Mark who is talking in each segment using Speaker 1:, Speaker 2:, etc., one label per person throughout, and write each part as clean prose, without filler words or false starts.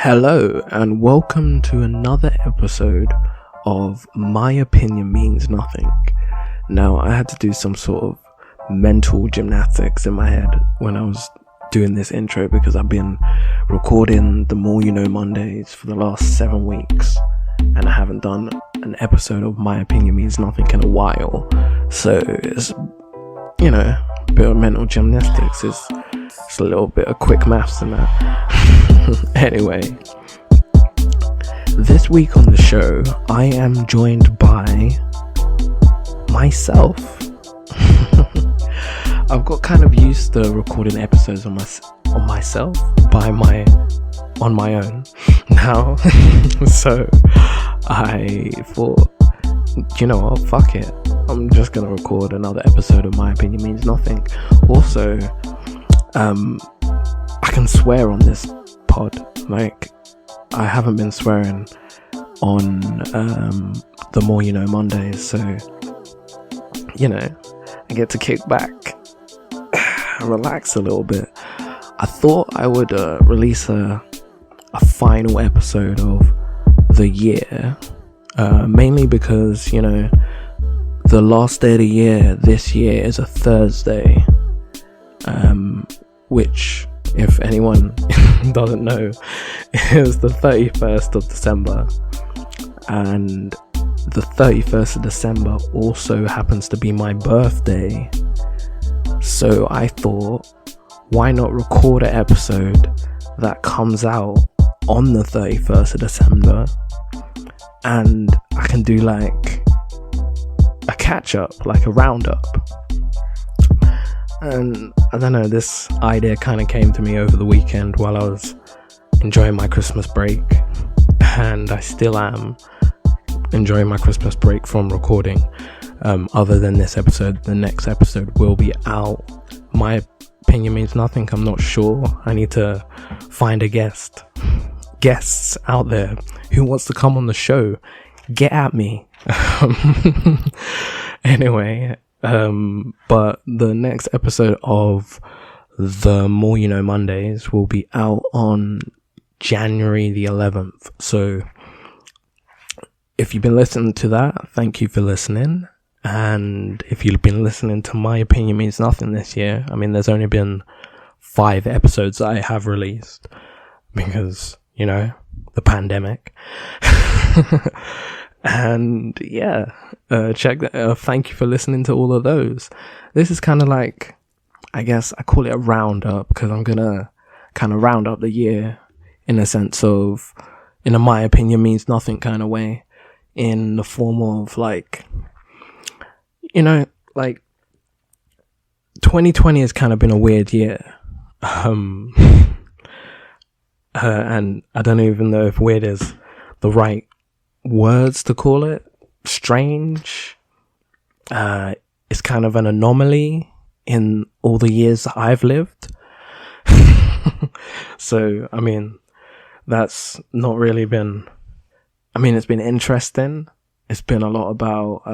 Speaker 1: Hello and welcome to another episode of My Opinion Means Nothing. Now, I had to do some sort of mental gymnastics in my head when I was doing this intro because I've been recording the More You Know Mondays for the last 7 weeks and I haven't done an episode of My Opinion Means Nothing in a while. So it's, a bit of mental gymnastics. It's a little bit of quick maths and that. Anyway, this week on the show, I am joined by myself. I've got kind of used to recording episodes on myself on my own now. So I thought, you know what, fuck it. I'm just gonna record another episode of My Opinion Means Nothing. Also, I can swear on this pod. Like, I haven't been swearing on the More You Know Mondays, so I get to kick back and relax a little bit. I thought I would release a final episode of the year, mainly because the last day of the year this year is a Thursday, which, if anyone doesn't know, is the 31st of December, and the 31st of December also happens to be my birthday. So I thought, why not record an episode that comes out on the 31st of December, and I can do like a catch up, like a roundup. And I don't know, this idea kind of came to me over the weekend while I was enjoying my Christmas break, and I still am enjoying my Christmas break from recording. Other than this episode, the next episode will be out. My Opinion Means Nothing. I'm not sure. I need to find guests out there who wants to come on the show. Get at me. Anyway, but the next episode of the More You Know Mondays will be out on January the 11th. So if you've been listening to that, thank you for listening. And if you've been listening to My Opinion Means Nothing this year, I mean, there's only been 5 episodes I have released because, the pandemic. And yeah, check that. Thank you for listening to all of those. This is kind of like, I guess I call it a roundup because I'm gonna kind of round up the year in a sense of, in a My Opinion Means Nothing kind of way, in the form of like 2020 has kind of been a weird year. And I don't even know if weird is the right words to call it. Strange. It's kind of an anomaly in all the years that I've lived. So, I mean, that's not really been, it's been interesting. It's been a lot about,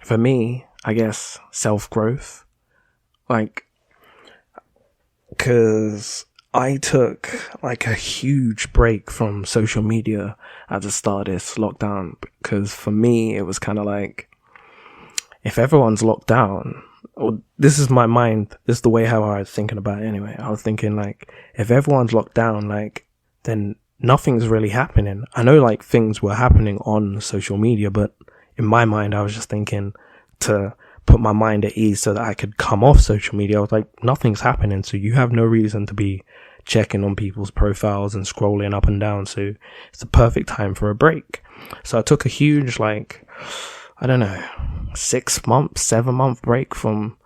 Speaker 1: for me, I guess, self-growth. Because I took like a huge break from social media at the start of this lockdown, because for me it was kind of like, if everyone's locked down, or this is my mind, this is the way how I was thinking about it anyway. I was thinking like, if everyone's locked down, like, then nothing's really happening. I know like things were happening on social media, but in my mind I was just thinking to put my mind at ease so that I could come off social media. I was like, nothing's happening, so you have no reason to be checking on people's profiles and scrolling up and down, so it's the perfect time for a break. So I took a huge 7-month break from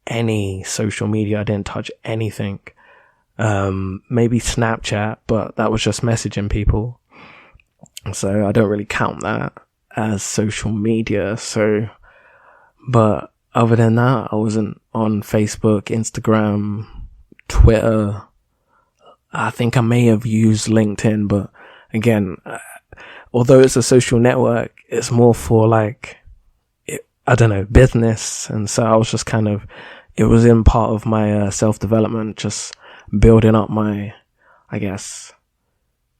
Speaker 1: any social media. I didn't touch anything. Maybe Snapchat, but that was just messaging people, so I don't really count that as social media. So, but other than that, I wasn't on Facebook, Instagram, Twitter. I think I may have used LinkedIn, but again, although it's a social network, it's more for business. And so I was just it was in part of my self-development, just building up my, I guess,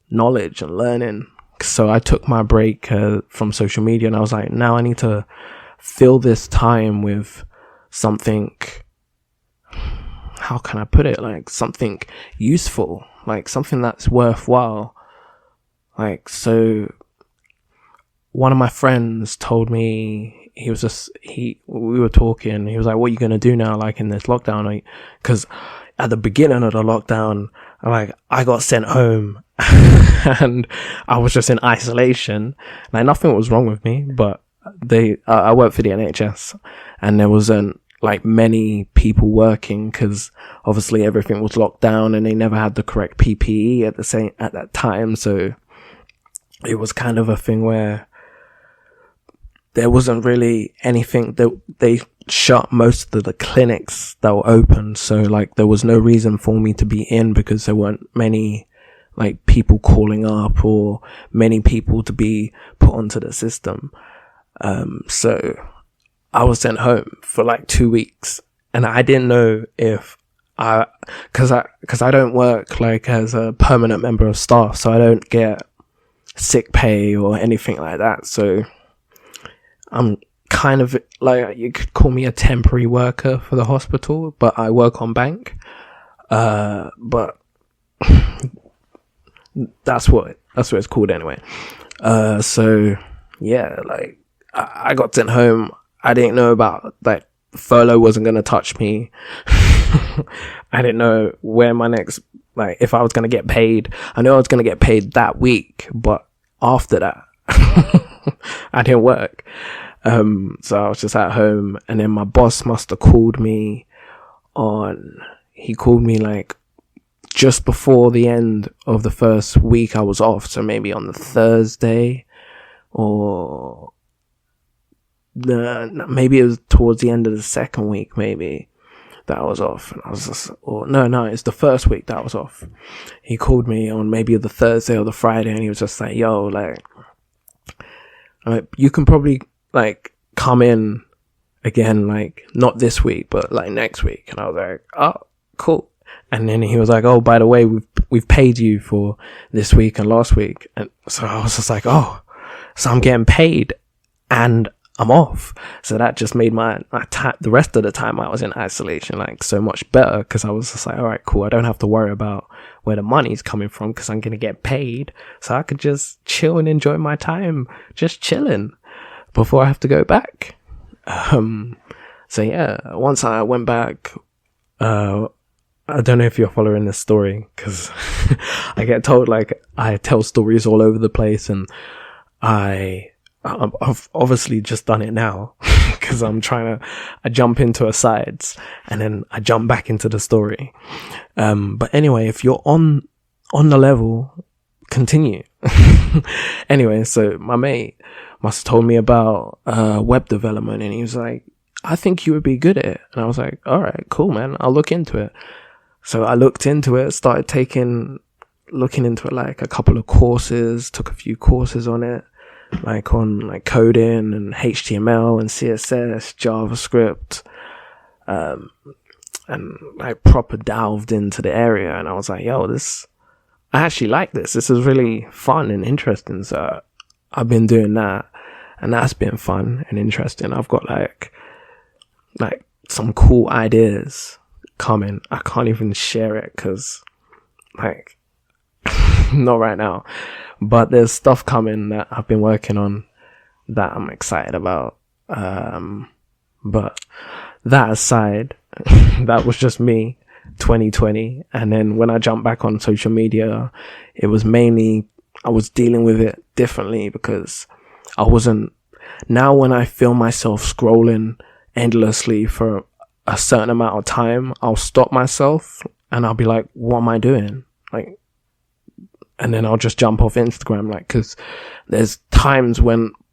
Speaker 1: knowledge and learning. So I took my break from social media, and I was like, now I need to fill this time with something, how can I put it, like something useful, like something that's worthwhile. Like, so one of my friends told me, we were talking, he was like, what are you going to do now, like in this lockdown? Because at the beginning of the lockdown, I got sent home and I was just in isolation. Like, nothing was wrong with me, but I work for the NHS, and there wasn't like many people working because obviously everything was locked down and they never had the correct PPE at that time. So it was kind of a thing where there wasn't really anything. They shut most of the clinics that were open, so like there was no reason for me to be in because there weren't many like people calling up or many people to be put onto the system. So I was sent home for like 2 weeks, and I didn't know if cause I don't work like as a permanent member of staff, so I don't get sick pay or anything like that. So I'm kind of like, you could call me a temporary worker for the hospital, but I work on bank. But that's what it's called anyway. So yeah, like I got sent home. I didn't know about, like, furlough wasn't going to touch me. I didn't know where my next, like, if I was going to get paid. I knew I was going to get paid that week, but after that, I didn't work. So I was just at home, and then my boss must have called me like just before the end of the first week I was off. So maybe on the Thursday, or maybe it was towards the end of the second week, maybe, that I was off. And I was just, no, it's the first week that I was off. He called me on maybe the Thursday or the Friday, and he was just like, yo, like, you can probably like come in again, like not this week, but like next week. And I was like, oh, cool. And then he was like, oh, by the way, we've paid you for this week and last week. And so I was just like, oh, so I'm getting paid and I'm off. So that just made the rest of the time I was in isolation like so much better, because I was just like, all right, cool, I don't have to worry about where the money's coming from because I'm gonna get paid, so I could just chill and enjoy my time just chilling before I have to go back. So yeah, once I went back, I don't know if you're following this story, because I get told like I tell stories all over the place, and I've obviously just done it now because I jump into asides and then I jump back into the story. But anyway, if you're on the level, continue. Anyway, so my mate must have told me about web development, and he was like, I think you would be good at it. And I was like, all right, cool, man, I'll look into it. So I looked into it, started looking into it, like a couple of courses, took a few courses on it, like on like coding and HTML and CSS, JavaScript, and I proper delved into the area, and I was like, yo, I actually like this. This is really fun and interesting. So I've been doing that, and that's been fun and interesting. I've got like some cool ideas coming. I can't even share it because like not right now, but there's stuff coming that I've been working on that I'm excited about. But that aside, that was just me 2020. And then when I jumped back on social media, it was mainly, I was dealing with it differently, because now when I feel myself scrolling endlessly for a certain amount of time, I'll stop myself and I'll be like, what am I doing? Like, and then I'll just jump off Instagram, like, cause there's times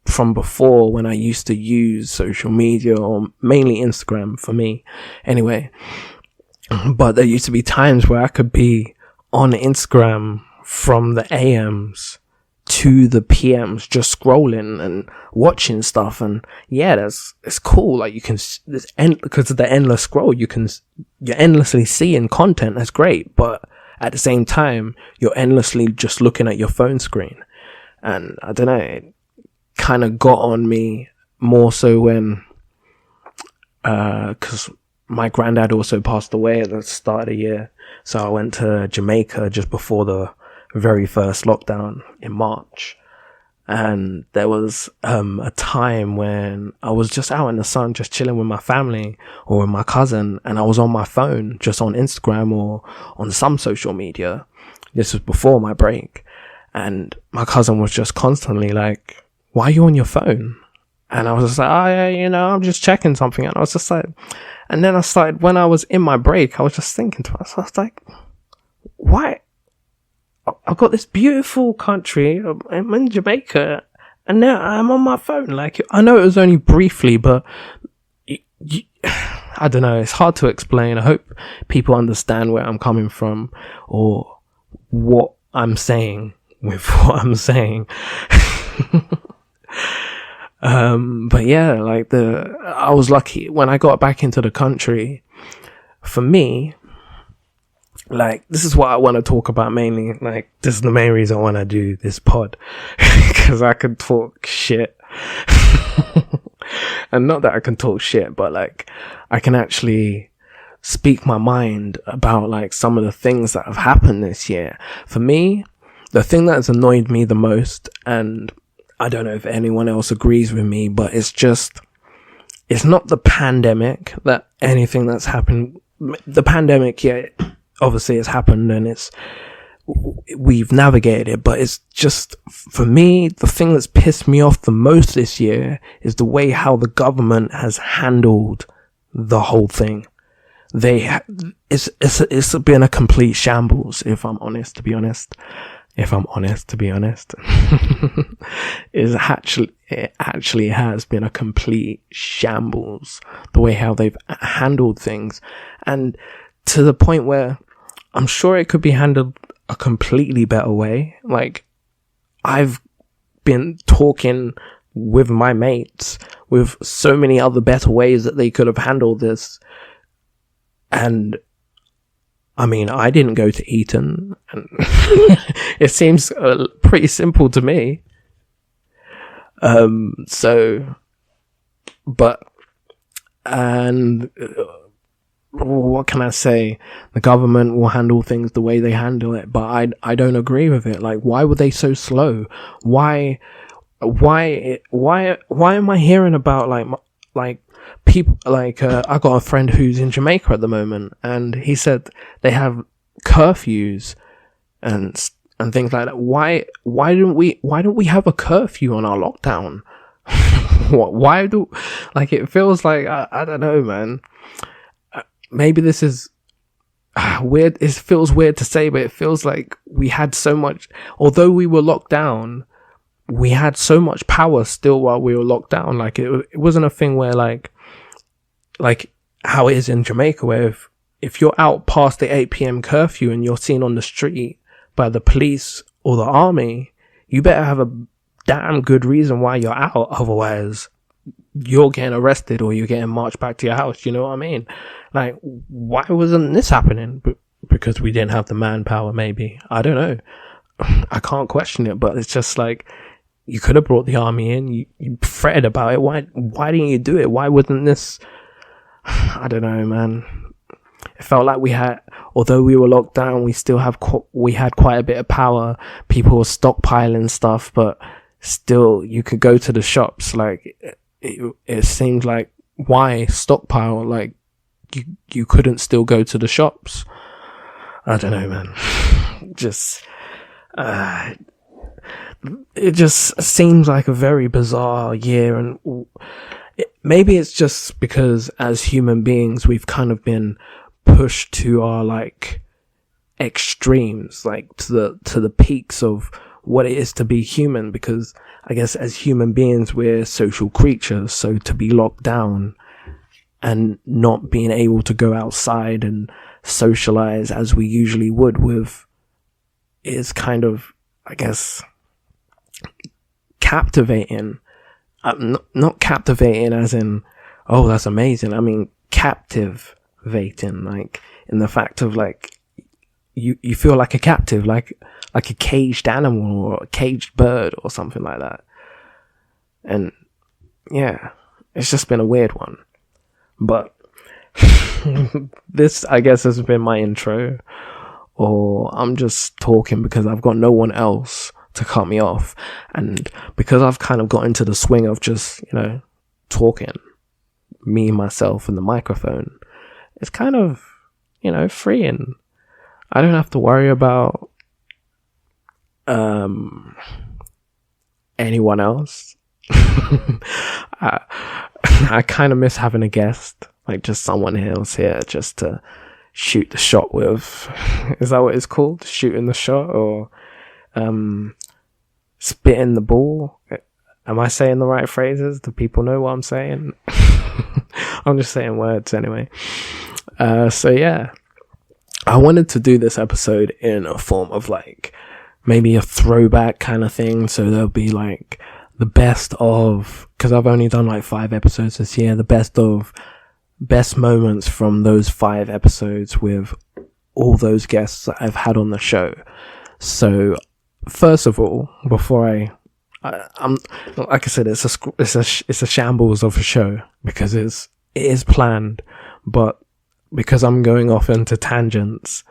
Speaker 1: from before when I used to use social media, or mainly Instagram for me anyway, but there used to be times where I could be on Instagram from the AMs to the PMs, just scrolling and watching stuff. And yeah, it's cool. Like, you can, because of the endless scroll, you're endlessly seeing content. That's great. But at the same time, you're endlessly just looking at your phone screen. And I don't know, it kind of got on me more so when, cause my granddad also passed away at the start of the year. So I went to Jamaica just before the very first lockdown in March. And there was a time when I was just out in the sun, just chilling with my family or with my cousin, and I was on my phone, just on Instagram or on some social media. This was before my break. And my cousin was just constantly like, why are you on your phone? And I was just like, oh yeah, you know, I'm just checking something. And I was just like, and then I started, when I was in my break, I was just thinking to myself, I was like, why? I've got this beautiful country, I'm in Jamaica, and now I'm on my phone. Like, I know it was only briefly, but I don't know, it's hard to explain. I hope people understand where I'm coming from, or what I'm saying with what I'm saying. But yeah, like I was lucky when I got back into the country. For me, like, this is what I want to talk about mainly. Like, this is the main reason I want to do this pod. Because I can talk shit. And not that I can talk shit, but like, I can actually speak my mind about like some of the things that have happened this year. For me, the thing that has annoyed me the most, and I don't know if anyone else agrees with me, but it's not the pandemic, that anything that's happened. The pandemic, yeah, obviously it's happened and we've navigated it, but it's just, for me, the thing that's pissed me off the most this year is the way how the government has handled the whole thing. It's been a complete shambles, if I'm honest, to be honest. It actually has been a complete shambles, the way how they've handled things, and to the point where I'm sure it could be handled a completely better way. Like, I've been talking with my mates with so many other better ways that they could have handled this, and I mean, I didn't go to Eton, and it seems pretty simple to me. What can I say? The government will handle things the way they handle it, but I don't agree with it. Like, why were they so slow? Why am I hearing about like people, like, I got a friend who's in Jamaica at the moment, and he said they have curfews and things like that. Why don't we have a curfew on our lockdown? It feels like, I don't know, man. Maybe this is weird. It feels weird to say, but it feels like we had so much, although we were locked down, we had so much power still while we were locked down. Like, it wasn't a thing where like how it is in Jamaica, where if you're out past the 8 p.m. curfew and you're seen on the street by the police or the army, you better have a damn good reason why you're out. Otherwise, you're getting arrested or you're getting marched back to your house. You know what I mean? Like, why wasn't this happening? Because we didn't have the manpower, maybe. I don't know. I can't question it, but it's just like, you could have brought the army in. You fretted about it. Why didn't you do it? Why wouldn't this? I don't know, man. It felt like we had, although we were locked down, we had quite a bit of power. People were stockpiling stuff, but still, you could go to the shops. Like, it seemed like, why stockpile? Like, you couldn't still go to the shops. I don't know, man. It just seems like a very bizarre year, and maybe it's just because as human beings we've kind of been pushed to our like extremes, like to the peaks of what it is to be human, because I guess as human beings we're social creatures, so to be locked down and not being able to go outside and socialize as we usually would with is kind of, I guess, captivating. Not captivating as in, oh, that's amazing. I mean, captivating, like, in the fact of, like, you feel like a captive, like a caged animal or a caged bird or something like that. And yeah, it's just been a weird one. But this, I guess, has been my intro, or I'm just talking because I've got no one else to cut me off, and because I've kind of got into the swing of just, talking, me, myself, and the microphone. It's kind of, freeing. I don't have to worry about anyone else. I kind of miss having a guest, like just someone else here just to shoot the shot with. Is that what it's called? Shooting the shot, or spitting the ball? Am I saying the right phrases? Do people know what I'm saying? I'm just saying words anyway. So yeah, I wanted to do this episode in a form of like maybe a throwback kind of thing. So there'll be like the best of, because I've only done like 5 episodes this year, the best moments from those 5 episodes with all those guests that I've had on the show. So first of all, before I'm like I said, it's a shambles of a show because it is planned, but because I'm going off into tangents,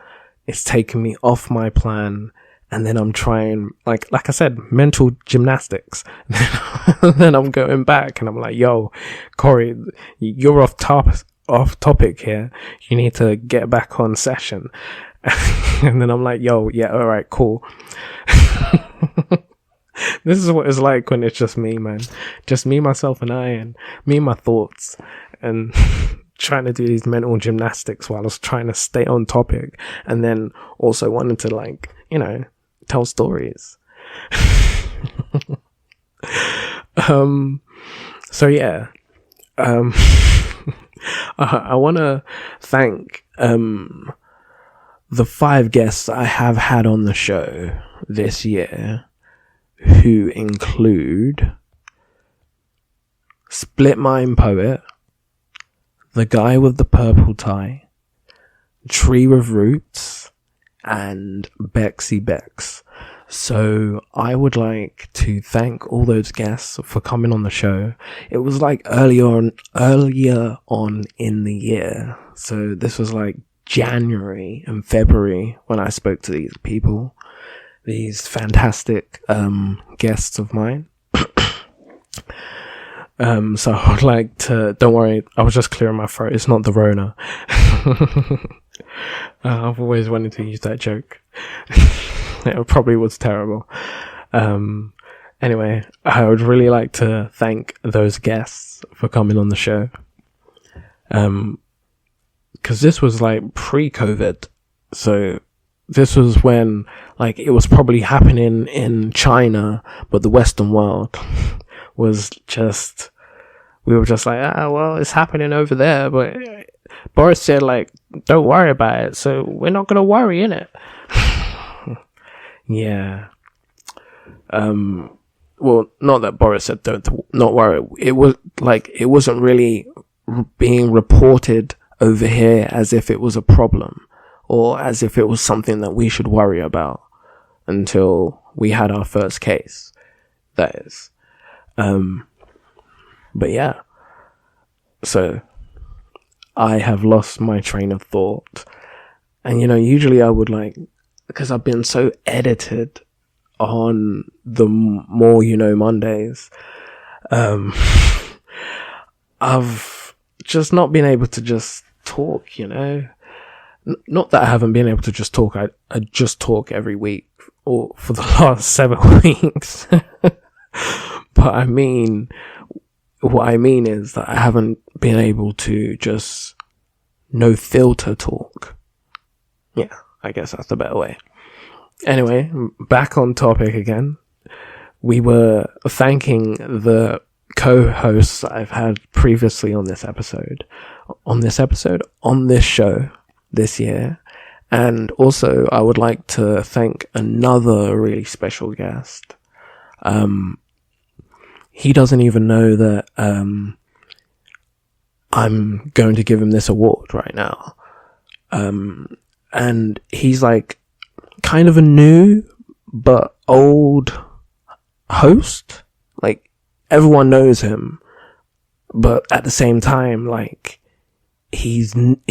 Speaker 1: it's taking me off my plan, and then I'm trying, like I said, mental gymnastics. Then I'm going back and I'm like, yo, Kory, you're off topic here. You need to get back on session. And then I'm like, yo, yeah, all right, cool. This is what it's like when it's just me, man. Just me, myself, and I, and me and my thoughts, and trying to do these mental gymnastics while I was trying to stay on topic, and then also wanting to, like, tell stories. So yeah, I want to thank the 5 guests I have had on the show this year, who include Split Mind Poet, the guy with the purple tie, Tree with Roots, and Becks. So I would like to thank all those guests for coming on the show. It was like earlier on in the year. So this was like January and February when I spoke to these people, these fantastic guests of mine. So I would like to, don't worry, I was just clearing my throat. It's not the Rona. I've always wanted to use that joke. It probably was terrible. Anyway, I would really like to thank those guests for coming on the show. Cause this was like pre-COVID. So this was when, like, it was probably happening in China, but the Western world was just, we were just like, well, it's happening over there, but Boris said, like, don't worry about it, so we're not gonna worry, innit? Yeah. Well, not that Boris said not worry. It was like, it wasn't really being reported over here as if it was a problem, or as if it was something that we should worry about, until we had our first case, that is. But yeah, so I have lost my train of thought, and usually I would, like, because I've been so edited on the More Mondays, I've just not been able to just talk, not that I haven't been able to just talk, I just talk every week, or for the last 7 weeks. But what I mean is that I haven't been able to just no filter talk. Yeah, I guess that's the better way. Anyway, back on topic again. We were thanking the co-hosts I've had previously on this show this year. And also I would like to thank another really special guest. He doesn't even know that I'm going to give him this award right now. and he's like kind of a new but old host. Like, everyone knows him, but at the same time, like, he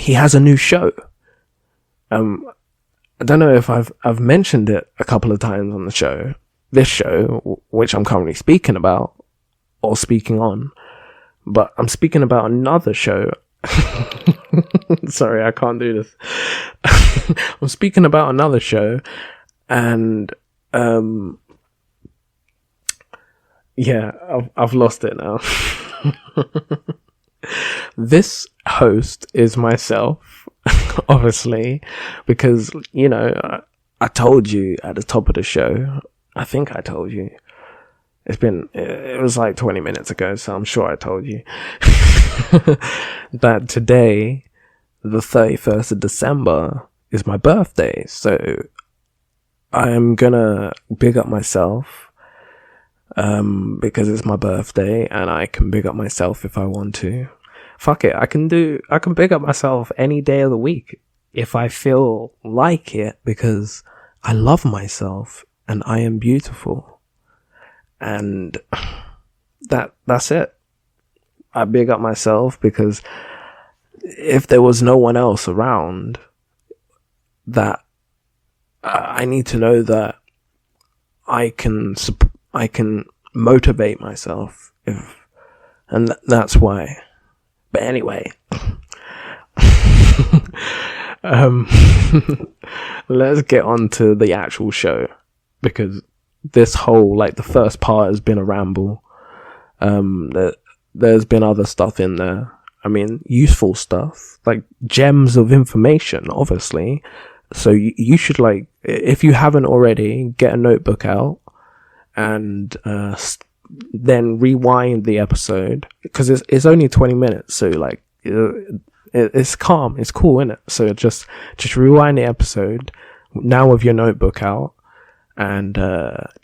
Speaker 1: has a new show. I don't know if I've mentioned it a couple of times on the show. This show, which I'm currently speaking about or speaking on, but I'm speaking about another show. Sorry, I can't do this. I'm speaking about another show, and yeah, I've lost it now. This host is myself, obviously, because, you know, I told you at the top of the show. I think I told you. It was like 20 minutes ago, so I'm sure I told you that today, the 31st of December, is my birthday. So I'm gonna big up myself, because it's my birthday, and I can big up myself if I want to. Fuck it, I can big up myself any day of the week if I feel like it, because I love myself and I am beautiful. And that's it. I big up myself because if there was no one else around, that I need to know that I can motivate myself, and that's why. But anyway, let's get on to the actual show, because this whole, like, the first part has been a ramble. There's been other stuff in there. I mean, useful stuff, like gems of information, obviously. So you should, like, if you haven't already, get a notebook out and then rewind the episode, because it's only 20 minutes. So, like, it's calm, it's cool, innit? So just rewind the episode now with your notebook out, and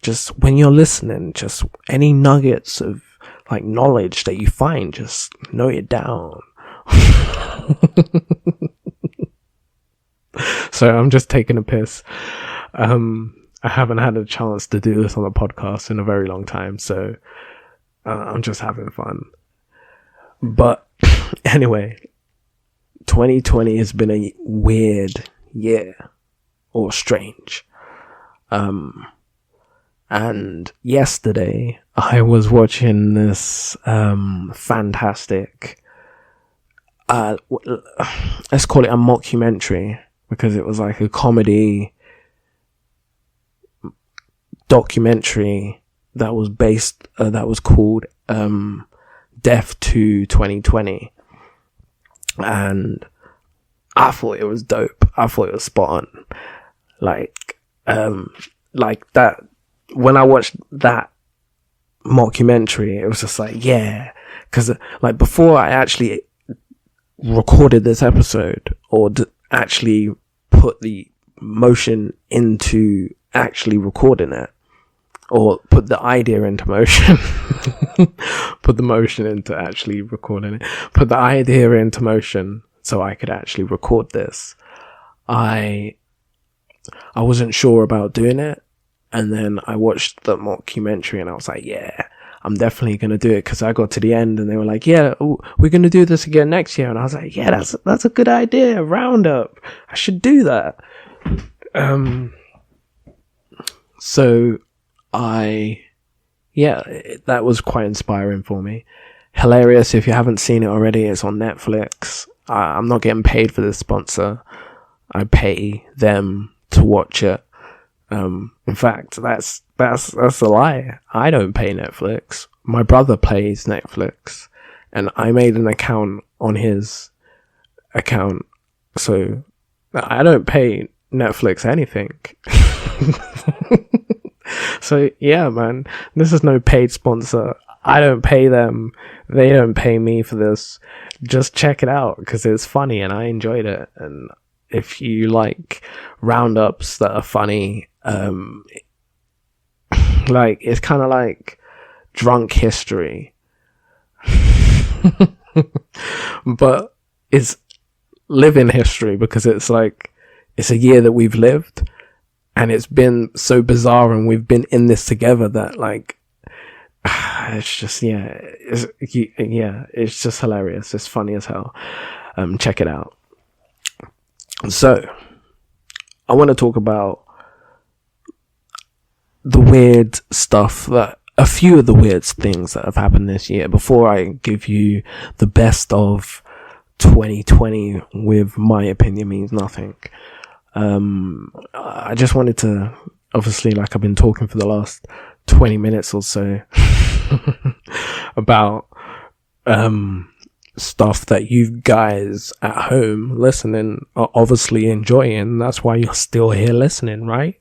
Speaker 1: just when you're listening, just any nuggets of, like, knowledge that you find, just note it down. So I'm just taking a piss. I haven't had a chance to do this on a podcast in a very long time, so I'm just having fun. But anyway, 2020 has been a weird year, or strange. And yesterday I was watching this fantastic, let's call it a mockumentary, because it was like a comedy documentary that was that was called Death to 2020, and I thought it was dope. I thought it was spot on. Like that, when I watched that mockumentary, it was just like, yeah, because like before I actually recorded this episode, or actually put the motion into actually recording it, or put the idea into motion, put the motion into actually recording it, put the idea into motion so I could actually record this, I wasn't sure about doing it. And then I watched the mockumentary and I was like, yeah, I'm definitely going to do it. Cause I got to the end and they were like, yeah, we're going to do this again next year. And I was like, yeah, that's a good idea. Roundup. I should do that. So that was quite inspiring for me. Hilarious. If you haven't seen it already, it's on Netflix. I'm not getting paid for this sponsor. I pay them to watch it. In fact, that's a lie. I don't pay Netflix. My brother pays Netflix, and I made an account on his account, so I don't pay Netflix anything. So yeah, man, this is no paid sponsor. I don't pay them. They don't pay me for this. Just check it out because it's funny and I enjoyed it. And if you like roundups that are funny, like, it's kind of like drunk history, but it's living history, because it's like, it's a year that we've lived, and it's been so bizarre, and we've been in this together that, like, it's just, it's just hilarious. It's funny as hell. Check it out. So, I want to talk about the weird stuff, a few of the weird things that have happened this year, before I give you the best of 2020 with my opinion means nothing. I just wanted to, obviously, like I've been talking for the last 20 minutes or so about stuff that you guys at home listening are obviously enjoying. That's why you're still here listening, right?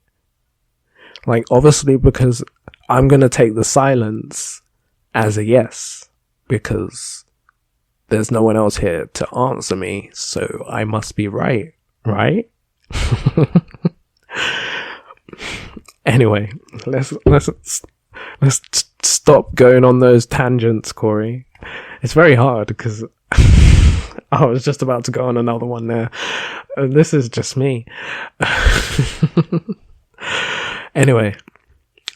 Speaker 1: Like, obviously, because I'm going to take the silence as a yes, because there's no one else here to answer me, so I must be right? Anyway, let's stop going on those tangents, Kory. It's very hard because I was just about to go on another one there. This is just me. Anyway,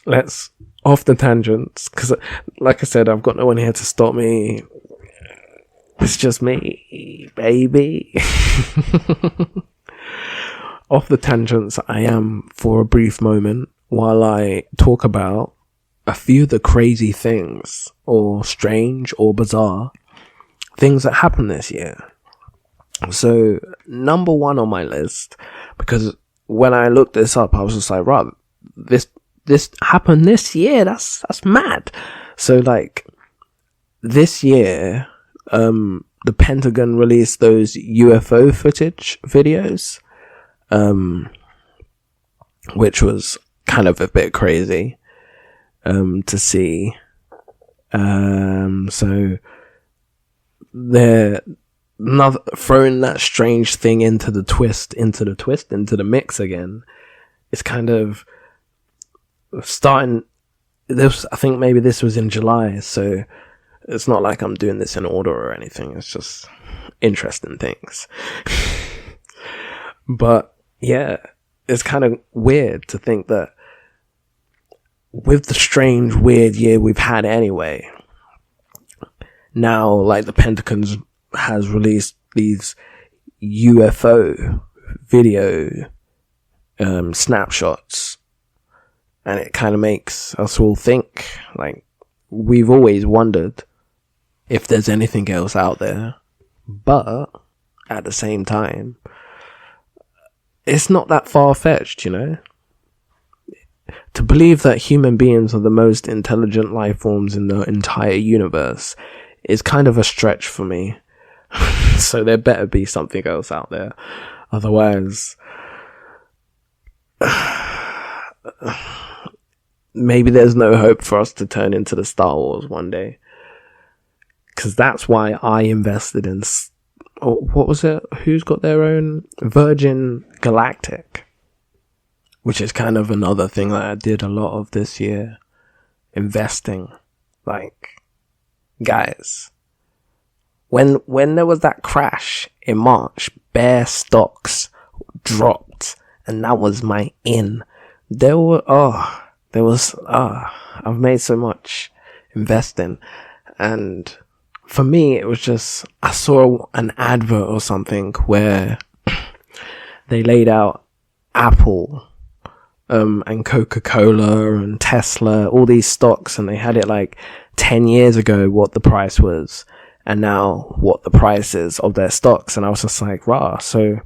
Speaker 1: let's off the tangents, because, like I said, I've got no one here to stop me. It's just me, baby. Off the tangents I am for a brief moment while I talk about a few of the crazy things, or strange or bizarre things that happened this year. So, number one on my list, because when I looked this up, I was just like, right, this happened this year. That's mad. So, like, this year, the Pentagon released those UFO footage videos, which was kind of a bit crazy, to see. So they're throwing that strange thing into the mix again. It's kind of starting this. I think maybe this was in July, so it's not like I'm doing this in order or anything. It's just interesting things. But yeah, it's kind of weird to think that with the strange, weird year we've had anyway, now, like, the Pentagon has released these UFO video snapshots, and it kind of makes us all think, like, we've always wondered if there's anything else out there, but at the same time, it's not that far-fetched, you know? To believe that human beings are the most intelligent life forms in the entire universe is kind of a stretch for me. So there better be something else out there. Otherwise, maybe there's no hope for us to turn into the Star Wars one day. Because that's why I invested in, what was it? Who's got their own? Virgin Galactic. Which is kind of another thing that I did a lot of this year. Investing. Like, guys, when there was that crash in March, bare stocks dropped, and that was my in. I've made so much investing, and for me, it was just, I saw an advert or something where they laid out Apple, and Coca-Cola and Tesla, all these stocks, and they had it like 10 years ago what the price was, and now what the price is of their stocks. And I was just like, rah, so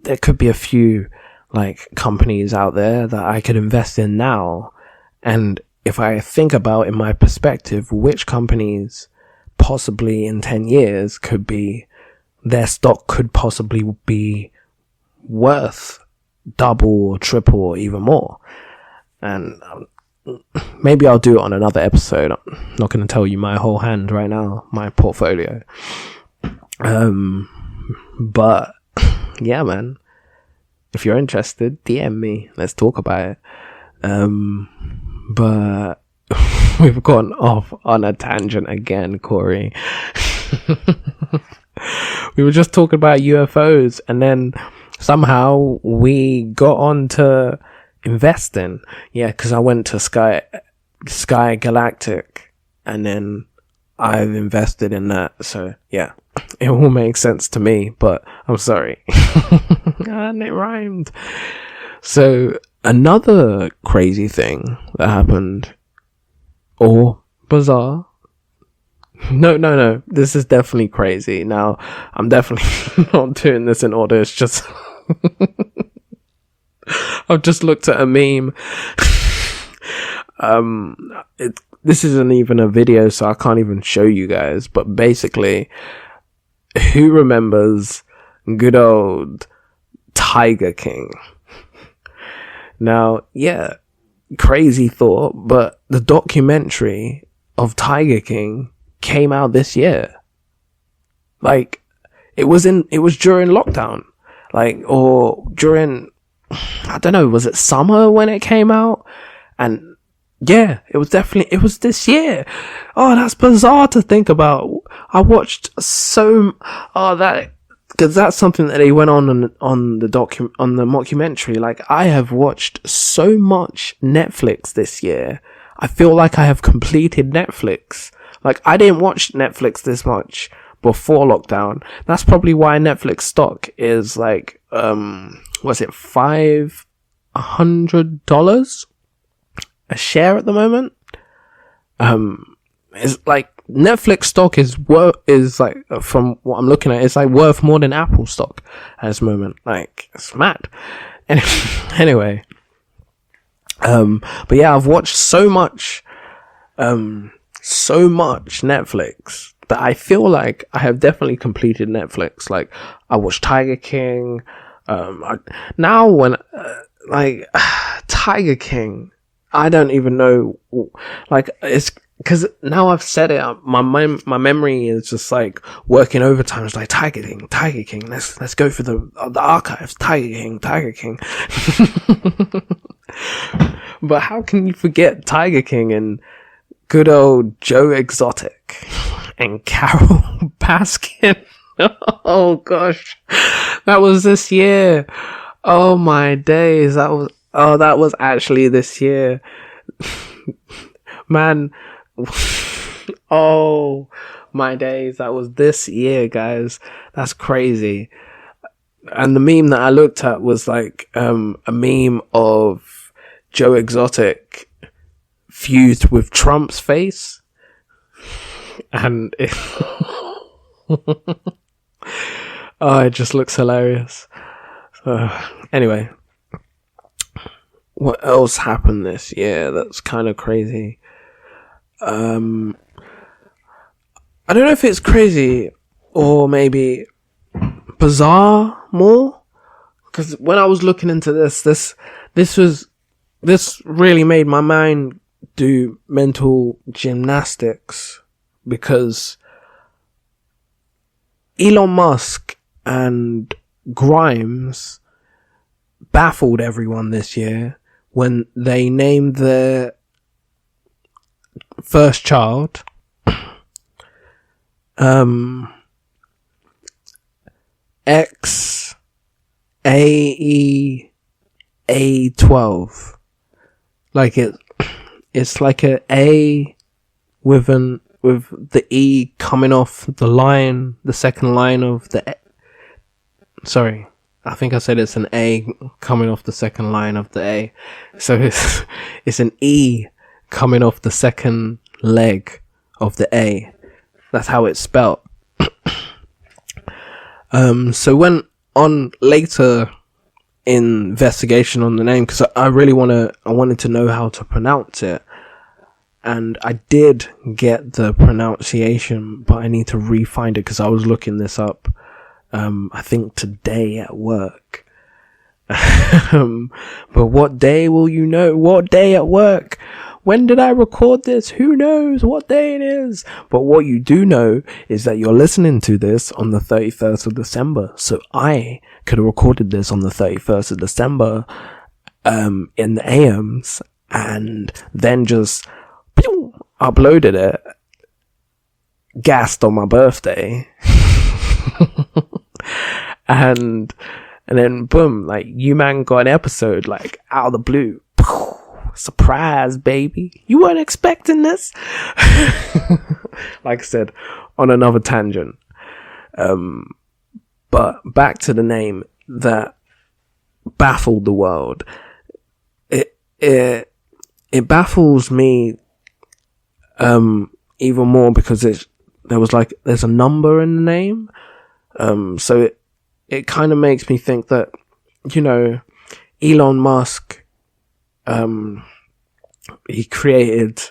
Speaker 1: there could be a few, like, companies out there that I could invest in now. And if I think about, in my perspective, which companies possibly in 10 years could be, their stock could possibly be worth double or triple or even more. And maybe I'll do it on another episode. I'm not going to tell you my whole hand right now, my portfolio. But yeah, man, if you're interested, DM me, let's talk about it. But we've gone off on a tangent again, Kory. We were just talking about UFOs, and then somehow we got on to investing. Yeah, because I went to Sky Galactic, and then I've invested in that. So yeah, it all makes sense to me, but I'm sorry. And it rhymed. So another crazy thing that happened, or bizarre. No. This is definitely crazy. Now, I'm definitely not doing this in order. It's just, I've just looked at a meme. This isn't even a video, so I can't even show you guys. But basically, who remembers good old Tiger King? Now, yeah, crazy thought, but the documentary of Tiger King came out this year. Like, it was during lockdown. Like, or during, I don't know, was it summer when it came out? And yeah, it was this year. Oh, that's bizarre to think about. I watched because that's something that they went on the mockumentary. Like, I have watched so much Netflix this year. I feel like I have completed Netflix. Like, I didn't watch Netflix this much before lockdown. That's probably why Netflix stock is like, was it $500 a share at the moment? It's like Netflix stock is like, from what I'm looking at, it's like worth more than Apple stock at this moment. Like, it's mad. Anyway, but yeah, I've watched so much Netflix that I feel like I have definitely completed Netflix. Like, I watched Tiger King. Tiger King, I don't even know. Like, it's because now I've said it. My memory is just like working overtime. It's like Tiger King. Let's go for the archives. Tiger King. But how can you forget Tiger King and good old Joe Exotic and Carol Baskin? Oh gosh, that was this year. Oh my days, that was actually this year. Man, oh my days, that was this year, guys. That's crazy. And the meme that I looked at was like a meme of Joe Exotic fused with Trump's face, and it it just looks hilarious. So anyway, what else happened this year that's kind of crazy? I don't know if it's crazy or maybe bizarre more, because when I was looking into this really made my mind do mental gymnastics, because Elon Musk and Grimes baffled everyone this year when they named their first child XAE12. Like, it's like a A with the E coming off the line, the second line of the sorry, I think I said it's an A coming off the second line of the A. So it's an E coming off the second leg of the A. That's how it's spelt. So when on later investigation on the name, because I wanted to know how to pronounce it, and I did get the pronunciation, but I need to re-find it because I was looking this up I think today at work. But what day will you know? What day at work? When did I record this? Who knows what day it is? But what you do know is that you're listening to this on the 31st of December. So I could have recorded this on the 31st of December, in the AMs, and then just uploaded it, gassed on my birthday. And And then boom, like you man got an episode like out of the blue. Surprise, baby. You weren't expecting this. Like I said, on another tangent. But back to the name that baffled the world. It baffles me even more because there's a number in the name. So it kind of makes me think that, you know, Elon Musk, he created,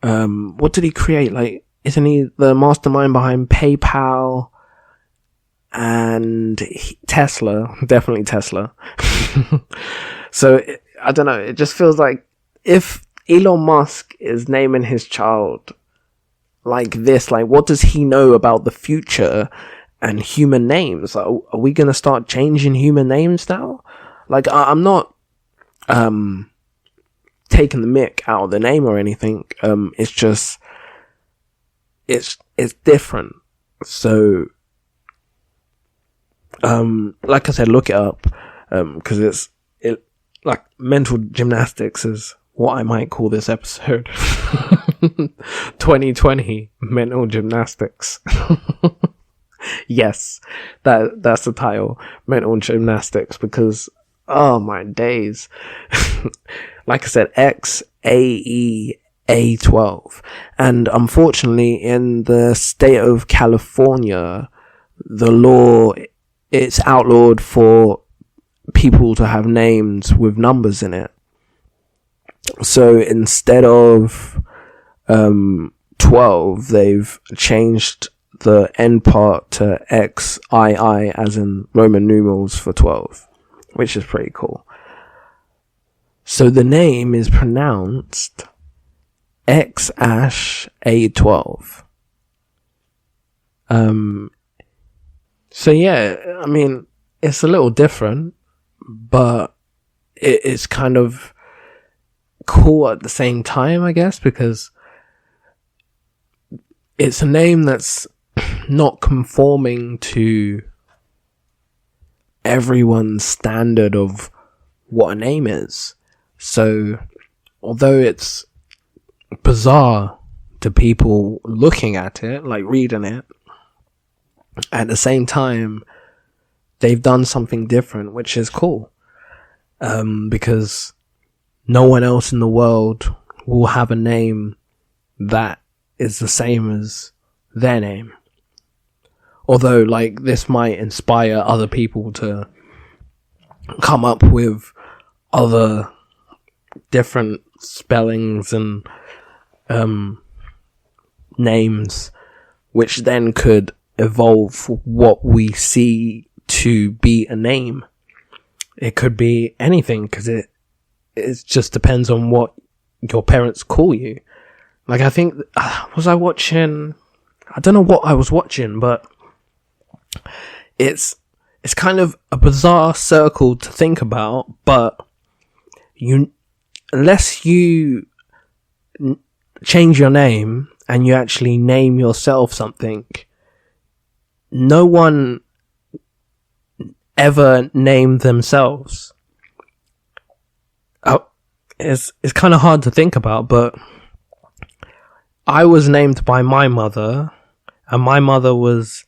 Speaker 1: what did he create? Like, isn't he the mastermind behind PayPal and Tesla? Definitely Tesla. So I don't know. It just feels like if Elon Musk is naming his child like this, like what does he know about the future and human names? Like, are we going to start changing human names now? Like, I'm not taking the mick out of the name or anything. It's just, it's different. So, like I said, look it up, because like mental gymnastics is what I might call this episode. 2020 mental gymnastics. Yes, that's the title, mental gymnastics, because oh my days. Like I said, XAEA12, and unfortunately in the state of California, the law, it's outlawed for people to have names with numbers in it. So instead of 12, they've changed the end part to XII, as in Roman numerals for 12, which is pretty cool. So the name is pronounced XAE12. So yeah, I mean, it's a little different, but it's kind of cool at the same time, I guess, because it's a name that's not conforming to everyone's standard of what a name is. So, although it's bizarre to people looking at it, like reading it, at the same time, they've done something different, which is cool. Because no one else in the world will have a name that is the same as their name. Although, like, this might inspire other people to come up with other different spellings and names, which then could evolve what we see to be a name. It could be anything, because it just depends on what your parents call you. Like, I think, I don't know what I was watching, but it's kind of a bizarre circle to think about, but unless you change your name and you actually name yourself something, no one ever named themselves. It's kind of hard to think about, but I was named by my mother, and my mother was,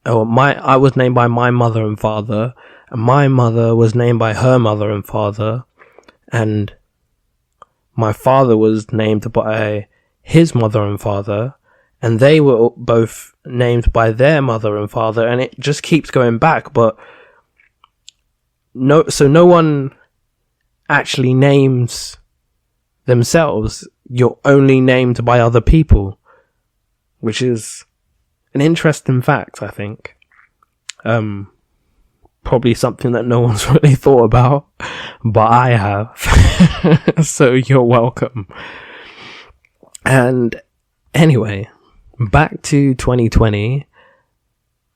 Speaker 1: I was named by my mother and father, and my mother was named by her mother and father, and my father was named by his mother and father, and they were both named by their mother and father, and it just keeps going back. But no one actually names themselves. You're only named by other people, which is an interesting fact, I think. Probably something that no one's really thought about, but I have. So you're welcome. And anyway, back to 2020.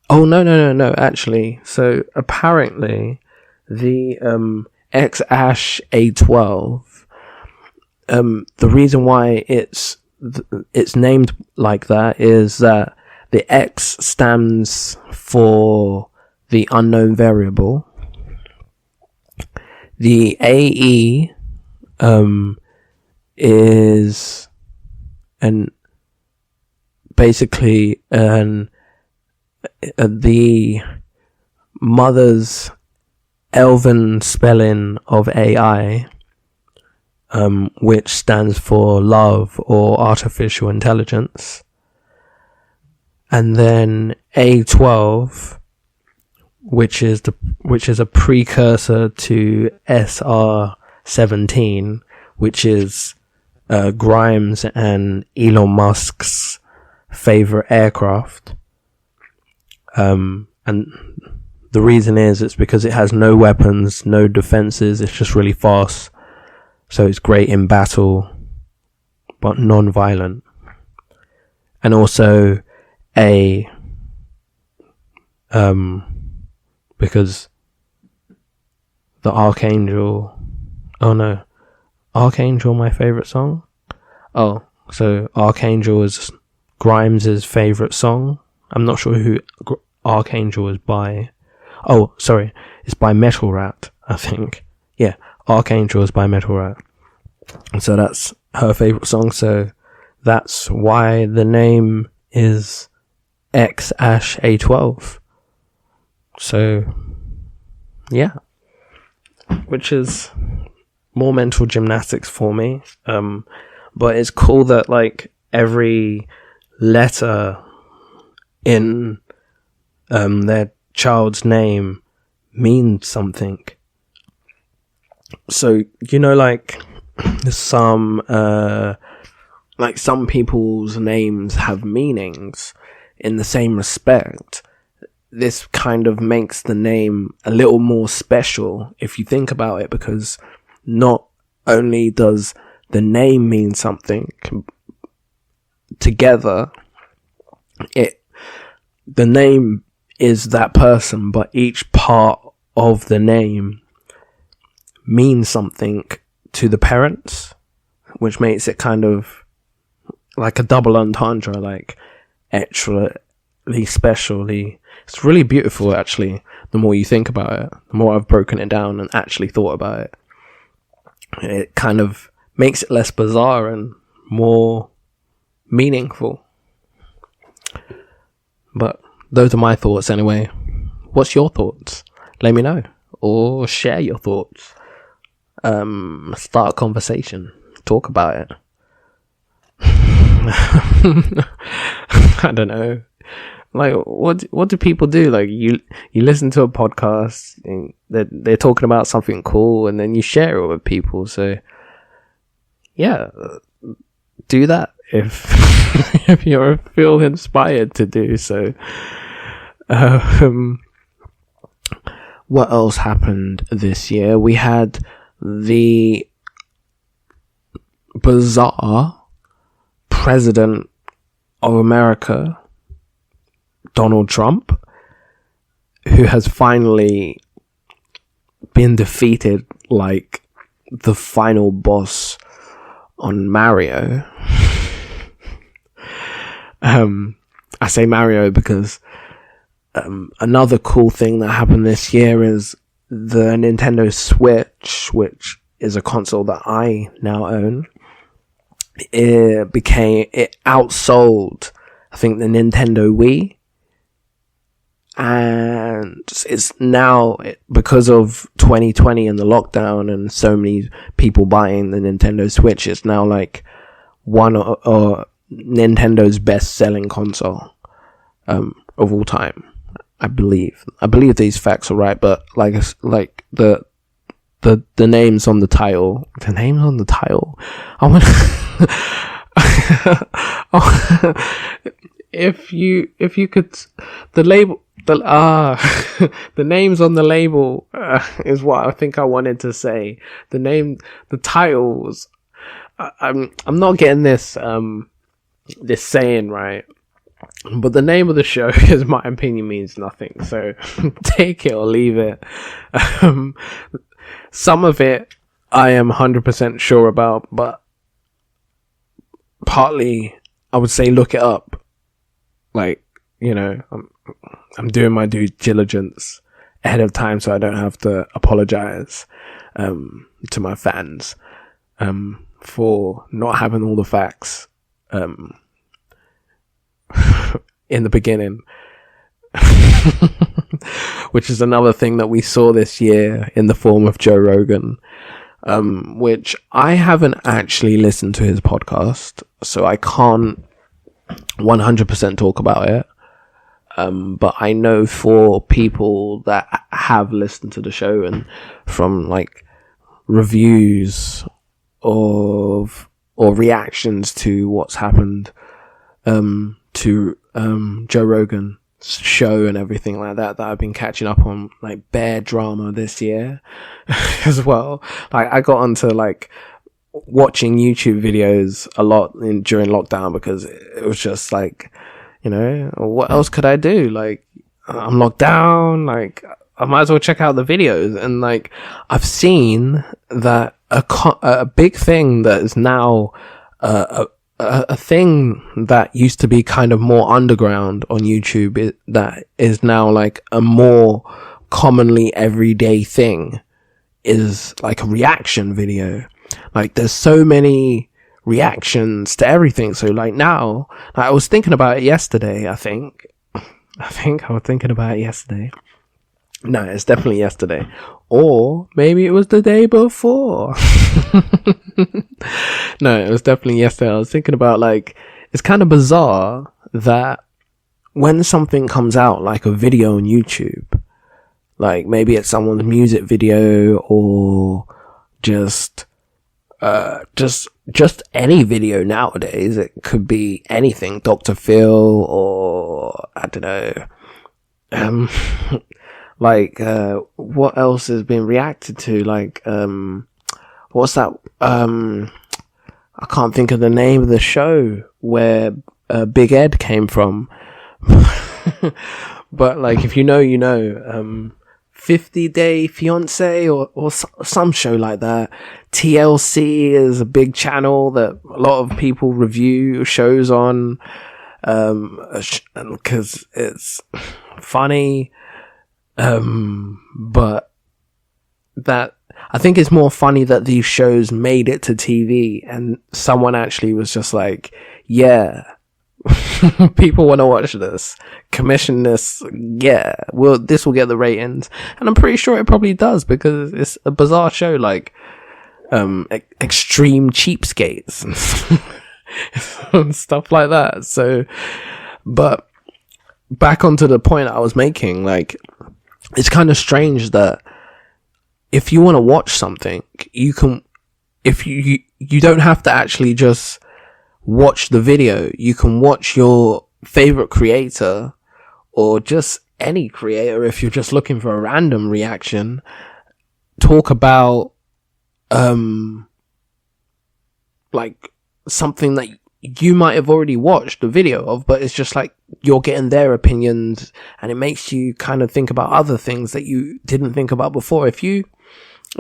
Speaker 1: Oh, no, actually. So apparently the XAE12, the reason why it's named like that is that the X stands for the unknown variable. The AE is basically the mother's elven spelling of AI, which stands for love or artificial intelligence. And then A12, which is a precursor to SR17, which is Grimes and Elon Musk's favorite aircraft. And the reason is it's because it has no weapons, no defenses. It's just really fast, so it's great in battle, but non-violent. And also because the Archangel, Archangel, my favorite song. Oh, so Archangel is Grimes' favorite song. I'm not sure who Archangel is by. Oh, sorry, it's by Metal Rat, I think. Yeah, Archangel is by Metal Rat. So that's her favorite song. So that's why the name is X-A12. So, yeah, which is more mental gymnastics for me. But it's cool that like every letter in their child's name means something. So, you know, like some people's names have meanings in the same respect. This kind of makes the name a little more special if you think about it, because not only does the name mean something together, the name is that person, but each part of the name means something to the parents, which makes it kind of like a double entendre, like extra specially. It's really beautiful, actually. The more you think about it, the more I've broken it down and actually thought about it, it kind of makes it less bizarre and more meaningful. But those are my thoughts anyway. What's your thoughts? Let me know, or share your thoughts. Start a conversation, talk about it. I don't know. Like, what do people do? Like, you listen to a podcast and they're talking about something cool, and then you share it with people. So yeah, do that if if you feel inspired to do so. What else happened this year? We had the bizarre president of America, Donald Trump, who has finally been defeated like the final boss on Mario. I say Mario because another cool thing that happened this year is the Nintendo Switch, which is a console that I now own. It outsold, I think, the Nintendo Wii. And it's now, because of 2020 and the lockdown and so many people buying the Nintendo Switch, it's now like one of Nintendo's best selling console of all time. I believe these facts are right, but like the names on the title, I want if you could, the label, the names on the label is what I think I wanted to say. The titles. I'm not getting this saying right, but the name of the show, in my opinion, means nothing. So take it or leave it. Some of it I am 100% sure about, but partly I would say look it up. Like, you know, I'm doing my due diligence ahead of time so I don't have to apologize to my fans for not having all the facts in the beginning. Which is another thing that we saw this year in the form of Joe Rogan, which I haven't actually listened to his podcast, so I can't 100% talk about it. But I know for people that have listened to the show and from like reviews or reactions to what's happened to Joe Rogan show and everything like that I've been catching up on, like bear drama this year as well. Like I got onto like watching YouTube videos a lot during lockdown because it was just like, you know, what else could I do? Like I'm locked down, like I might as well check out the videos. And like I've seen that a big thing that is now a thing that used to be kind of more underground on YouTube that is now like a more commonly everyday thing is like a reaction video. Like there's so many reactions to everything. So like now, like, I was thinking about it yesterday. I think I was thinking about it yesterday. No, it's definitely yesterday. Or maybe it was the day before. No, it was definitely yesterday. I was thinking about like, it's kind of bizarre that when something comes out, like a video on YouTube, like maybe it's someone's music video or just any video nowadays. It could be anything, Dr. Phil or I don't know. Like, what else has been reacted to? Like, what's that? I can't think of the name of the show where Big Ed came from. But like, if you know, you know, 50 Day Fiance or some show like that. TLC is a big channel that a lot of people review shows on, because it's funny. But that I think it's more funny that these shows made it to TV and someone actually was just like, yeah, people want to watch this, commission this, yeah, well, this will get the ratings. And I'm pretty sure it probably does because it's a bizarre show, like extreme cheapskates and stuff like that. So, but back onto the point I was making, like, it's kind of strange that if you want to watch something, you can, if you don't have to actually just watch the video. You can watch your favorite creator or just any creator, if you're just looking for a random reaction, talk about, like something that you might have already watched a video of, but it's just like you're getting their opinions and it makes you kind of think about other things that you didn't think about before. If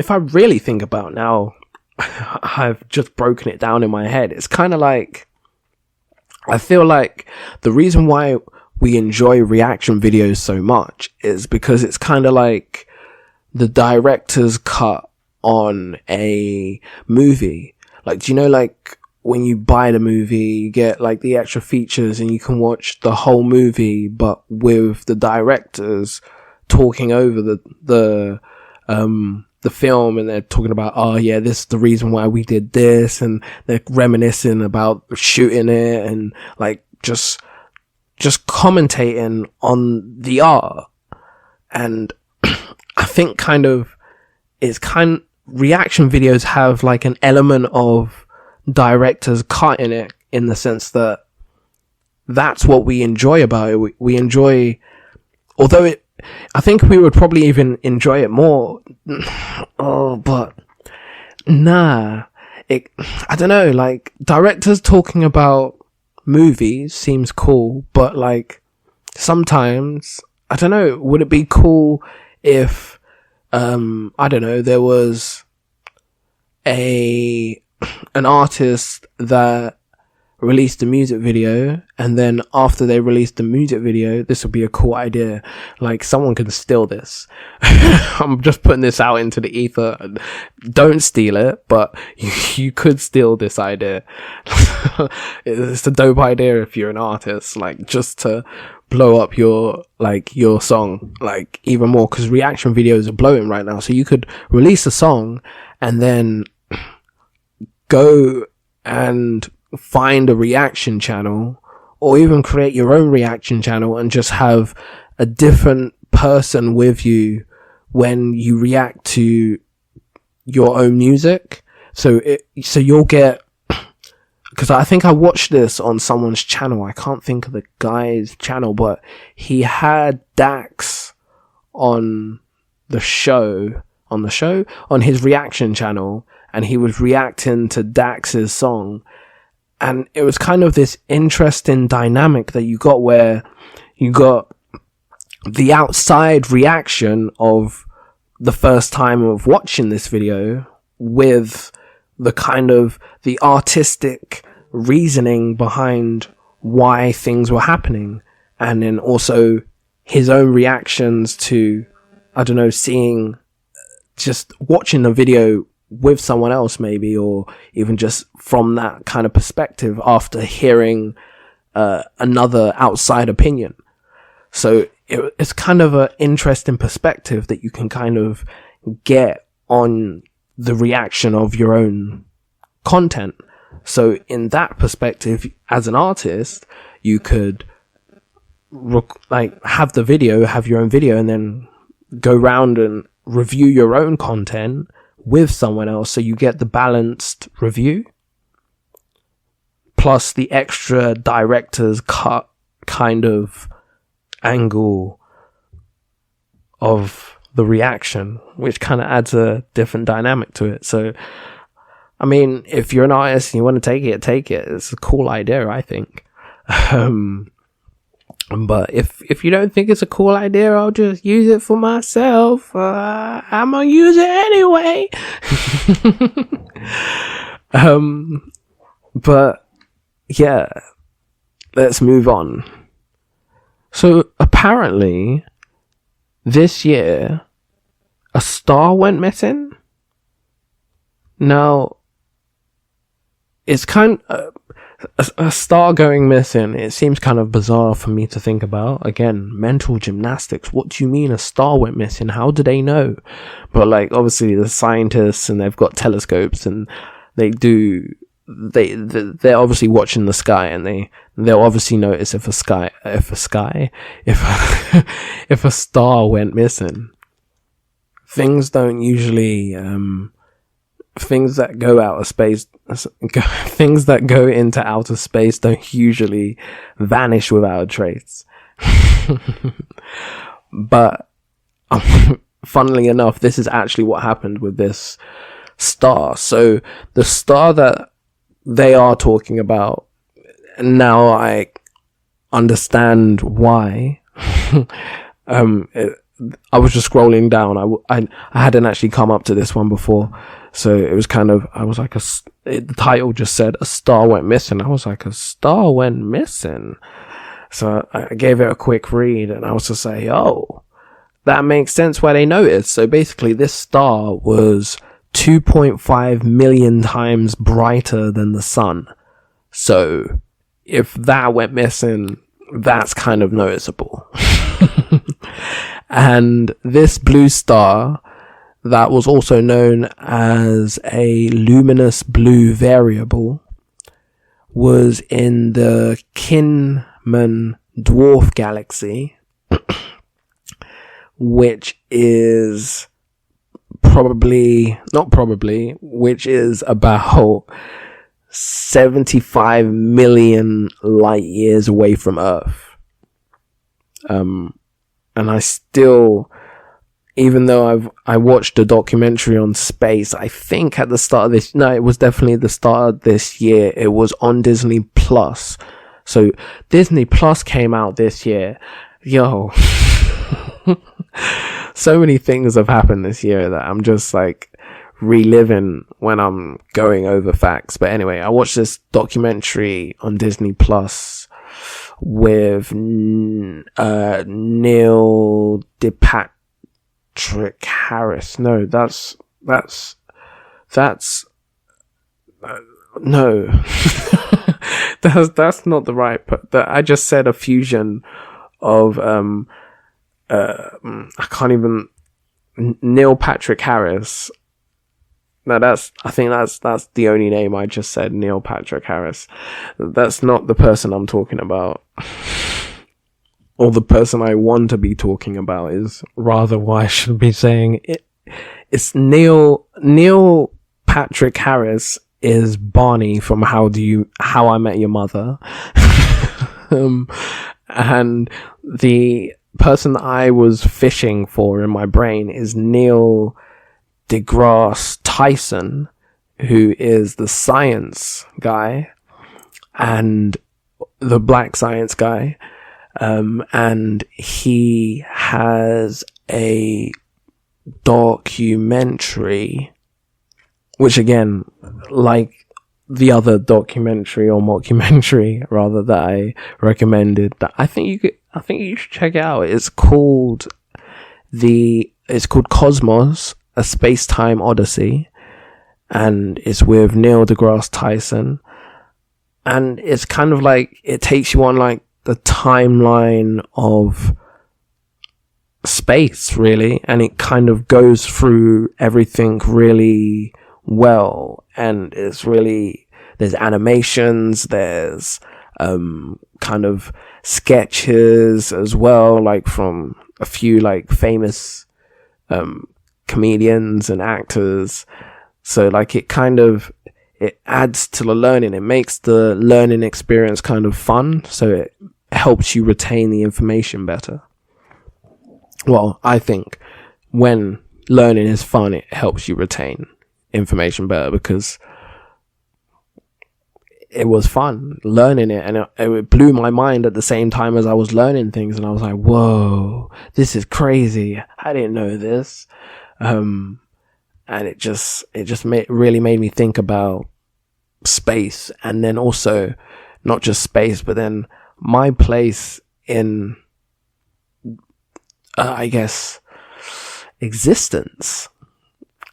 Speaker 1: I really think about now, I've just broken it down in my head. It's kind of like, I feel like the reason why we enjoy reaction videos so much is because it's kind of like the director's cut on a movie. Like, do you know, like, when you buy the movie, you get like the extra features and you can watch the whole movie, but with the directors talking over the film, and they're talking about, oh yeah, this is the reason why we did this, and they're reminiscing about shooting it and like just commentating on the art. And I think reaction videos have like an element of directors cutting it, in the sense that that's what we enjoy about it. We enjoy, although I think we would probably even enjoy it more. Oh, but nah, I don't know, like directors talking about movies seems cool, but like sometimes, I don't know, would it be cool if, I don't know, there was an artist that release the music video, and then after they release the music video, this would be a cool idea. Like, someone can steal this. I'm just putting this out into the ether. Don't steal it, but you could steal this idea. It's a dope idea if you're an artist, like, just to blow up your song, like, even more, because reaction videos are blowing right now. So you could release a song and then go and find a reaction channel, or even create your own reaction channel and just have a different person with you when you react to your own music. So you'll get, because I think I watched this on someone's channel. I can't think of the guy's channel, but he had Becks on his reaction channel, and he was reacting to Dax's song. And it was kind of this interesting dynamic that you got, where you got the outside reaction of the first time of watching this video with the kind of the artistic reasoning behind why things were happening. And then also his own reactions to, I don't know, seeing, just watching the video with someone else maybe, or even just from that kind of perspective after hearing another outside opinion. So it's kind of an interesting perspective that you can kind of get on the reaction of your own content. So in that perspective, as an artist, you could have your own video, and then go round and review your own content with someone else, so you get the balanced review plus the extra director's cut kind of angle of the reaction, which kind of adds a different dynamic to it. So I mean, if you're an artist and you want to take it. It's a cool idea, I think. But if you don't think it's a cool idea, I'll just use it for myself. I'm gonna use it anyway. But yeah, let's move on. So apparently this year a star went missing. Now, it's kind of a star going missing. It seems kind of bizarre for me to think about. Again, mental gymnastics. What do you mean a star went missing? How do they know? But like, obviously the scientists, and they've got telescopes, and they're obviously watching the sky, and they'll obviously notice if a star went missing. Things don't usually things that go into outer space don't usually vanish without a trace. But funnily enough, this is actually what happened with this star. So the star that they are talking about, now I understand why. I was just scrolling down. I hadn't actually come up to this one before. So it was kind of, I was like, the title just said a star went missing. I was like, a star went missing. So I gave it a quick read, and I was just like, oh, that makes sense why they noticed. So basically this star was 2.5 million times brighter than the sun. So if that went missing, that's kind of noticeable. And this blue star, that was also known as a luminous blue variable, was in the Kinman dwarf galaxy, which is which is about 75 million light years away from Earth. And I still, even though I watched a documentary on space, I think at the start of this, no, it was definitely the start of this year, it was on Disney Plus. So Disney Plus came out this year. Yo, so many things have happened this year that I'm just like reliving when I'm going over facts. But anyway, I watched this documentary on Disney Plus with Neil DePatrick Harris. No, that's no. that's not the right, but I just said a fusion of I can't even, Neil Patrick Harris. No, I think that's the only name I just said, Neil Patrick Harris. That's not the person I'm talking about. Or the person I want to be talking about is rather what I should be saying. It's Neil Patrick Harris is Barney from How I Met Your Mother. And the person that I was fishing for in my brain is Neil deGrasse Tyson, who is the science guy and the black science guy. And he has a documentary, which again, like the other documentary or mockumentary rather that I recommended, that I think you should check it out. It's called Cosmos, A Space-Time Odyssey, and it's with Neil deGrasse Tyson, and it's kind of like, it takes you on like the timeline of space, really, and it kind of goes through everything really well, and it's really, there's animations, there's kind of sketches as well, like from a few like famous comedians and actors. So like it adds to the learning. It makes the learning experience kind of fun, so it helps you retain the information better. Well, I think when learning is fun, it helps you retain information better, because it was fun learning it, and it blew my mind at the same time as I was learning things, and I was like, whoa, this is crazy, I didn't know this. And it just really made me think about space, and then also not just space, but then my place in I guess existence.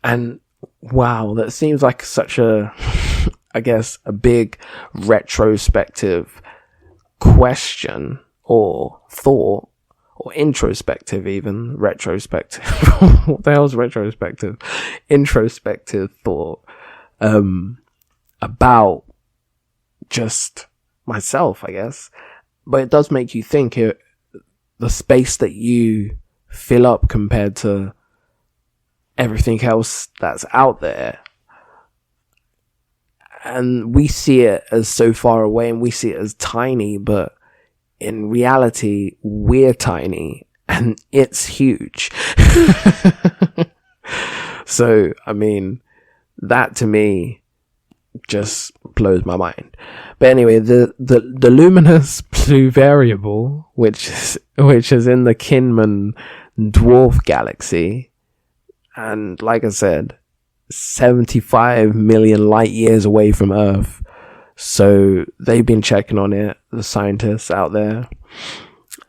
Speaker 1: And wow, that seems like such a I guess a big retrospective question or thought, or introspective, even retrospective. What the hell is retrospective? Introspective thought about just myself, I guess. But it does make you think, the space that you fill up compared to everything else that's out there. And we see it as so far away, and we see it as tiny, but in reality, we're tiny and it's huge. So, I mean, that to me just blows my mind. But anyway, the luminous blue variable, which is in the Kinman dwarf galaxy, and like I said, 75 million light years away from Earth. So they've been checking on it, the scientists out there,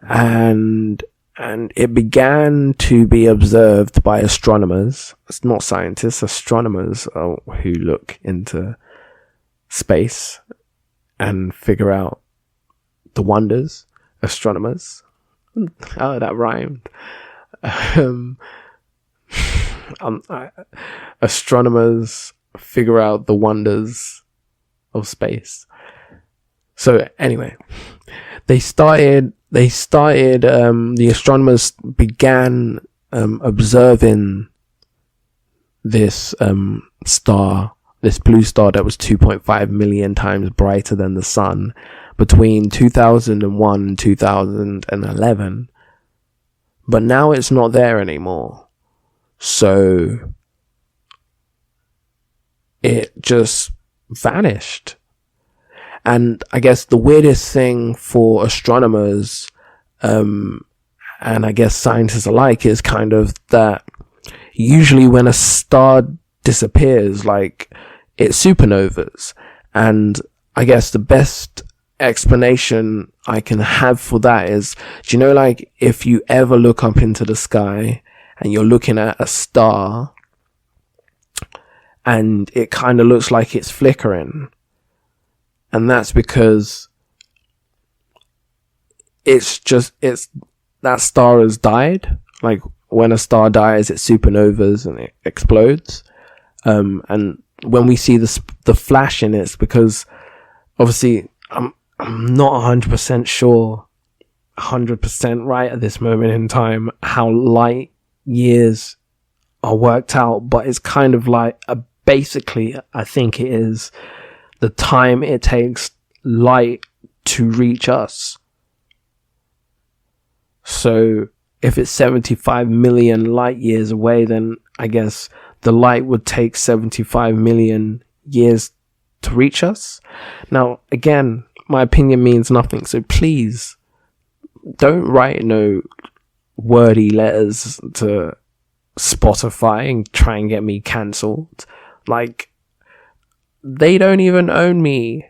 Speaker 1: and it began to be observed by astronomers. It's not scientists, astronomers who look into space and figure out the wonders. Astronomers. Oh, that rhymed. Astronomers figure out the wonders of space. So anyway, the astronomers began observing this star, this blue star that was 2.5 million times brighter than the sun, between 2001 and 2011. But now it's not there anymore. So it just vanished. And I guess the weirdest thing for astronomers, and I guess scientists alike, is kind of that usually when a star disappears, like it's supernovas. And I guess the best explanation I can have for that is, do you know, like if you ever look up into the sky and you're looking at a star and it kind of looks like it's flickering, and that's because it's that star has died. Like when a star dies, it supernovas and it explodes. And when we see the flash in it, it's because obviously I'm not 100% sure, 100% right at this moment in time how light years are worked out, but it's kind of like basically I think it is the time it takes light to reach us. So if it's 75 million light years away, then I guess the light would take 75 million years to reach us. Now, again, my opinion means nothing, so please don't write no wordy letters to Spotify and try and get me cancelled. Like, they don't even own me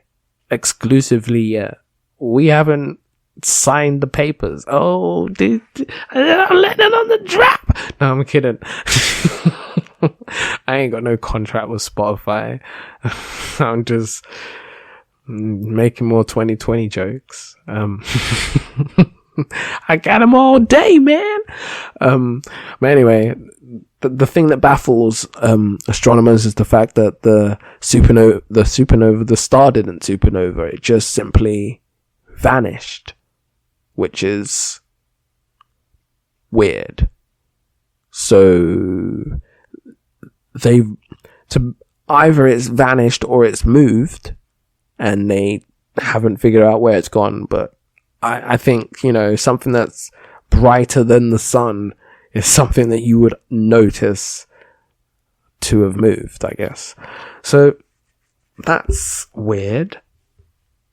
Speaker 1: exclusively yet. We haven't signed the papers. Oh, dude, I'm letting it on the drop. No, I'm kidding. I ain't got no contract with Spotify. I'm just making more 2020 jokes. I got them all day, man. But anyway, the thing that baffles astronomers is the fact that the star didn't supernova. It just simply vanished, which is weird. So either it's vanished or it's moved, and they haven't figured out where it's gone. But I think, you know, something that's brighter than the sun is something that you would notice to have moved, I guess. So that's weird.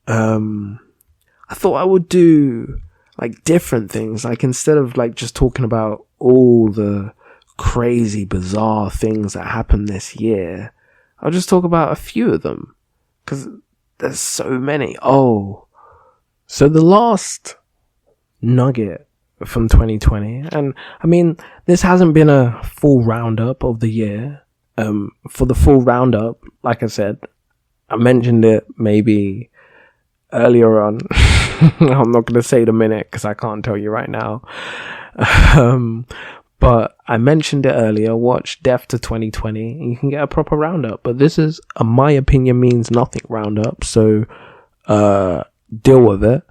Speaker 1: I thought I would do like different things, like instead of like just talking about all the crazy bizarre things that happened this year, I'll just talk about a few of them, because there's so many. Oh, so the last nugget from 2020, and I mean, this hasn't been a full roundup of the year. For the full roundup, like I said, I mentioned it maybe earlier on. I'm not going to say the minute because I can't tell you right now. But I mentioned it earlier. Watch Death to 2020 and you can get a proper roundup. But this is a my opinion means nothing roundup. So deal with it.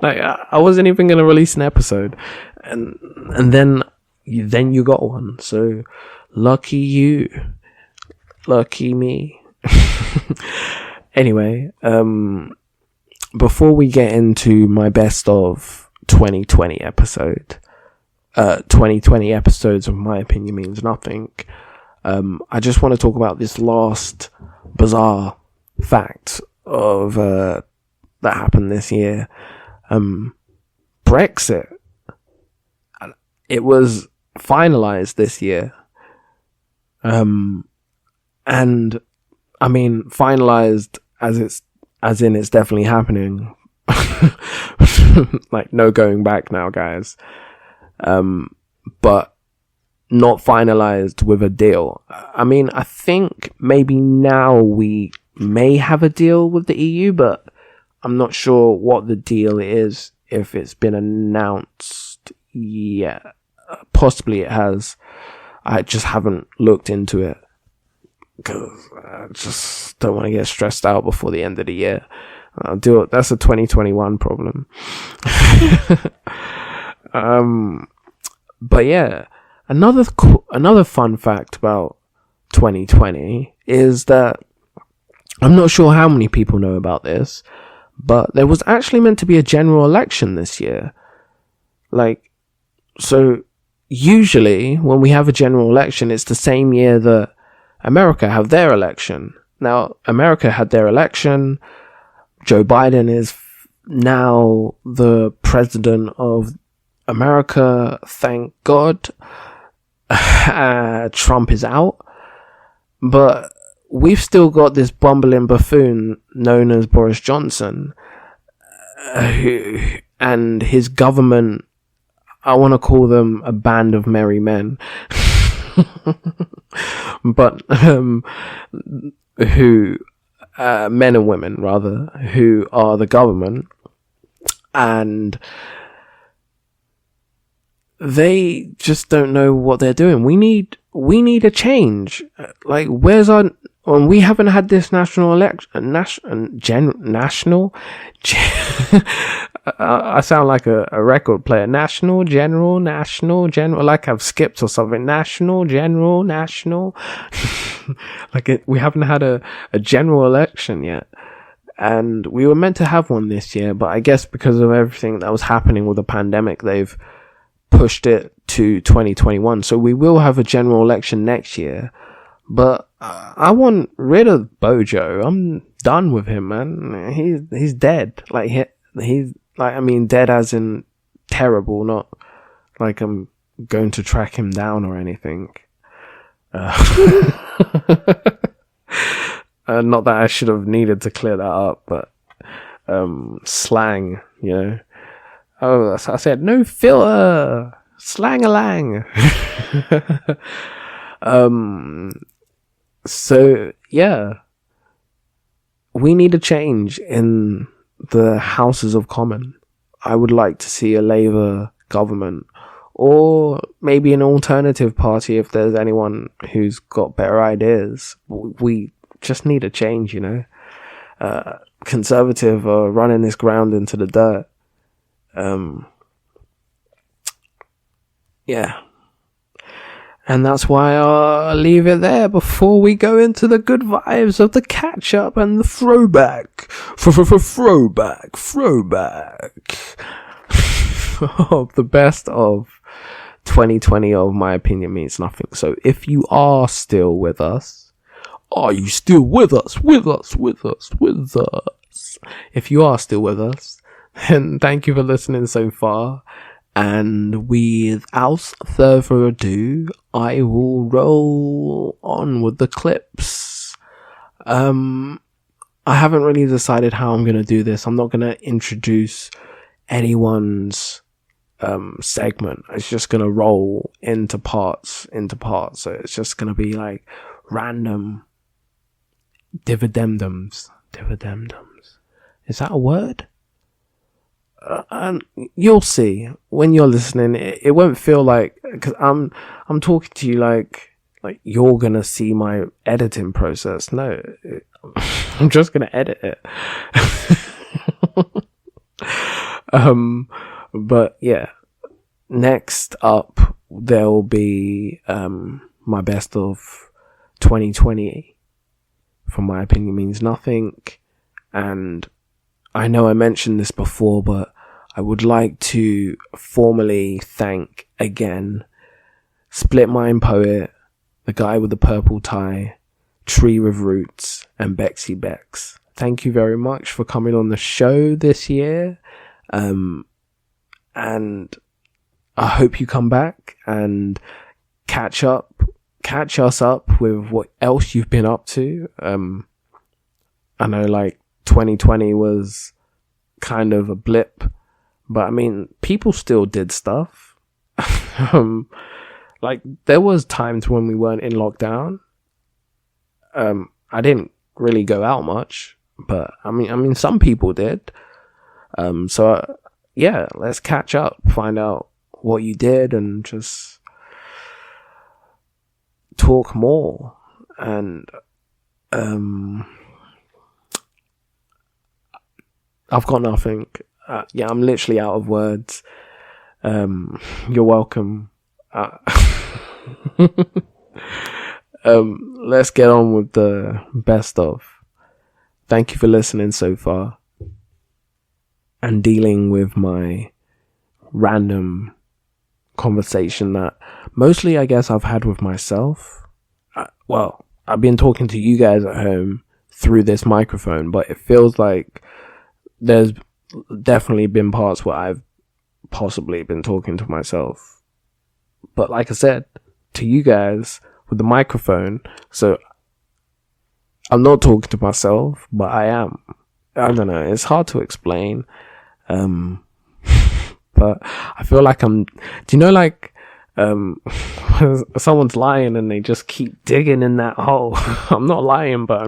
Speaker 1: Like I wasn't even going to release an episode. And then you got one. So lucky you. Lucky me. Anyway, before we get into my best of 2020 episode, 2020 episodes of My Opinion Means Nothing, I just want to talk about this last bizarre fact of that happened this year. Brexit. It was finalized this year. And I mean, finalized as in it's definitely happening. Like, no going back now, guys. But not finalized with a deal. I mean, I think maybe now we may have a deal with the EU, but I'm not sure what the deal is, if it's been announced yet. Possibly it has. I just haven't looked into it, because I just don't want to get stressed out before the end of the year. I'll do it. That's a 2021 problem. But yeah, another fun fact about 2020 is that I'm not sure how many people know about this, but there was actually meant to be a general election this year. Like, so usually when we have a general election, it's the same year that America have their election. Now, America had their election. Joe Biden is now the president of America, thank God. Trump is out, but we've still got this bumbling buffoon known as Boris Johnson, and his government. I want to call them a band of merry men, but who men and women rather, who are the government, and they just don't know what they're doing. We need a change. Like, where's our? When we haven't had this national election, national. I sound like a record player. National, general, like I've skipped or something. National, general, national. We haven't had a general election yet. And we were meant to have one this year, but I guess because of everything that was happening with the pandemic, they've pushed it to 2021. So we will have a general election next year. But I want rid of Bojo. I'm done with him, man. He's dead. Like he's like, I mean, dead as in terrible, not like I'm going to track him down or anything. Not that I should have needed to clear that up, but slang, you know. Oh, I said no filter, slang-a-lang. So yeah, we need a change in the Houses of Commons. I would like to see a Labour government, or maybe an alternative party if there's anyone who's got better ideas. We just need a change, you know. Conservative are running this ground into the dirt. Yeah. And that's why I'll leave it there before we go into the good vibes of the catch-up and the throwback. Throwback. Of the best of 2020 of My Opinion Means Nothing. So if you are still with us, are you still with us? If you are still with us, then thank you for listening so far. And without further ado, I will roll on with the clips. I haven't really decided how I'm going to do this. I'm not going to introduce anyone's segment. It's just going to roll into parts. So it's just going to be like random dividendums. Is that a word? And you'll see when you're listening. It won't feel like, because I'm talking to you like you're gonna see my editing process. No, I'm just gonna edit it. But yeah, next up there will be my best of 2020 from My Opinion Means Nothing. And I know I mentioned this before, but I would like to formally thank again Split Mind Poet, the guy with the purple tie, Tree with Roots, and Becks. Thank you very much for coming on the show this year. And I hope you come back and catch us up with what else you've been up to. I know like 2020 was kind of a blip, but I mean, people still did stuff. Like there was times when we weren't in lockdown. I didn't really go out much, but I mean, some people did. So yeah, let's catch up, find out what you did, and just talk more. And I've got nothing. Yeah, I'm literally out of words. You're welcome. Let's get on with the best of. Thank you for listening so far and dealing with my random conversation that mostly I guess I've had with myself. Well, I've been talking to you guys at home through this microphone, but it feels like there's definitely been parts where I've possibly been talking to myself. But like I said, to you guys with the microphone. So I'm not talking to myself, but I am. I don't know. It's hard to explain. But I feel like I'm, do you know, like, someone's lying and they just keep digging in that hole. I'm not lying, but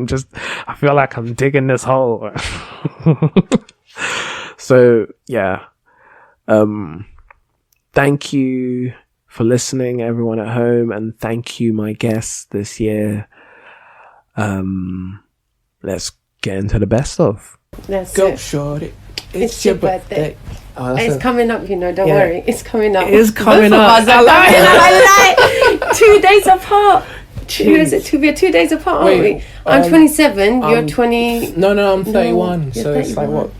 Speaker 1: I feel like I'm digging this hole. So yeah. Thank you for listening, everyone at home, and thank you, my guests this year. Let's get into the best of.
Speaker 2: Let's
Speaker 1: go, shorty. It's your birthday.
Speaker 2: Oh, it's coming up, don't worry. It's coming up.
Speaker 1: It is coming up.
Speaker 2: I like 2 days apart. We're 2 days apart, aren't we? I'm 27, you're 20.
Speaker 1: No, I'm 31. So 31. It's like what?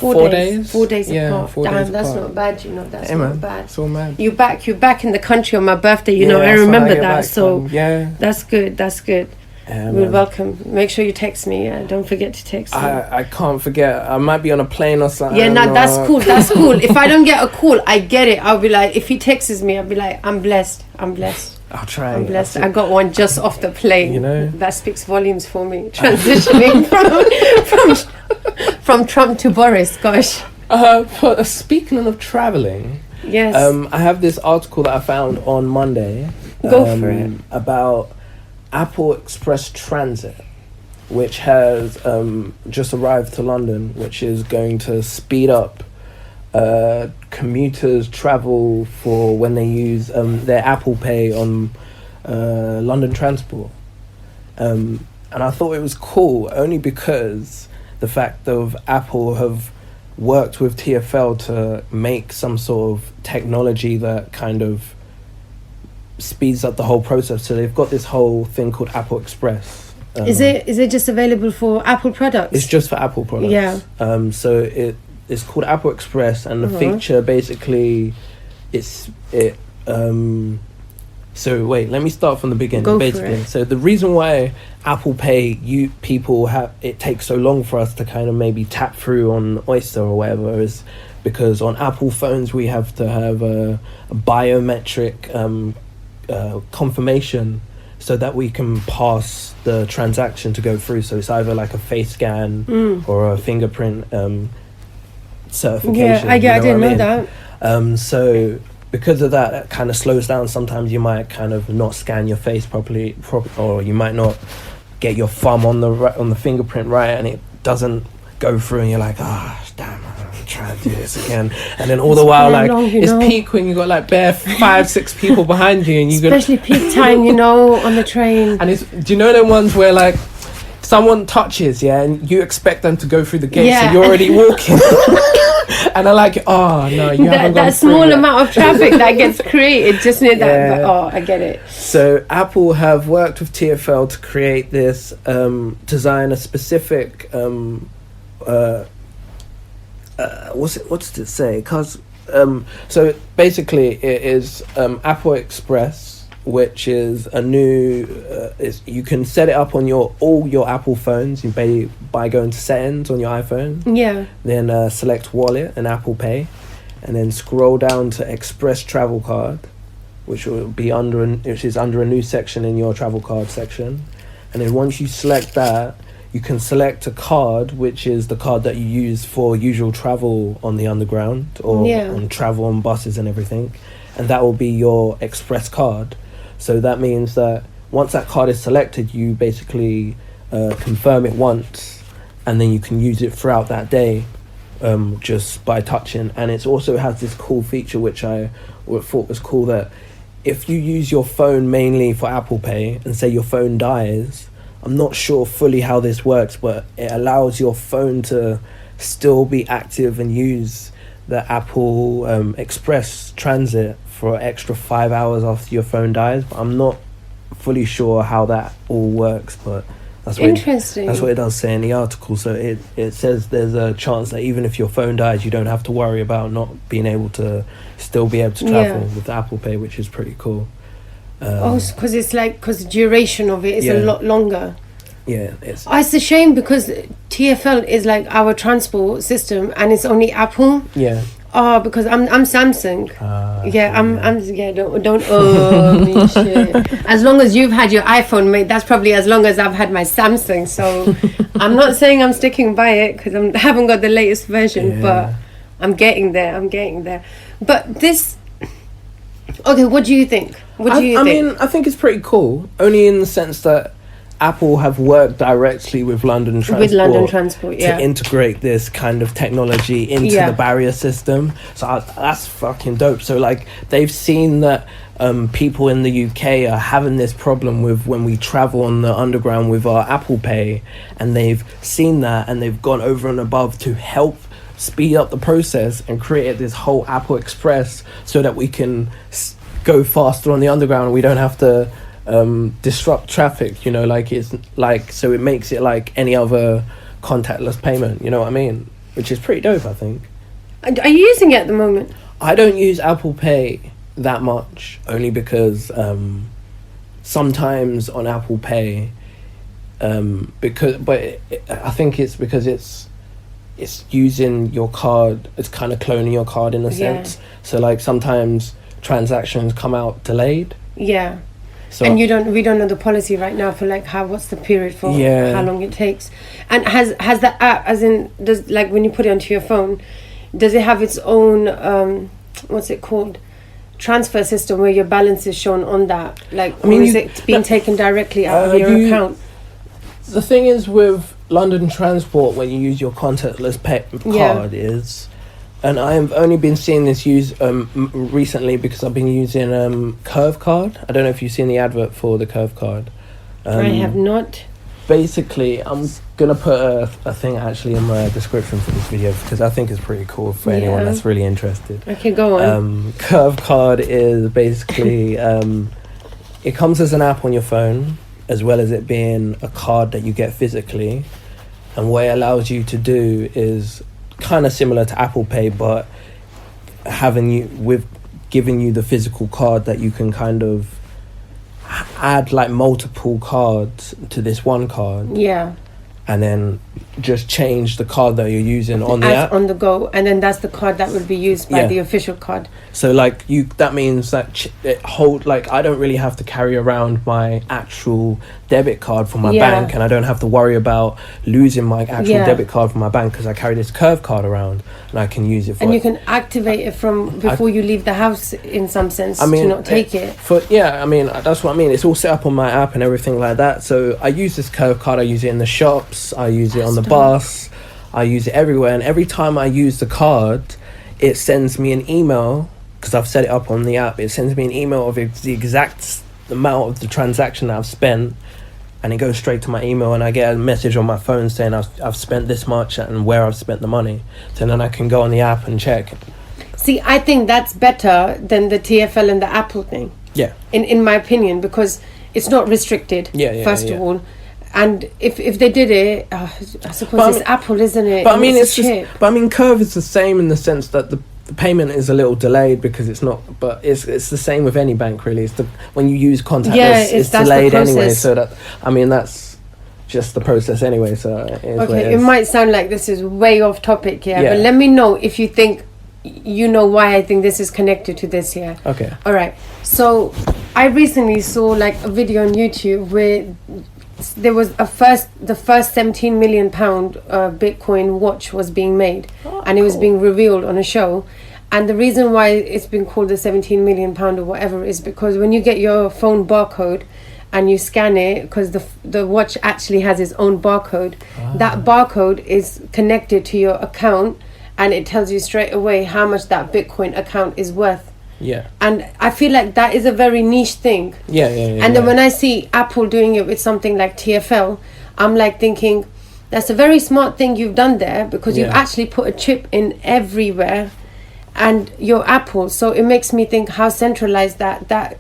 Speaker 1: 4 days?
Speaker 2: 4 days apart.
Speaker 1: 4
Speaker 2: Damn,
Speaker 1: days
Speaker 2: that's
Speaker 1: apart.
Speaker 2: not bad, That's not bad.
Speaker 1: It's all mad.
Speaker 2: You're back in the country on my birthday, I remember that. So that's good. We're welcome. Make sure you text me. Don't forget to text me.
Speaker 1: I can't forget. I might be on a plane or something.
Speaker 2: Yeah, no, that's cool. If I don't get a call, I get it. I'll be like, if he texts me, I'll be like, I'm blessed.
Speaker 1: I'll try.
Speaker 2: I'm blessed. I got one just off the plane. That speaks volumes for me. Transitioning from Trump to Boris. Gosh.
Speaker 1: But speaking of traveling,
Speaker 2: yes.
Speaker 1: I have this article that I found on Monday.
Speaker 2: Go for it.
Speaker 1: About Apple Express Transit, which has just arrived to London, which is going to speed up commuters' travel for when they use their Apple Pay on London transport. And I thought it was cool only because the fact of Apple have worked with TfL to make some sort of technology that kind of speeds up the whole process. So they've got this whole thing called Apple Express.
Speaker 2: Is it just available for Apple products?
Speaker 1: It's just for Apple products.
Speaker 2: Yeah.
Speaker 1: So it's called Apple Express, and the feature basically so wait, let me start from the beginning.
Speaker 2: Go
Speaker 1: basically.
Speaker 2: For it.
Speaker 1: So the reason why Apple Pay it takes so long for us to kind of maybe tap through on Oyster or whatever is because on Apple phones we have to have a biometric confirmation so that we can pass the transaction to go through. So it's either like a face scan or a fingerprint certification.
Speaker 2: Yeah, I didn't know that.
Speaker 1: So because of that, it kind of slows down. Sometimes you might kind of not scan your face properly, or you might not get your thumb on the fingerprint right, and it doesn't go through, and you're like, damn, I'm trying to do this again. And then all the while, like, it's peak when you got like bare 5-6 people behind you, and
Speaker 2: especially peak time, on the train.
Speaker 1: And do you know them ones where like someone touches, and you expect them to go through the gate, so you're already walking. And they're like, no, you haven't gone
Speaker 2: that small amount of traffic that gets created, just near that. But, I get it.
Speaker 1: So Apple have worked with TfL to create this, design a specific, what's it say? So basically it is Apple Express, which is a new. You can set it up on all your Apple phones. You by going to settings on your iPhone.
Speaker 2: Yeah.
Speaker 1: Then select Wallet and Apple Pay, and then scroll down to Express Travel Card, which is under a new section in your travel card section. And then once you select that, you can select a card, which is the card that you use for usual travel on the underground or on travel on buses and everything, and that will be your Express card. So that means that once that card is selected, you basically confirm it once, and then you can use it throughout that day just by touching. And it also has this cool feature which I thought was cool, that if you use your phone mainly for Apple Pay and say your phone dies, I'm not sure fully how this works, but it allows your phone to still be active and use the Apple Express Transit for an extra 5 hours after your phone dies. But I'm not fully sure how that all works, but that's what it does say in the article. So it says there's a chance that even if your phone dies, you don't have to worry about not being able to still be able to travel with Apple Pay, which is pretty cool.
Speaker 2: Because the duration of it is a lot longer.
Speaker 1: Yeah, it's
Speaker 2: a shame because TfL is like our transport system and it's only Apple.
Speaker 1: Yeah.
Speaker 2: Oh, because I'm Samsung. Don't me shit. As long as you've had your iPhone, mate, that's probably as long as I've had my Samsung. So I'm not saying I'm sticking by it because I haven't got the latest version, but I'm getting there. But this, okay, what do you think? I
Speaker 1: mean, I think it's pretty cool, only in the sense that Apple have worked directly with London Transport, to integrate this kind of technology into the barrier system. So that's fucking dope. So like they've seen that people in the UK are having this problem with when we travel on the underground with our Apple Pay, and they've seen that and they've gone over and above to help speed up the process and create this whole Apple Express so that we can go faster on the underground. We don't have to disrupt traffic, you know, like it's like, so it makes it like any other contactless payment, you know what I mean, which is pretty dope, I think.
Speaker 2: Are you using it at the moment?
Speaker 1: I don't use Apple Pay that much, only because sometimes on Apple Pay I think it's because it's using your card, it's kind of cloning your card in a sense, so like sometimes transactions come out delayed. So, and
Speaker 2: we don't know the policy right now for like what's the period for how long it takes. And has the app, as in, does, like when you put it onto your phone, does it have its own what's it called, transfer system where your balance is shown on that, like, or is it being taken directly out of your account?
Speaker 1: The thing is with London Transport, when you use your contactless card is, and I have only been seeing this used recently because I've been using Curve Card. I don't know if you've seen the advert for the Curve Card.
Speaker 2: I have not.
Speaker 1: Basically, I'm going to put a thing actually in my description for this video because I think it's pretty cool for anyone that's really interested.
Speaker 2: Okay, go on.
Speaker 1: Curve Card is basically, it comes as an app on your phone, as well as it being a card that you get physically. And what it allows you to do is kind of similar to Apple Pay, but giving you the physical card that you can kind of add like multiple cards to this one card. And then just change the card that you're using on the app.
Speaker 2: On the go, and then that's the card that will be used by the official card.
Speaker 1: So like that means that I don't really have to carry around my actual debit card from my bank, and I don't have to worry about losing my actual debit card from my bank because I carry this Curve Card around and I can use it for.
Speaker 2: And you can activate it from before you leave the house in some sense, to not take it.
Speaker 1: That's what I mean. It's all set up on my app and everything like that. So I use this Curve Card. I use it in the shops. I use it on the bus. I use it everywhere. And every time I use the card, it sends me an email, because I've set it up on the app. It sends me an email of the exact amount of the transaction that I've spent, and it goes straight to my email, and I get a message on my phone saying I've spent this much and where I've spent the money. So then I can go on the app and check.
Speaker 2: See, I think that's better than the TFL and the Apple thing.
Speaker 1: Yeah.
Speaker 2: In my opinion, because it's not restricted. First of all. And if they did it, I suppose it's Apple, isn't it?
Speaker 1: But Curve is the same in the sense that the payment is a little delayed because it's not. But it's the same with any bank really. When you use contactless, it's delayed anyway. So that's just the process anyway. So
Speaker 2: it might sound like this is way off topic, but let me know if you think you know why I think this is connected to this here.
Speaker 1: Okay.
Speaker 2: All right. So I recently saw like a video on YouTube where there was the first 17 million pound Bitcoin watch was being made, and it was being revealed on a show. And the reason why it's been called the 17 million pound or whatever is because when you get your phone barcode and you scan it, because the watch actually has its own barcode, that barcode is connected to your account, and it tells you straight away how much that Bitcoin account is worth. And I feel like that is a very niche thing. And then when I see Apple doing it with something like TFL, I'm like thinking, that's a very smart thing you've done there, because you've actually put a chip in everywhere, and your Apple. So it makes me think how centralized that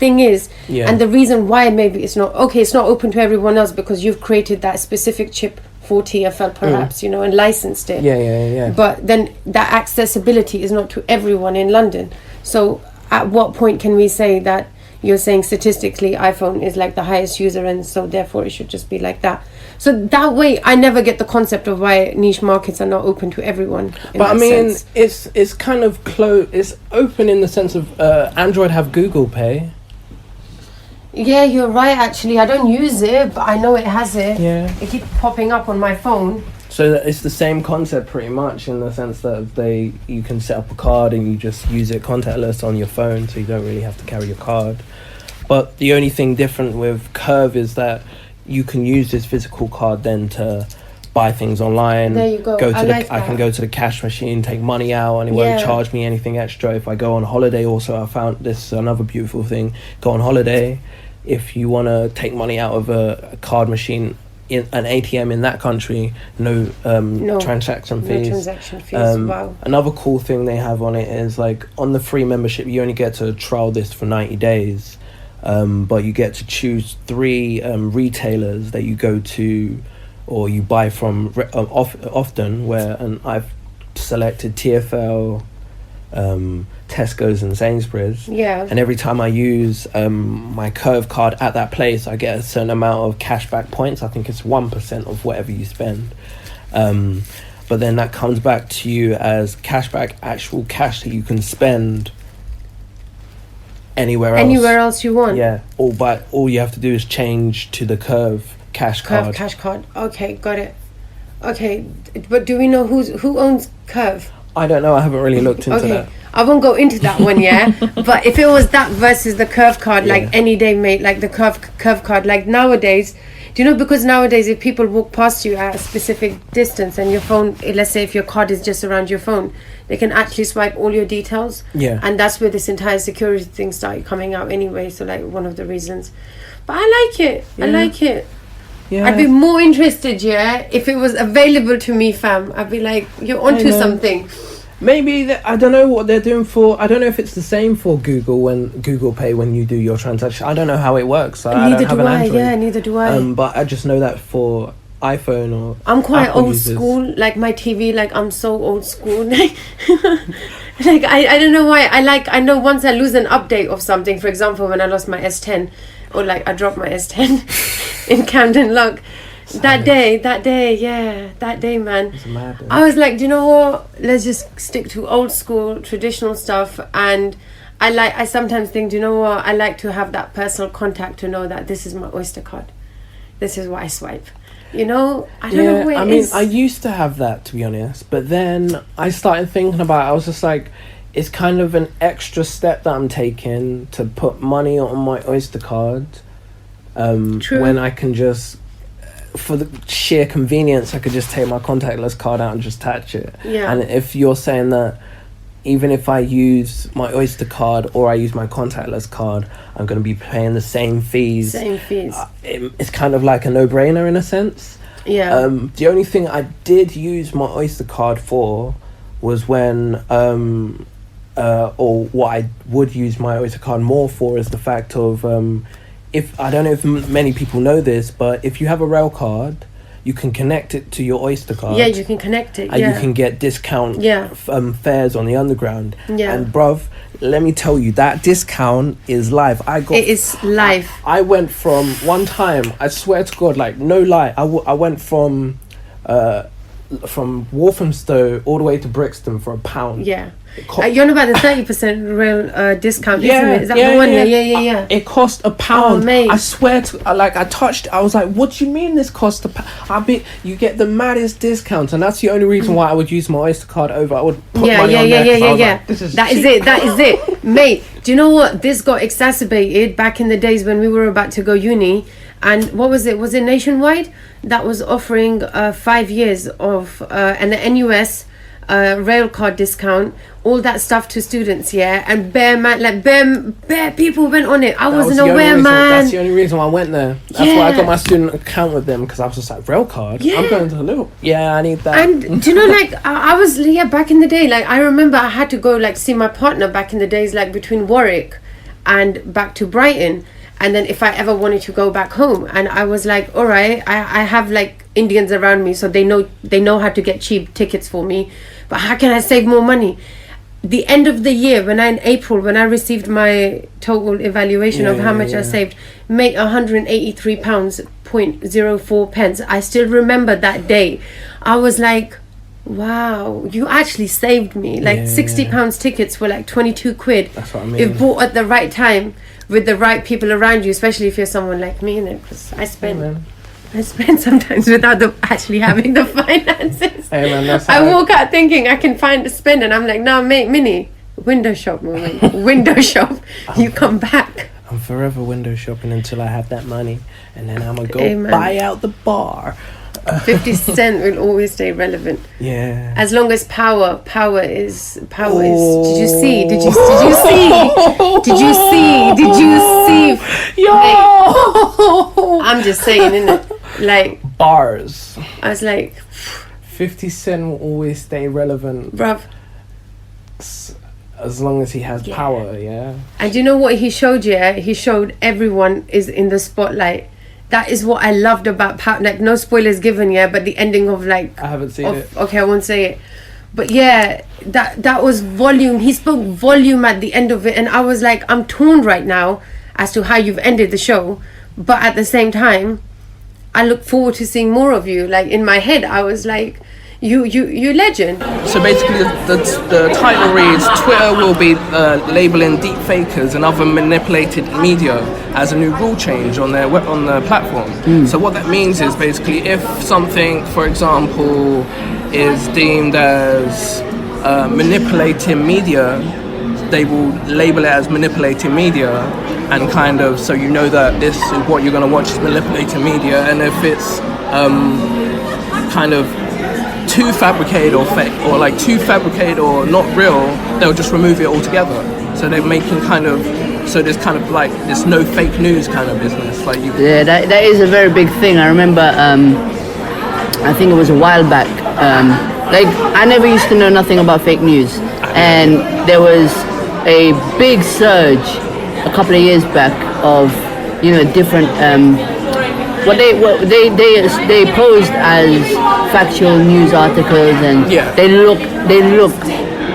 Speaker 2: thing is, and the reason why maybe it's not open to everyone else because you've created that specific chip for TFL perhaps, and licensed it. But then that accessibility is not to everyone in London. So at what point can we say that you're saying statistically iPhone is like the highest user, and so therefore it should just be like that. So that way I never get the concept of why niche markets are not open to everyone.
Speaker 1: But I mean, it's kind of it's open in the sense of Android have Google Pay.
Speaker 2: Yeah, you're right, actually. I don't use it, but I know it has it.
Speaker 1: Yeah.
Speaker 2: It keeps popping up on my phone.
Speaker 1: So it's the same concept pretty much, in the sense that you can set up a card and you just use it contactless on your phone, so you don't really have to carry your card. But the only thing different with Curve is that you can use this physical card then to buy things online.
Speaker 2: There you go.
Speaker 1: I can go to the cash machine, take money out, and it won't charge me anything extra. If I go on holiday, also I found this another beautiful thing. Go on holiday, if you want to take money out of a card machine in an ATM in that country, no transaction fees.
Speaker 2: No transaction fees. Wow.
Speaker 1: Another cool thing they have on it is, like, on the free membership, you only get to trial this for 90 days. But you get to choose 3 retailers that you go to or you buy from often, and I've selected TFL, Tesco's and Sainsbury's.
Speaker 2: Yeah.
Speaker 1: And every time I use my Curve card at that place, I get a certain amount of cashback points. I think it's 1% of whatever you spend. But then that comes back to you as cashback, actual cash that you can spend anywhere else
Speaker 2: you want.
Speaker 1: Yeah. All you have to do is change to the Curve cash card.
Speaker 2: Cash card. Okay, got it. Okay, but do we know who owns Curve?
Speaker 1: I don't know. I haven't really looked into that.
Speaker 2: I won't go into that one, yeah. But if it was that versus the Curve card, like any day, mate, like the Curve card, like nowadays, do you know, because nowadays if people walk past you at a specific distance and your phone, let's say if your card is just around your phone, they can actually swipe all your details.
Speaker 1: Yeah.
Speaker 2: And that's where this entire security thing started coming out anyway. So like one of the reasons. But I like it. Yeah. I like it. Yeah. I'd be more interested, if it was available to me, fam. I'd be like, you're onto something.
Speaker 1: Maybe, I don't know what they're doing for, I don't know if it's the same for Google Pay when you do your transaction. I don't know how it works.
Speaker 2: Neither do I.
Speaker 1: But I just know that for iPhone or
Speaker 2: I'm quite
Speaker 1: Apple
Speaker 2: old
Speaker 1: users.
Speaker 2: school, like my TV, like I'm so old school. Like I don't know why. I know once I lose an update of something, for example, when I lost my S10, or like I dropped my S10 in Camden Lock. That day, man. I was like, do you know what? Let's just stick to old school, traditional stuff. And I sometimes think, do you know what? I like to have that personal contact to know that this is my Oyster card. This is what I swipe. You know? I don't know where it is.
Speaker 1: I used to have that, to be honest. But then I started thinking about it. I was just like, it's kind of an extra step that I'm taking to put money on my Oyster card.
Speaker 2: True.
Speaker 1: When I can just, for the sheer convenience, I could just take my contactless card out and just touch it.
Speaker 2: Yeah.
Speaker 1: And if you're saying that even if I use my Oyster card or I use my contactless card, I'm going to be paying the same fees. It's kind of like a no-brainer in a sense.
Speaker 2: Yeah.
Speaker 1: The only thing I did use my Oyster card for was when, or what I would use my Oyster card more for is the fact of, if I don't know if many people know this, but if you have a rail card, you can connect it to your Oyster card.
Speaker 2: Yeah, you can connect it.
Speaker 1: And you can get discount fares on the underground.
Speaker 2: Yeah.
Speaker 1: And bruv, let me tell you, that discount is live.
Speaker 2: It is live.
Speaker 1: I went from one time, I swear to God, like no lie, I went from Walthamstow all the way to Brixton for £1.
Speaker 2: Yeah. You're on about the 30% rail discount, isn't it? Is that the one? Yeah.
Speaker 1: It cost £1.
Speaker 2: Oh, mate.
Speaker 1: I swear to, I was like, what do you mean this cost £1? You get the maddest discounts, and that's the only reason why I would use my Oyster card over. I would put money on there.
Speaker 2: Like, that is it. Mate, do you know what? This got exacerbated back in the days when we were about to go uni. And what was it? Was it Nationwide that was offering 5 years of and the NUS rail card discount, all that stuff to students, and bare people went on it. I wasn't aware, man.
Speaker 1: That's the only reason why I went there. That's why I got my student account with them, because I was just like, rail card? I'm going to Liverpool. Yeah, I need that.
Speaker 2: And do you know, like, I was, back in the day, like, I remember I had to go, like, see my partner back in the days, like, between Warwick and back to Brighton. And then if I ever wanted to go back home, and I was like, all right, I have like Indians around me, so they know how to get cheap tickets for me. But how can I save more money? the end of the year, in April, when I received my total evaluation of how much I saved, make £183.04. I still remember that day. I was like, wow, you actually saved me. Like £60 tickets were like 22 quid.
Speaker 1: That's what I mean.
Speaker 2: If bought at the right time with the right people around you, especially if you're someone like me, because I spend sometimes without actually having the finances.
Speaker 1: Hey man,
Speaker 2: I walk out thinking I can find a spend, and I'm like, no, mate, Minnie, window shop moment. Window shop. You come back.
Speaker 1: I'm forever window shopping until I have that money, and then I'm gonna go buy out the bar.
Speaker 2: 50 Cent will always stay relevant.
Speaker 1: Yeah.
Speaker 2: As long as power is. Did you see? Did you see?
Speaker 1: Yo!
Speaker 2: Like, I'm just saying, innit? Like
Speaker 1: bars.
Speaker 2: I was like,
Speaker 1: 50 Cent will always stay relevant,
Speaker 2: bruv.
Speaker 1: As long as he has power,
Speaker 2: And you know what he showed you? He showed everyone is in the spotlight. That is what I loved about power. Like, no spoilers given, but the ending of like...
Speaker 1: I haven't seen it.
Speaker 2: Okay, I won't say it. But that was volume. He spoke volume at the end of it. And I was like, I'm torn right now as to how you've ended the show. But at the same time, I look forward to seeing more of you. Like, in my head, I was like... You legend.
Speaker 1: So basically the title reads, Twitter will be labeling deep fakers and other manipulated media as a new rule change on the platform. So what that means is basically if something, for example, is deemed as manipulating media, they will label it as manipulating media, and kind of so you know that this is what you're going to watch is manipulating media. And if it's kind of too fabricated or fake, or like too fabricated or not real, they'll just remove it altogether. So they're making there's kind of like this no fake news kind of business. Like
Speaker 3: that is a very big thing. I remember, I think it was a while back. Like I never used to know nothing about fake news, and there was a big surge a couple of years back of different. What they posed as factual news articles, and they look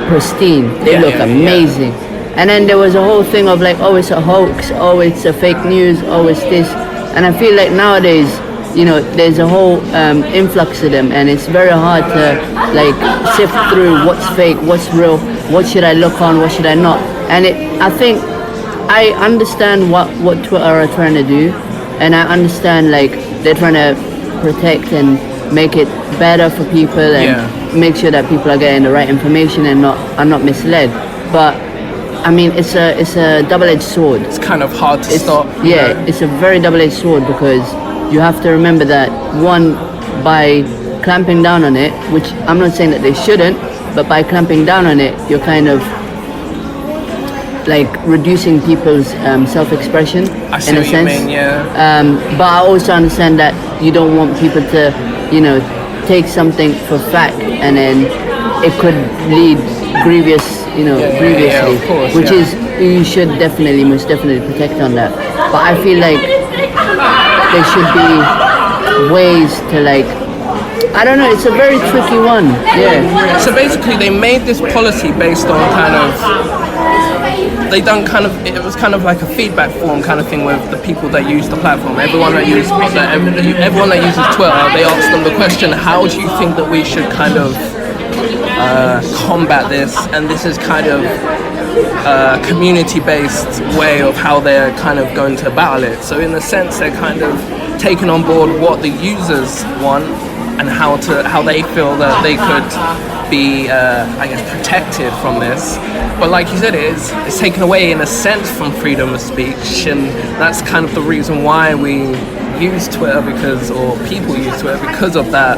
Speaker 3: pristine. They look amazing. And then there was a whole thing of like, oh, it's a hoax, oh, it's a fake news, oh, it's this. And I feel like nowadays, there's a whole influx of them, and it's very hard to like sift through what's fake, what's real, what should I look on, what should I not. And I think I understand what Twitter are trying to do. And I understand, like, they're trying to protect and make it better for people and make sure that people are getting the right information and are not misled. But I mean, it's a double-edged sword.
Speaker 1: It's kind of hard to stop.
Speaker 3: Yeah, it's a very double-edged sword, because you have to remember that one, by clamping down on it, which I'm not saying that they shouldn't, but by clamping down on it, you're kind of like reducing people's self-expression in a sense.
Speaker 1: You mean,
Speaker 3: but I also understand that you don't want people to, take something for fact and then it could lead grievously,
Speaker 1: of course,
Speaker 3: which is you should most definitely protect on that. But I feel like there should be ways to like. I don't know, it's a very tricky one. Yeah.
Speaker 1: So basically, they made this policy based on it was kind of like a feedback form kind of thing with the people that use the platform. Everyone that uses Twitter, they asked them the question, how do you think that we should kind of combat this? And this is kind of a community-based way of how they're kind of going to battle it. So in a sense, they're kind of taking on board what the users want and how they feel that they could be, protected from this. But like you said, it's taken away in a sense from freedom of speech, and that's kind of the reason why we use Twitter, or people use Twitter, because of that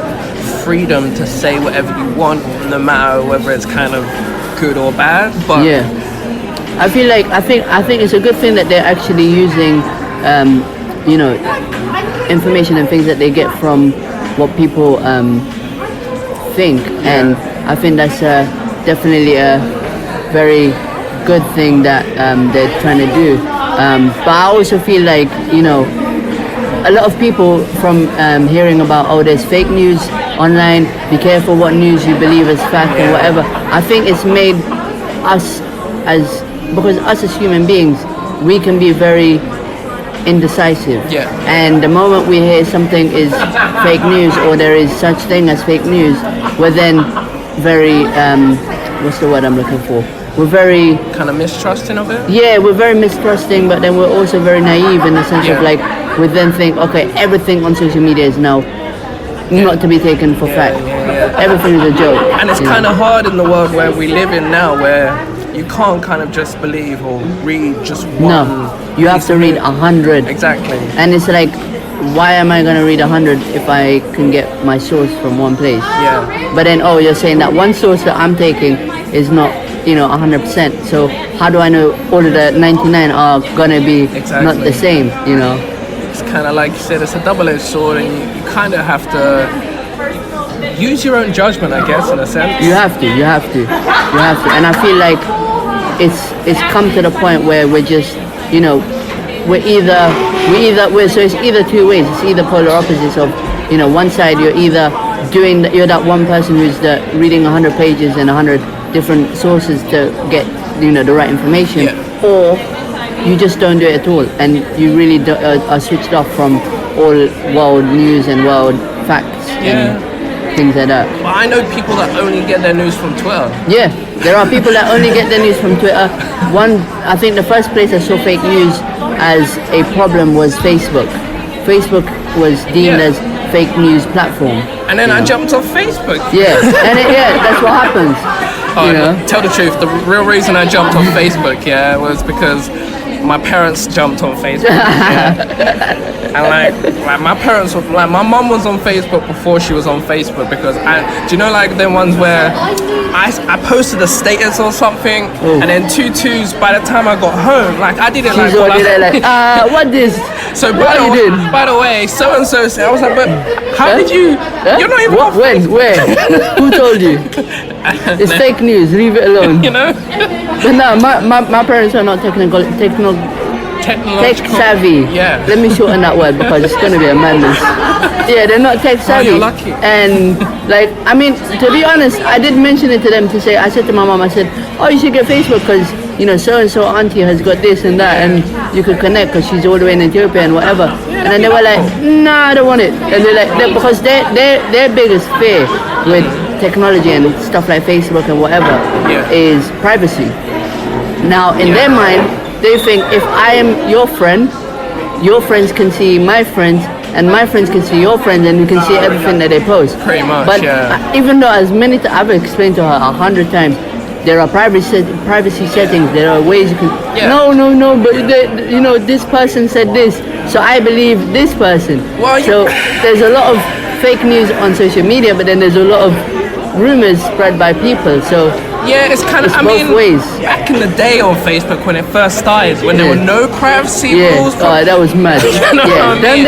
Speaker 1: freedom to say whatever you want, no matter whether it's kind of good or bad. But
Speaker 3: I feel like I think it's a good thing that they're actually using, information and things that they get from what people think, and I think that's definitely a very good thing that they're trying to do. But I also feel like a lot of people from hearing about there's fake news online, be careful what news you believe is fact and whatever. I think it's made because us as human beings, we can be very indecisive.
Speaker 1: Yeah.
Speaker 3: And the moment we hear something is fake news or there is such thing as fake news, we're then very what's the word I'm looking for? We're very
Speaker 1: kind of mistrusting of it.
Speaker 3: yeah, we're very mistrusting, but then we're also very naive in the sense of like we then think, okay, everything on social media is now not to be taken for fact. Everything is a joke.
Speaker 1: And it's kind of hard in the world where we live in now, where you can't kind of just believe or read just one.
Speaker 3: No, you have to read 100.
Speaker 1: Exactly.
Speaker 3: And it's like, why am I going to read 100 if I can get my source from one place?
Speaker 1: Yeah.
Speaker 3: But then, you're saying that one source that I'm taking is not, 100%. So how do I know all of the 99 are going to be not the same,
Speaker 1: It's kind of like you said, it's a double-edged sword, and you kind of have to use your own judgment, I guess, in a sense.
Speaker 3: You have to. And I feel like it's come to the point where we're just, so it's either two ways. It's either polar opposites of, one side you're either you're that one person who's reading 100 pages and 100 different sources to get, the right information, or you just don't do it at all, and you really are switched off from all world news and world facts and things like that.
Speaker 1: Well, I know people that only get their news from Twitter.
Speaker 3: Yeah, there are people that only get their news from Twitter. I think the first place I saw fake news as a problem was Facebook. Facebook was deemed as fake news platform.
Speaker 1: And then I jumped off Facebook.
Speaker 3: Yeah, and that's what happens.
Speaker 1: Tell the truth, the real reason I jumped on Facebook, was because my parents jumped on Facebook. And my parents were my mom was on Facebook before she was on Facebook, because do you know like them ones where I posted a status or something, and then tutus by the time I got home, like I did it
Speaker 3: She's what this?
Speaker 1: So by the way, so and so said, I was like, but how did you? You're not even.
Speaker 3: When? Where? Who told you? It's fake news. Leave it alone. But no, my parents are not tech savvy.
Speaker 1: Yeah.
Speaker 3: Let me shorten that word because it's gonna be a madness. Yeah, they're not tech savvy.
Speaker 1: You're lucky.
Speaker 3: And to be honest, I did mention it to them I said to my mom, I said, you should get Facebook because so and so auntie has got this and that, and you could connect because she's all the way in Ethiopia and whatever. And then they were like, nah, I don't want it. And they're like, because their biggest fear with technology and stuff like Facebook and whatever is privacy. Now in their mind, they think if I am your friend, your friends can see my friends, and my friends can see your friends, and you can see everything that they post.
Speaker 1: Pretty much,
Speaker 3: but even though I've explained to her 100 times, there are privacy settings, there are ways you can no, but this person said this, so I believe this person. So there's a lot of fake news on social media, but then there's a lot of rumors spread by people, so
Speaker 1: it's kind of,
Speaker 3: both ways.
Speaker 1: Back in the day on Facebook when it first started, when there were no privacy rules.
Speaker 3: That was mad. Them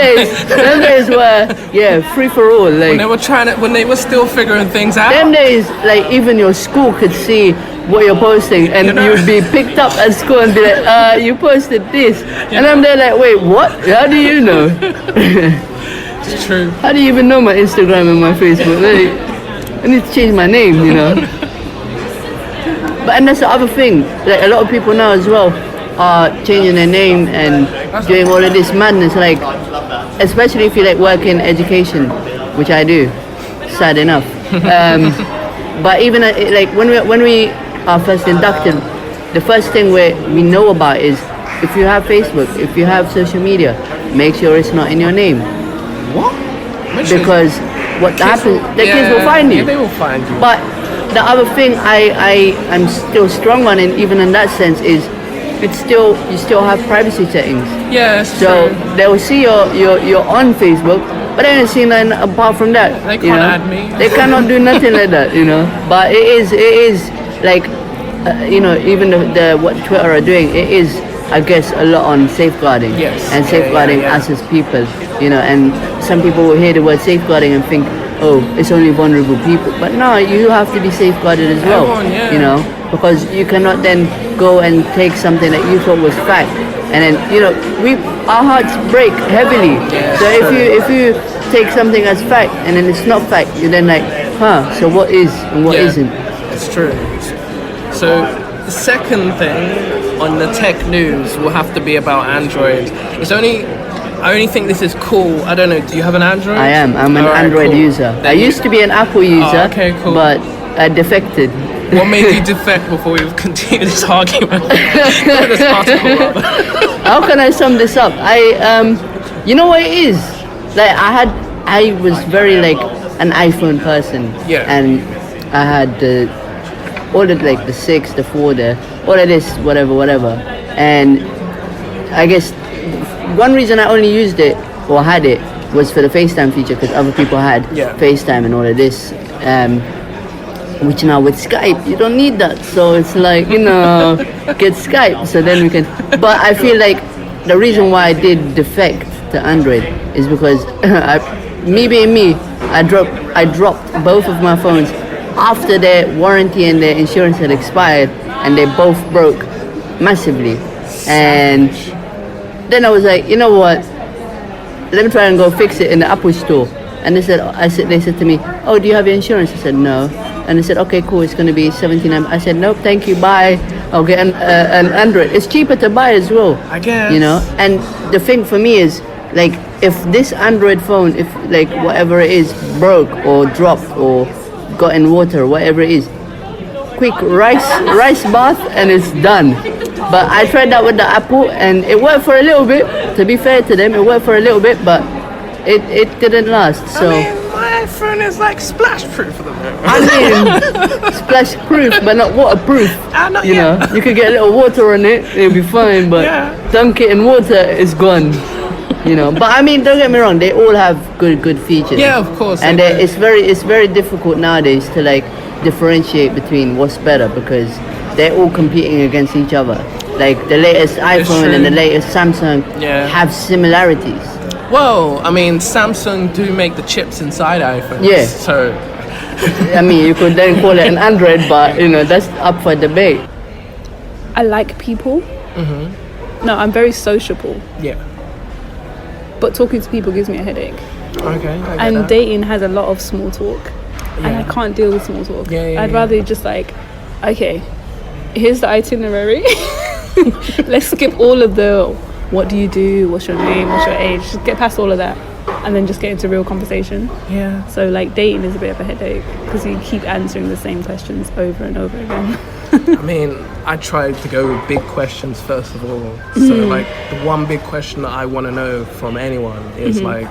Speaker 3: days were free for all. Like
Speaker 1: when they were still figuring things out.
Speaker 3: Them days, like even your school could see what you're posting, and you'd be picked up at school and be like, you posted this, and I'm there like, wait, what? How do you know?
Speaker 1: It's true.
Speaker 3: How do you even know my Instagram and my Facebook? I need to change my name, And that's the other thing, like a lot of people now as well are changing their name and doing all of this madness, like especially if you work in education, which I do, sad enough. But even when we are first inducted, the first thing we know about is if you have Facebook, if you have social media, make sure it's not in your name.
Speaker 1: What?
Speaker 3: Because what happens, the kids will find you.
Speaker 1: Yeah, they will find you.
Speaker 3: But the other thing I'm still strong on, and even in that sense, is you still have privacy settings.
Speaker 1: Yes.
Speaker 3: So they will see you're on Facebook, but they don't see nothing apart from that.
Speaker 1: They can't add me.
Speaker 3: They cannot do nothing like that, But it is like, even what Twitter are doing, it is, I guess, a lot on safeguarding.
Speaker 1: Yes.
Speaker 3: And safeguarding us as people, And some people will hear the word safeguarding and think, it's only vulnerable people. But no, you have to be safeguarded as well.
Speaker 1: Everyone,
Speaker 3: because you cannot then go and take something that you thought was fact, and then our hearts break heavily. So if you take something as fact and then it's not fact, you're then like, so what is and what isn't?
Speaker 1: It's true. So
Speaker 4: the second thing on the tech news will have to be about Android. I only think this is cool. I don't know. Do you have an Android?
Speaker 3: I am. I'm an Android user. I used to be an Apple user,
Speaker 4: okay, cool.
Speaker 3: but I defected.
Speaker 4: What made you defect before we continue this argument? This article, rather.
Speaker 3: How can I sum this up? You know what it is? Like I was very like an iPhone person.
Speaker 4: Yeah.
Speaker 3: And I had all the like the 6, the 4, all of this, whatever. And I guess one reason I only used it or had it was for the FaceTime feature, because other people had FaceTime and all of this. Which now with Skype, you don't need that. So it's like, get Skype. So then we can. But I feel like the reason why I did defect to Android is because I dropped both of my phones after their warranty and their insurance had expired, and they both broke massively. And then I was like, you know what? Let me try and go fix it in the Apple store. And they said to me, oh, do you have your insurance? I said, no. And they said, okay, cool, it's going to be $79. I said, nope, thank you, bye. I'll get an Android. It's cheaper to buy as well.
Speaker 4: I guess.
Speaker 3: And the thing for me is, like, if this Android phone, if, like, whatever it is, broke or dropped or got in water or whatever it is, quick rice bath and it's done. But I tried that with the Apple and it worked for a little bit. To be fair to them, it worked for a little bit, but it didn't last. So
Speaker 4: I mean, my phone is like splash proof for the moment.
Speaker 3: I mean, splash proof, but not waterproof.
Speaker 4: Not
Speaker 3: you
Speaker 4: yet.
Speaker 3: know, you could get a little water on it, it'll be fine. But dunk it in water, it's gone. But I mean, don't get me wrong, they all have good features.
Speaker 4: Yeah, of course.
Speaker 3: And it's very difficult nowadays to like differentiate between what's better, because they're all competing against each other. Like the latest iPhone and the latest Samsung have similarities.
Speaker 4: Well, I mean, Samsung do make the chips inside iPhones.
Speaker 3: Yeah.
Speaker 4: So,
Speaker 3: I mean, you could then call it an Android, but that's up for debate.
Speaker 5: I like people.
Speaker 4: Mm-hmm.
Speaker 5: No, I'm very sociable.
Speaker 4: Yeah.
Speaker 5: But talking to people gives me a headache.
Speaker 4: Okay.
Speaker 5: And
Speaker 4: that.
Speaker 5: Dating has a lot of small talk, and I can't deal with small talk. I'd rather just like, okay, here's the itinerary. Let's skip all of the what do you do, what's your name, what's your age, just get past all of that and then just get into real conversation.
Speaker 4: Yeah.
Speaker 5: So like dating is a bit of a headache because you keep answering the same questions over and over again.
Speaker 4: I mean, I tried to go with big questions first of all. So like the one big question that I want to know from anyone is like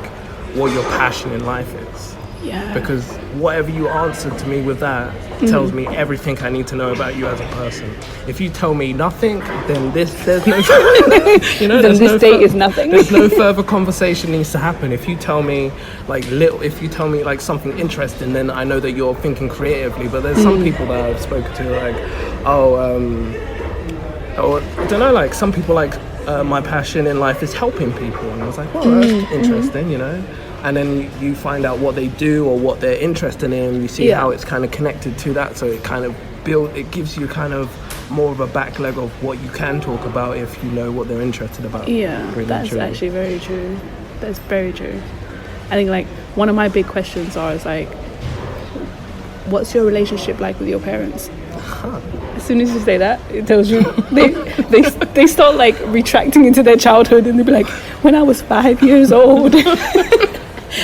Speaker 4: what your passion in life is.
Speaker 5: Yeah.
Speaker 4: Because whatever you answer to me with that tells me everything I need to know about you as a person. If you tell me nothing, then there's no
Speaker 5: this date is nothing.
Speaker 4: There's no further conversation needs to happen. If you tell me like something interesting, then I know that you're thinking creatively. But there's some people that I've spoken to like, or I don't know, like some people like my passion in life is helping people, and I was like, oh, that's interesting, And then you find out what they do or what they're interested in. You see how it's kind of connected to that. So it kind of it gives you kind of more of a back leg of what you can talk about if you know what they're interested about.
Speaker 5: Yeah, that's actually very true. That's very true. I think like one of my big questions is like, what's your relationship like with your parents? As soon as you say that, it tells you they start like retracting into their childhood, and they'll be like, when I was 5 years old.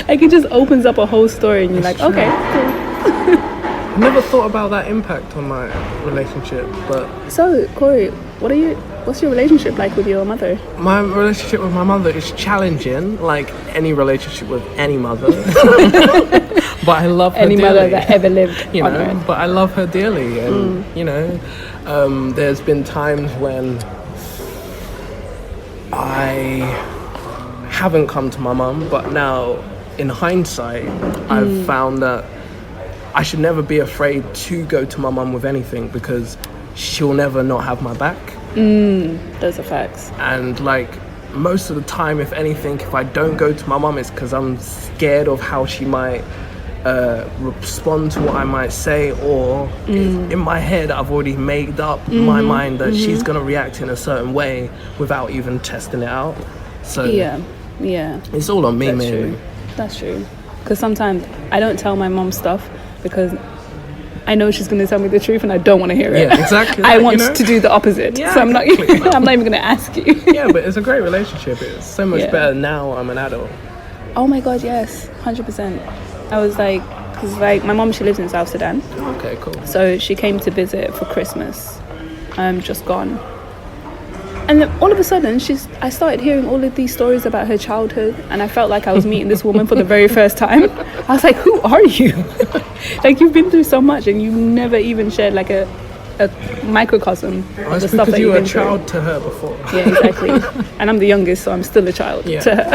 Speaker 5: Like it just opens up a whole story, and you're like, okay, cool.
Speaker 4: I never thought about that impact on my relationship, but
Speaker 5: so Kory, what's your relationship like with your mother?
Speaker 4: My relationship with my mother is challenging, like any relationship with any mother. But I love her
Speaker 5: any
Speaker 4: dearly.
Speaker 5: mother that ever lived on earth.
Speaker 4: But I love her dearly, and there's been times when I haven't come to my mum, but now in hindsight I've found that I should never be afraid to go to my mum with anything, because she'll never not have my back.
Speaker 5: Those are facts.
Speaker 4: And like most of the time, if anything, if I don't go to my mum, it's because I'm scared of how she might respond to what I might say, or in my head I've already made up my mind that she's going to react in a certain way without even testing it out. So
Speaker 5: yeah,
Speaker 4: it's all on me, mainly.
Speaker 5: That's true. Because sometimes I don't tell my mom stuff because I know she's going to tell me the truth and I don't want to hear it.
Speaker 4: Yeah, exactly.
Speaker 5: I want to do the opposite.
Speaker 4: Yeah,
Speaker 5: so I'm
Speaker 4: exactly.
Speaker 5: not I'm not even going to ask you.
Speaker 4: Yeah, but it's a great relationship. It's so much better now I'm an adult.
Speaker 5: Oh my God, yes. 100%. I was like, because like my mom, she lives in South Sudan.
Speaker 4: Okay, cool.
Speaker 5: So she came to visit for Christmas. Just gone. And then all of a sudden, I started hearing all of these stories about her childhood, and I felt like I was meeting this woman for the very first time. I was like, who are you? Like, you've been through so much, and you never even shared like a microcosm of the stuff that
Speaker 4: you
Speaker 5: you've
Speaker 4: were a
Speaker 5: been through.
Speaker 4: child to her before.
Speaker 5: Yeah, exactly. And I'm the youngest, so I'm still a child to her.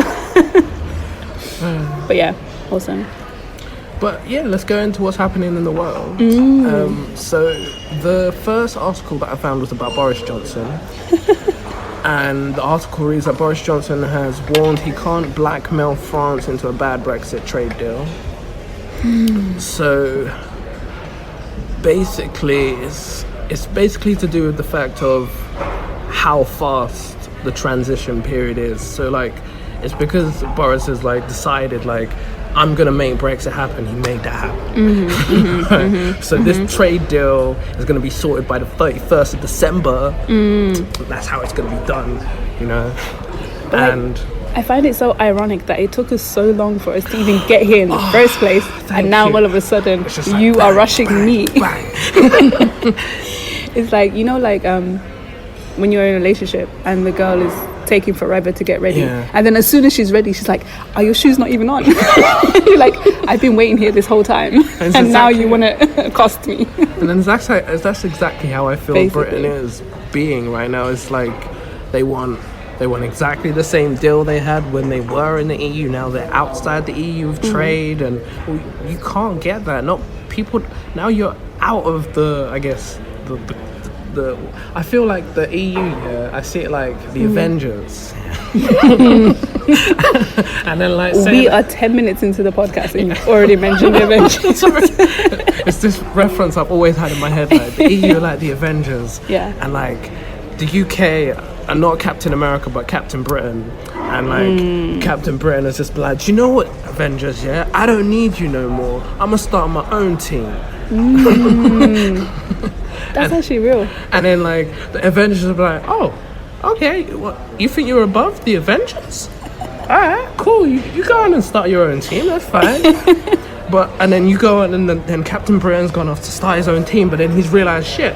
Speaker 5: But yeah, awesome.
Speaker 4: But yeah, let's go into what's happening in the world. So the first article that I found was about Boris Johnson. And the article reads that Boris Johnson has warned he can't blackmail France into a bad Brexit trade deal. So basically, it's basically to do with the fact of how fast the transition period is. So like, it's because Boris has like decided like, I'm gonna make Brexit happen. He made that happen. So this trade deal is gonna be sorted by the 31st of December. That's how it's gonna be done, you know. And
Speaker 5: I find it so ironic that it took us so long for us to even get here in the first place, and now all of a sudden
Speaker 4: like,
Speaker 5: you are rushing me.
Speaker 4: Bang.
Speaker 5: It's like, you know, like when you're in a relationship and the girl is taking forever to get ready, and then as soon as she's ready, she's like, are your shoes not even on? You're like, I've been waiting here this whhole time, and now you want to accost me.
Speaker 4: And then that's exactly how I feel
Speaker 5: Basically.
Speaker 4: Britain is being right now. It's like they want exactly the same deal they had when they were in the EU. Now they're outside the EU of trade, and you can't get that. Not people. Now you're out of the, I guess, the I feel like the EU, I see it like the Avengers. And then like
Speaker 5: We are 10 minutes into the podcast and you've already mentioned the Avengers.
Speaker 4: It's this reference I've always had in my head, like the EU are like the Avengers.
Speaker 5: Yeah.
Speaker 4: And like the UK are not Captain America but Captain Britain. And like Captain Britain is just like, do you know what, Avengers, yeah? I don't need you no more. I'm gonna start my own team.
Speaker 5: That's actually real.
Speaker 4: And then like the Avengers will be like, oh, okay, what, you think you're above the Avengers? Alright, cool, you go on and start your own team, that's fine. And then you go on and then Captain Britain's gone off to start his own team, but then he's realised, shit,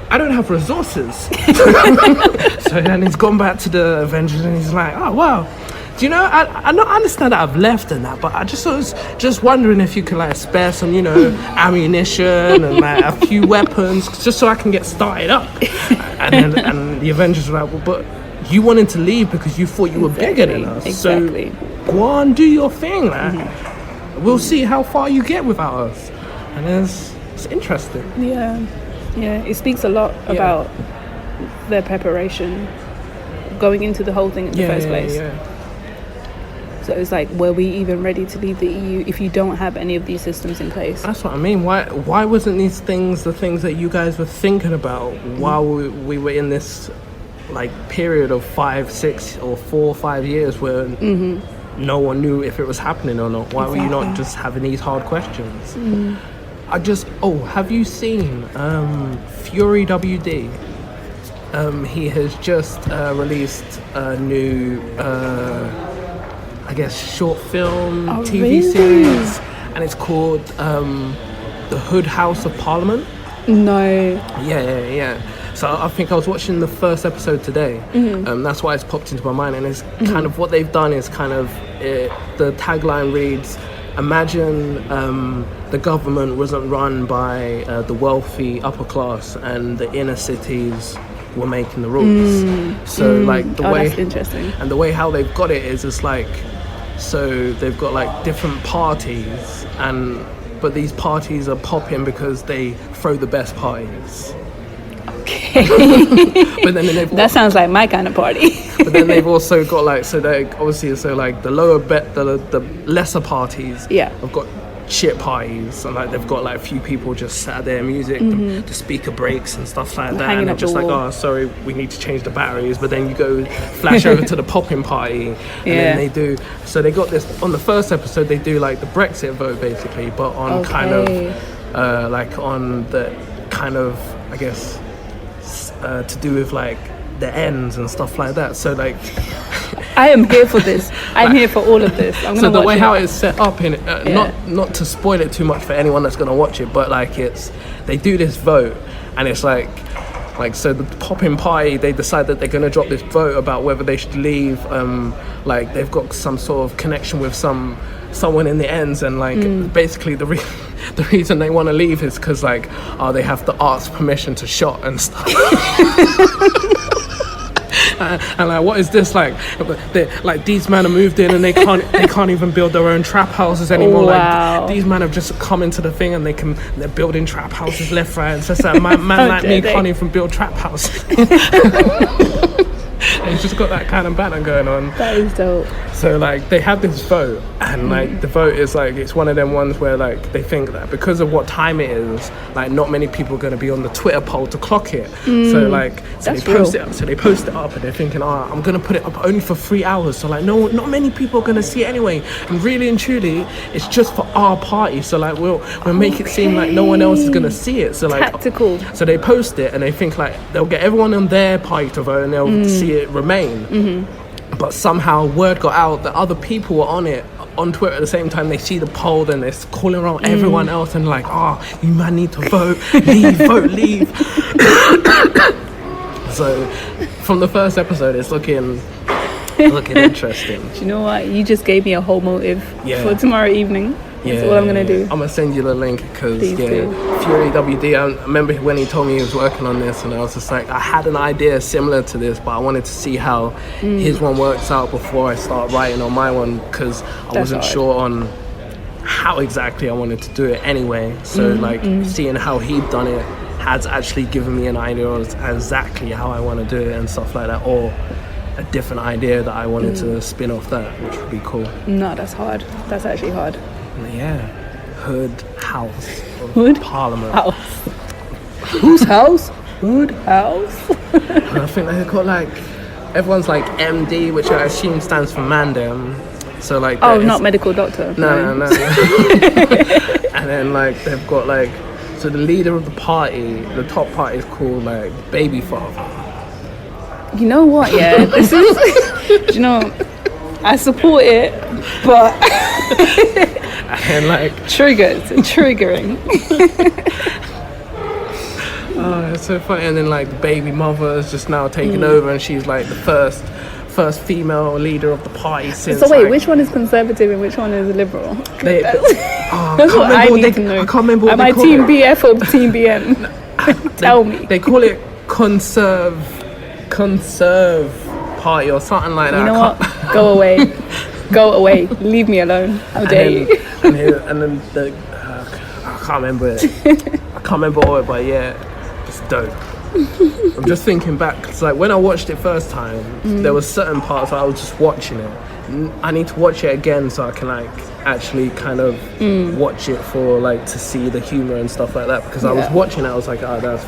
Speaker 4: I don't have resources. So then he's gone back to the Avengers and he's like, oh wow, do you know, I understand that I've left and that, but I was just wondering if you could like spare some, you know, ammunition and like a few weapons just so I can get started up. And the Avengers were like, well, but you wanted to leave because you thought you were bigger than us.
Speaker 5: Exactly.
Speaker 4: So go on, do your thing, like. We'll see how far you get without us. And it's interesting.
Speaker 5: Yeah, it speaks a lot about their preparation going into the whole thing in the first place. So it's like, were we even ready to leave the EU if you don't have any of these systems in place?
Speaker 4: That's what I mean. Why wasn't these things the things that you guys were thinking about while we were in this like period of 5, 6 or 4 or 5 years where no one knew if it was happening or not? Why were you not just having these hard questions? Have you seen Fury WD? He has just released a new I guess short film TV series, and it's called The Hood House of Parliament.
Speaker 5: No.
Speaker 4: Yeah. So I think I was watching the first episode today. That's why it's popped into my mind, and it's kind of what they've done is kind of the tagline reads, imagine the government wasn't run by the wealthy upper class and the inner cities were making the rules. So like the way
Speaker 5: that's interesting.
Speaker 4: And the way how they've got it is it's like, so they've got like different parties, but these parties are popping because they throw the best parties.
Speaker 5: Okay.
Speaker 4: But then
Speaker 5: that sounds like my kind of party.
Speaker 4: But then they've also got like, so they obviously, so like the lower bet, the lesser parties have got shit parties, and like they've got like a few people just sat there, music, the speaker breaks and stuff like that,
Speaker 5: Hanging
Speaker 4: and they're
Speaker 5: up
Speaker 4: just
Speaker 5: the
Speaker 4: like,
Speaker 5: wall.
Speaker 4: oh, sorry, we need to change the batteries. But then you go flash over to the popping party, and then they do. So they got this on the first episode. They do like the Brexit vote basically, but on kind of like on the kind of, I guess, to do with like the ends and stuff like that. So like
Speaker 5: I am here for this. I'm here for all of this. I'm gonna
Speaker 4: so the
Speaker 5: watch
Speaker 4: way
Speaker 5: it.
Speaker 4: how it's set up in not to spoil it too much for anyone that's going to watch it, but like they do this vote, and it's like so the popping party, they decide that they're going to drop this vote about whether they should leave. Like they've got some sort of connection with someone in the ends, and like basically the reason they want to leave is because like they have to ask permission to shot and stuff. And like, what is this like? Like these men have moved in and they can't even build their own trap houses anymore.
Speaker 5: Wow.
Speaker 4: Like these men have just come into the thing and they're building trap houses left, right, and so man like me can't even build trap houses. And it's just got that kind of banner going on.
Speaker 5: That is dope.
Speaker 4: So like they have this vote, and like the vote is like, it's one of them ones where like they think that because of what time it is, like not many people are going to be on the Twitter poll to clock it. So like they post it up, and they're thinking, I'm going to put it up only for 3 hours, so like not many people are going to see it anyway, and really and truly it's just for our party, so like we'll make it seem like no one else is going to see it. So like
Speaker 5: Tactical.
Speaker 4: so they post it and they think like they'll get everyone on their party to vote and they'll see it remain. But somehow word got out that other people were on it on Twitter at the same time. They see the poll, then they're calling around everyone else and like, you man need to vote, leave. So from the first episode, it's looking interesting.
Speaker 5: Do you know what? You just gave me a whole motive for tomorrow evening. That's what I'm gonna do.
Speaker 4: I'm gonna send you the link because
Speaker 5: Please do.
Speaker 4: Fury WD. I remember when he told me he was working on this, and I was just like, I had an idea similar to this, but I wanted to see how his one works out before I start writing on my one, because I wasn't sure on how exactly I wanted to do it anyway. So like seeing how he'd done it has actually given me an idea of exactly how I want to do it and stuff like that, or a different idea that I wanted to spin off that, which would be cool.
Speaker 5: No, that's hard. That's actually hard.
Speaker 4: Yeah, Hood House of
Speaker 5: Hood
Speaker 4: Parliament.
Speaker 5: House. Whose house? Hood House.
Speaker 4: And I think they've got like, everyone's like MD, which I assume stands for Mandem. So like,
Speaker 5: not medical doctor.
Speaker 4: No. And then like they've got like, so the leader of the party, the top party is called like Baby Father.
Speaker 5: You know what? Yeah, this is. You know, I support it, but.
Speaker 4: And like
Speaker 5: triggering.
Speaker 4: Oh, it's so funny. And then like the baby mother is just now taking over, and she's like the first female leader of the party since.
Speaker 5: So wait,
Speaker 4: like,
Speaker 5: which one is conservative and which one is liberal?
Speaker 4: That's
Speaker 5: what I need to know.
Speaker 4: I can't remember what
Speaker 5: Am
Speaker 4: they
Speaker 5: I
Speaker 4: call
Speaker 5: Team
Speaker 4: it.
Speaker 5: BF or Team BM? Tell me.
Speaker 4: They call it conserve party or something like that.
Speaker 5: You know what? Go away. Leave me alone. How dare you?
Speaker 4: And then I can't remember it. I can't remember all it, but yeah, it's dope. I'm just thinking back, because like when I watched it first time, there was certain parts I was just watching it. I need to watch it again so I can like actually kind of watch it for like to see the humor and stuff like that, because I was watching it, I was like, that's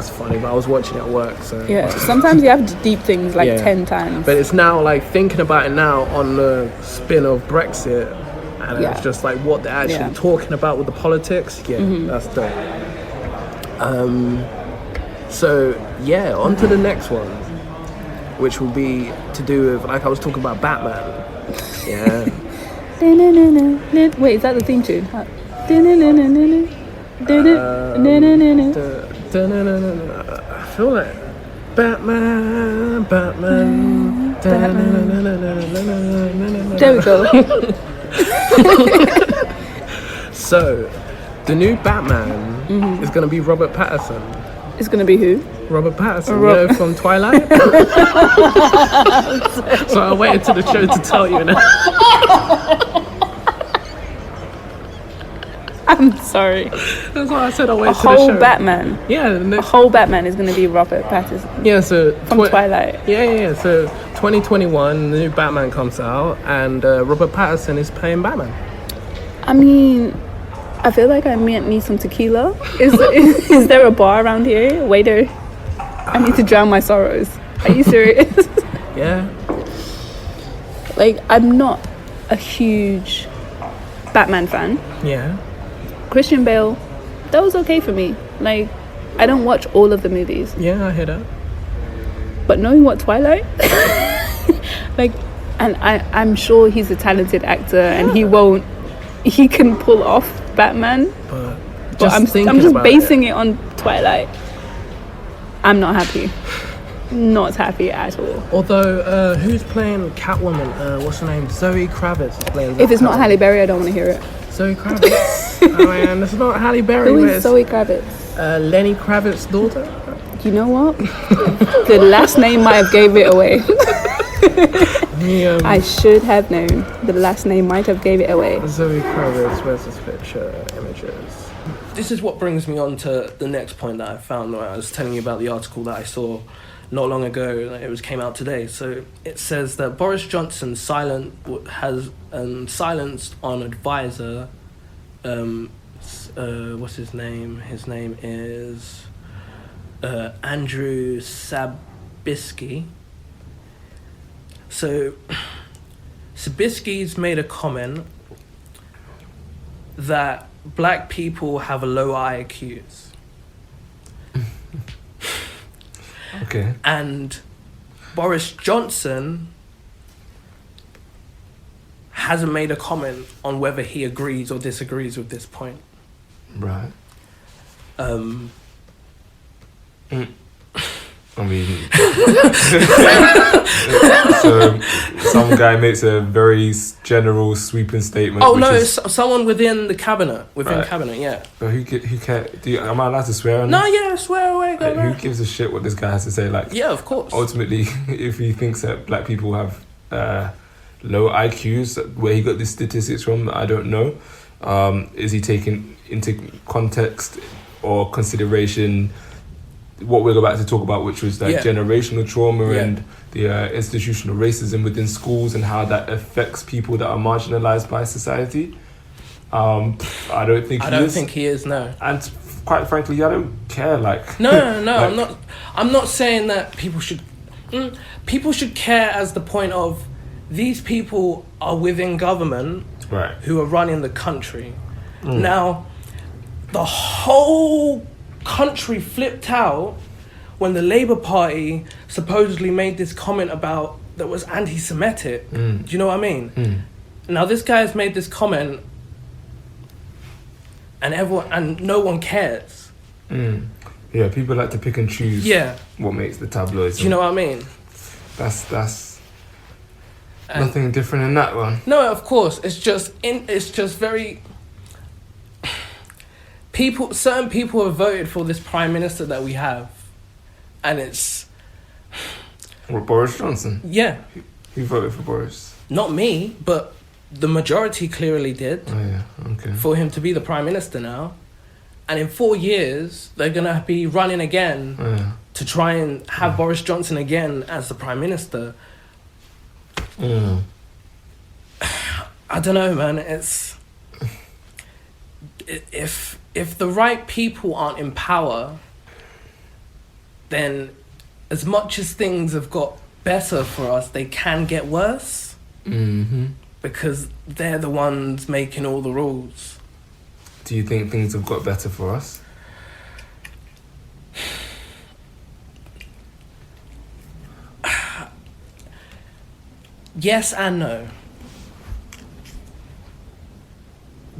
Speaker 4: funny, but I was watching it at work, so
Speaker 5: Yeah, sometimes you have to deep things like 10 times.
Speaker 4: But it's now like thinking about it now on the spin of Brexit, and it's just like what they're actually talking about with the politics. That's dope. So yeah, on to the next one, which will be to do with, like I was talking about Batman. Yeah.
Speaker 5: Wait, is that the theme tune?
Speaker 4: I feel like Batman.
Speaker 5: There we go.
Speaker 4: So, the new Batman is going to be Robert Pattinson.
Speaker 5: It's gonna be who?
Speaker 4: Robert Pattinson, you know, from Twilight. So I waited to the show to tell you.
Speaker 5: I'm sorry.
Speaker 4: That's why I said I waited to the
Speaker 5: whole
Speaker 4: show.
Speaker 5: Batman.
Speaker 4: Yeah,
Speaker 5: The whole Batman is gonna be Robert Pattinson.
Speaker 4: Yeah, so
Speaker 5: From Twilight.
Speaker 4: Yeah. So 2021, the new Batman comes out, and Robert Pattinson is playing Batman.
Speaker 5: I mean, I feel like I might need some tequila. Is there a bar around here? Waiter, I need to drown my sorrows. Are you serious?
Speaker 4: Yeah.
Speaker 5: Like, I'm not a huge Batman fan.
Speaker 4: Yeah.
Speaker 5: Christian Bale, that was okay for me. Like, I don't watch all of the movies.
Speaker 4: Yeah, I hear that.
Speaker 5: But knowing what Twilight, like, and I'm sure he's a talented actor and he can pull off Batman. But I'm just basing it on Twilight. I'm not happy. Not happy at all.
Speaker 4: Although, who's playing Catwoman? What's her name? Zoe Kravitz is playing.
Speaker 5: If it's not Halle Berry, I don't want to hear it.
Speaker 4: Zoe Kravitz. Oh man, it's not Halle Berry.
Speaker 5: Who is Zoe Kravitz?
Speaker 4: Lenny Kravitz's daughter.
Speaker 5: You know what? The last name might have gave it away. I should have known. The last name might have gave it away.
Speaker 4: Zoe Kravitz, where's this picture? Images. This is what brings me on to the next point that I found when I was telling you about the article that I saw not long ago. It came out today. So it says that Boris Johnson has silenced on advisor. What's his name? His name is Andrew Sabisky. So Sabisky's made a comment that black people have low IQs.
Speaker 6: Okay.
Speaker 4: And Boris Johnson hasn't made a comment on whether he agrees or disagrees with this point.
Speaker 6: Right. I mean, so some guy makes a very general sweeping statement.
Speaker 4: Oh no, it's someone within the cabinet. Cabinet, yeah.
Speaker 6: But who cares? Am I allowed to swear on this?
Speaker 4: No, yeah, swear away. Go
Speaker 6: who gives a shit what this guy has to say? Like,
Speaker 4: yeah, of course.
Speaker 6: Ultimately, if he thinks that black people have low IQs, where he got these statistics from, I don't know. Is he taking into context or consideration what we're about to talk about, which was like generational trauma and the institutional racism within schools and how that affects people that are marginalized by society? I don't think he is. No. And
Speaker 4: quite frankly, I don't care. No. Like, I'm not saying that people should. People should care as the point of these people are within government,
Speaker 6: right,
Speaker 4: who are running the country. Now, the whole country flipped out when the Labour Party supposedly made this comment that was anti-Semitic. Do you know what I mean? Now this guy has made this comment, and no one cares.
Speaker 6: Yeah, people like to pick and choose. What makes the tabloids.
Speaker 4: Do you know what I mean?
Speaker 6: That's nothing different in that one.
Speaker 4: No, of course. It's just very. Certain people have voted for this prime minister that we have, and it's.
Speaker 6: Boris Johnson?
Speaker 4: Yeah.
Speaker 6: Who voted for Boris?
Speaker 4: Not me, but the majority clearly did.
Speaker 6: Oh yeah, okay.
Speaker 4: For him to be the prime minister now, and in 4 years they're gonna be running again to try and have Boris Johnson again as the prime minister. I don't know, man. It's if the right people aren't in power, then as much as things have got better for us, they can get worse. Because they're the ones making all the rules.
Speaker 6: Do you think things have got better for us?
Speaker 4: Yes and no.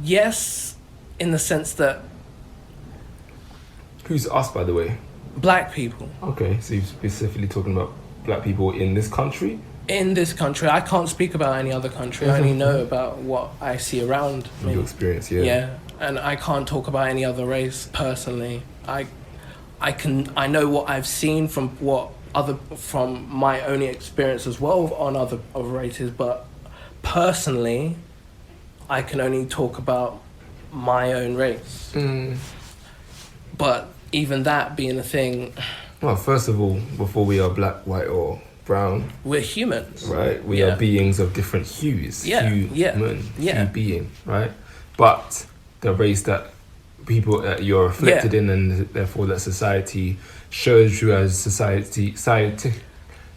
Speaker 4: Yes, in the sense that...
Speaker 6: Who's us, by the way?
Speaker 4: Black people.
Speaker 6: Okay, so you're specifically talking about black people in this country?
Speaker 4: In this country. I can't speak about any other country. I only know about what I see around me.
Speaker 6: Your experience, yeah.
Speaker 4: Yeah, and I can't talk about any other race personally. I know what I've seen from my own experience as well on other races, but personally, I can only talk about my own race. But even that being a thing...
Speaker 6: Well, first of all, before we are black, white or brown...
Speaker 4: We're humans.
Speaker 6: Right? We are beings of different hues.
Speaker 4: Yeah.
Speaker 6: Hue being, right? but the race that people that you're reflected in, and therefore that society shows you as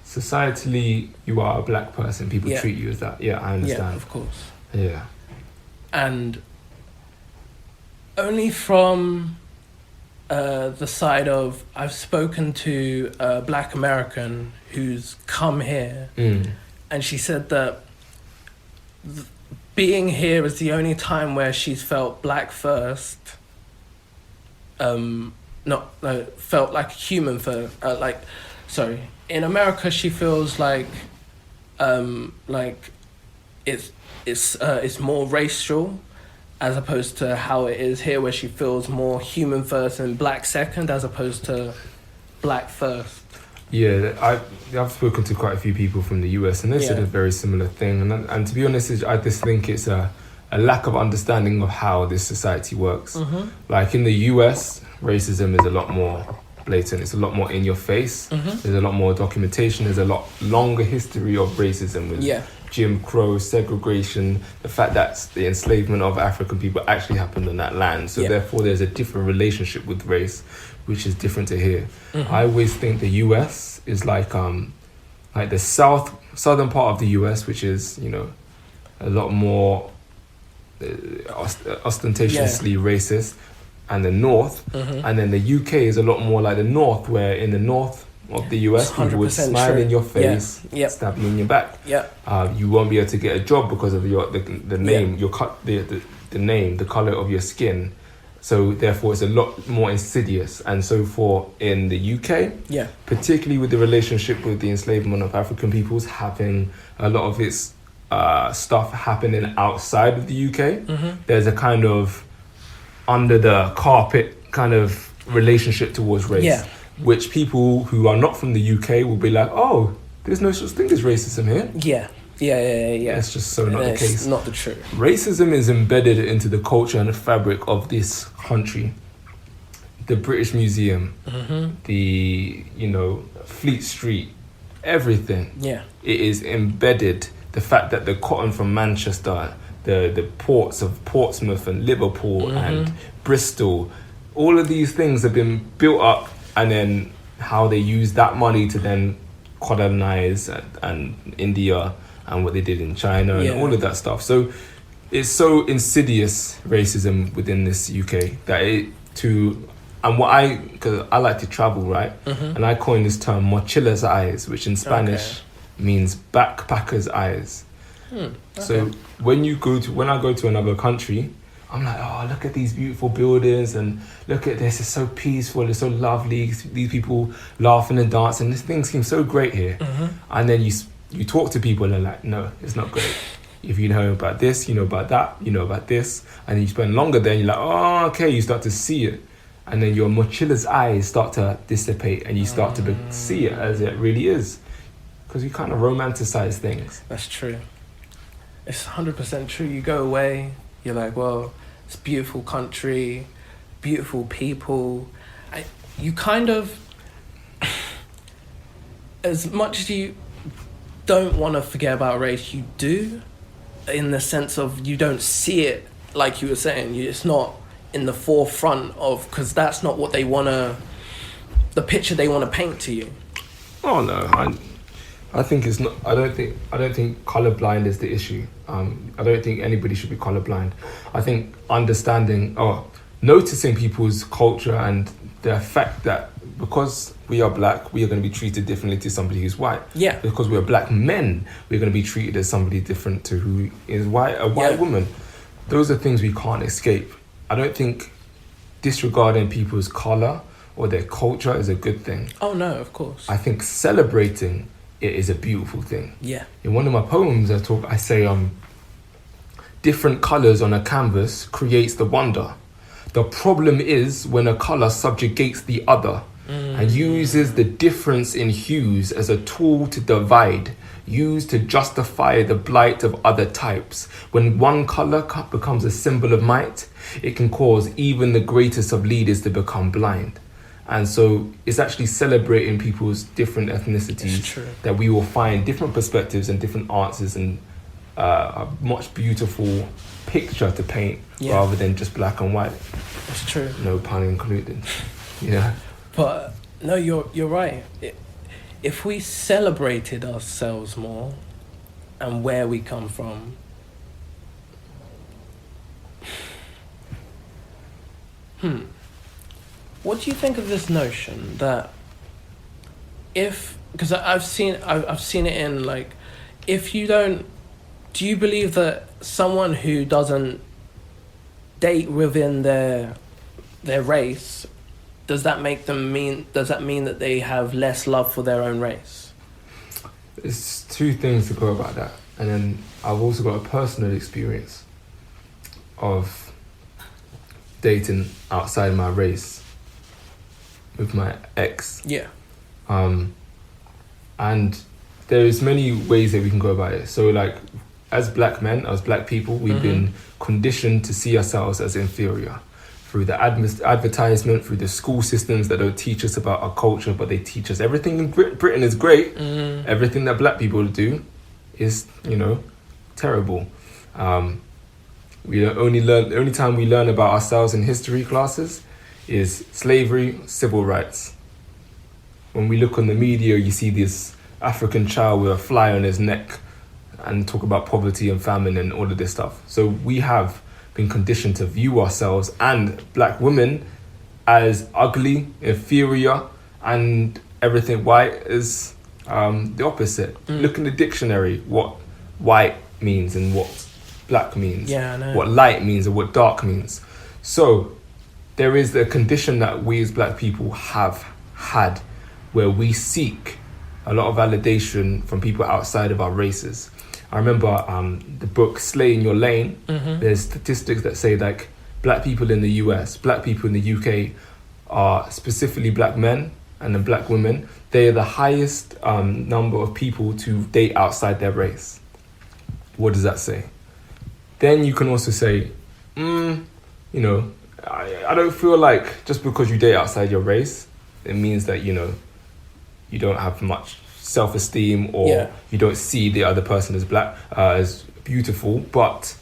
Speaker 6: societally you are a black person. People treat you as that. Yeah, I understand.
Speaker 4: Yeah, of course.
Speaker 6: Yeah.
Speaker 4: And only from the side of, I've spoken to a black American who's come here, and she said that being here is the only time where she's felt black first, felt like a human first. In America she feels like it's more racial, as opposed to how it is here, where she feels more human first and black second, as opposed to black first.
Speaker 6: Yeah, I've spoken to quite a few people from the US, and they said a very similar thing. And to be honest, I just think it's a lack of understanding of how this society works. Like in the US, racism is a lot more blatant. It's a lot more in your face. There's a lot more documentation. There's a lot longer history of racism with Jim Crow, segregation, the fact that the enslavement of African people actually happened on that land. So therefore there's a different relationship with race, which is different to here. I always think the US is like the southern part of the US, which is, you know, a lot more ostentatiously racist, and the north, and then the UK is a lot more like the north, where in the north of the US people would smile in your face, stab you in your back. You won't be able to get a job because of the name, the name, the color of your skin. So therefore it's a lot more insidious. And so for in the UK, particularly with the relationship with the enslavement of African peoples, having a lot of its stuff happening outside of the UK, there's a kind of under the carpet kind of relationship towards race, which people who are not from the UK will be like, oh, there's no such thing as racism here. Yeah. It's just so not the case.
Speaker 4: It's not the truth.
Speaker 6: Racism is embedded into the culture and the fabric of this country. The British Museum, the, you know, Fleet Street, everything. It is embedded. The fact that the cotton from Manchester, the ports of Portsmouth and Liverpool and Bristol, all of these things have been built up, and then how they use that money to then colonize and India and what they did in China and all of that stuff. So it's so insidious racism within this UK that because I like to travel, right? And I coined this term mochila's eyes, which in Spanish means backpacker's eyes. So when I go to another country, I'm like, oh, look at these beautiful buildings, and look at this, it's so peaceful, it's so lovely, these people laughing and dancing, this thing seems so great here. And then you talk to people and they're like, no, it's not great. If you know about this, you know about that, you know about this, and you spend longer there, you're like, oh, okay, you start to see it. And then your mochila's eyes start to dissipate, and you start to see it as it really is. Because you kind of romanticize things.
Speaker 4: That's true. It's 100% true. You go away, you're like, well, it's a beautiful country, beautiful people. You kind of, as much as you don't want to forget about race, you do, in the sense of you don't see it, like you were saying. It's not in the forefront of, because that's not what they want to, the picture they want to paint to you.
Speaker 6: Oh no, I think it's not. I don't think colorblind is the issue. I don't think anybody should be colorblind. I think understanding or noticing people's culture and the fact that because we are black, we are going to be treated differently to somebody who's white. Because we're black men, we're going to be treated as somebody different to who is white, a white woman. Those are things we can't escape. I don't think disregarding people's color or their culture is a good thing.
Speaker 4: Oh no, of course.
Speaker 6: I think celebrating it is a beautiful thing. In one of my poems, I say, different colors on a canvas creates the wonder. The problem is when a color subjugates the other and uses the difference in hues as a tool to divide, used to justify the blight of other types. When one color becomes a symbol of might, it can cause even the greatest of leaders to become blind. And so it's actually celebrating people's different ethnicities that we will find different perspectives and different answers and a much beautiful picture to paint rather than just black and white.
Speaker 4: It's true.
Speaker 6: No pun included. Yeah.
Speaker 4: But no, you're right. If we celebrated ourselves more and where we come from, what do you think of this notion that because I've seen it in like, if you don't, do you believe that someone who doesn't date within their race, does that mean that they have less love for their own race?
Speaker 6: There's two things to go about that, and then I've also got a personal experience of dating outside my race with my ex.
Speaker 4: Yeah.
Speaker 6: And there's many ways that we can go about it. So like, as black men, as black people, we've been conditioned to see ourselves as inferior through the advertisement, through the school systems that don't teach us about our culture, but they teach us everything in Britain is great. Everything that black people do is, terrible. The only time we learn about ourselves in history classes is slavery, civil rights. When we look on the media, you see this African child with a fly on his neck and talk about poverty and famine and all of this stuff. So we have been conditioned to view ourselves and black women as ugly, inferior, and everything white is the opposite. Look in the dictionary what white means and what black means, what light means and what dark means. So there is a condition that we as black people have had where we seek a lot of validation from people outside of our races. I remember the book Slay in Your Lane. There's statistics that say like black people in the US, black people in the UK are specifically black men and then black women. They are the highest number of people to date outside their race. What does that say? Then you can also say, I don't feel like just because you date outside your race, it means that, you don't have much self-esteem or you don't see the other person as black, as beautiful, but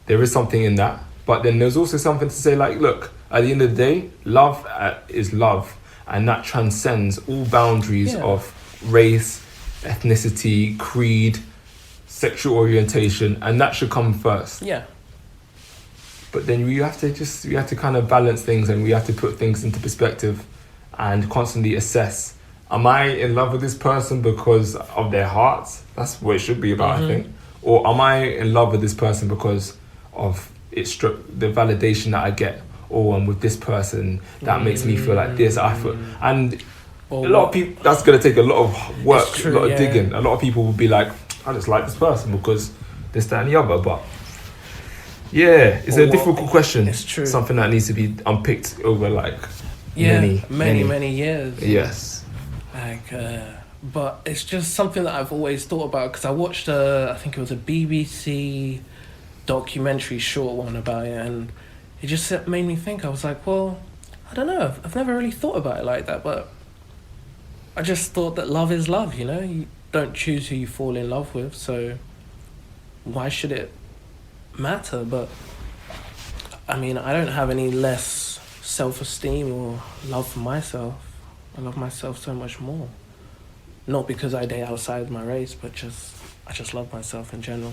Speaker 6: there is something in that. But then there's also something to say like, look, at the end of the day, love is love, and that transcends all boundaries of race, ethnicity, creed, sexual orientation, and that should come first.
Speaker 4: Yeah.
Speaker 6: But then we have to kind of balance things, and we have to put things into perspective and constantly assess. Am I in love with this person because of their hearts? That's what it should be about, I think. Or am I in love with this person because of the validation that I get? Or I'm with this person that makes me feel like this. And a lot of people, that's going to take a lot of work, a lot of digging. A lot of people will be like, I just like this person because this, that, and the other. But yeah, it's a difficult question.
Speaker 4: It's true.
Speaker 6: Something that needs to be unpicked over like many years. Yes.
Speaker 4: But it's just something that I've always thought about, because I watched I think it was a BBC documentary, short one about it, and it just made me think. I was like, well, I don't know, I've never really thought about it like that, but I just thought that love is love, you don't choose who you fall in love with, so why should it matter? But I mean, I don't have any less self-esteem or love for myself. I love myself so much more. Not because I date outside my race, but I just love myself in general.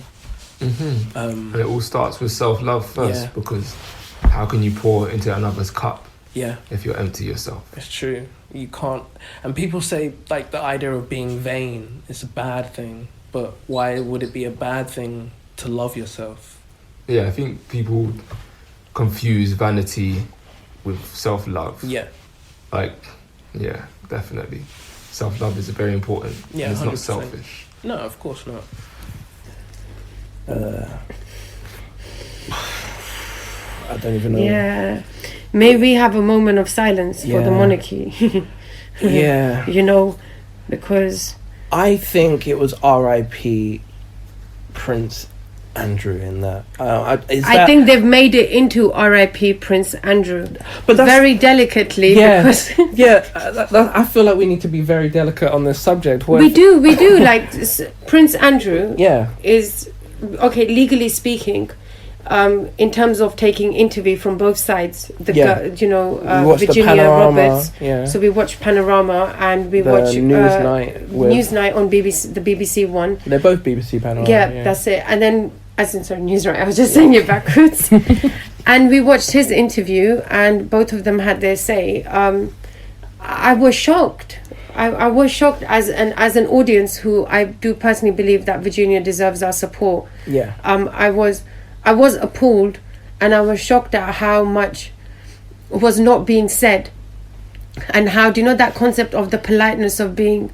Speaker 6: And it all starts with self-love first, because how can you pour into another's cup if you're empty yourself?
Speaker 4: It's true. You can't. And people say like the idea of being vain is a bad thing, but why would it be a bad thing to love yourself?
Speaker 6: Yeah, I think people confuse vanity with self-love.
Speaker 4: Yeah.
Speaker 6: Yeah, definitely. Self-love is very important.
Speaker 4: Yeah,
Speaker 6: and it's
Speaker 4: 100%.
Speaker 6: not selfish.
Speaker 4: No, of course not. I don't even know.
Speaker 2: Yeah. May we have a moment of silence for the monarchy?
Speaker 4: Yeah.
Speaker 2: Because
Speaker 4: I think it was R.I.P. Prince Andrew in that.
Speaker 2: I think they've made it into R.I.P. Prince Andrew,
Speaker 4: but that's,
Speaker 2: very delicately.
Speaker 4: Yeah,
Speaker 2: because
Speaker 4: I feel like we need to be very delicate on this subject.
Speaker 2: We do. Like Prince Andrew,
Speaker 4: yeah,
Speaker 2: is okay, legally speaking, in terms of taking interview from both sides,
Speaker 1: We watched the
Speaker 2: Virginia
Speaker 1: Panorama,
Speaker 2: Roberts.
Speaker 1: yeah.
Speaker 2: So we watched Panorama and we
Speaker 1: The
Speaker 2: watched
Speaker 1: Newsnight with-
Speaker 2: Newsnight on BBC, the BBC one.
Speaker 1: They're both BBC Panorama.
Speaker 2: Yeah, that's it. And then, Newsnight. I was just saying it backwards. And we watched his interview, and both of them had their say. I was shocked. I was shocked as an audience who I do personally believe that Virginia deserves our support.
Speaker 1: Yeah.
Speaker 2: I was appalled, and I was shocked at how much was not being said, and how, do you know that concept of the politeness of being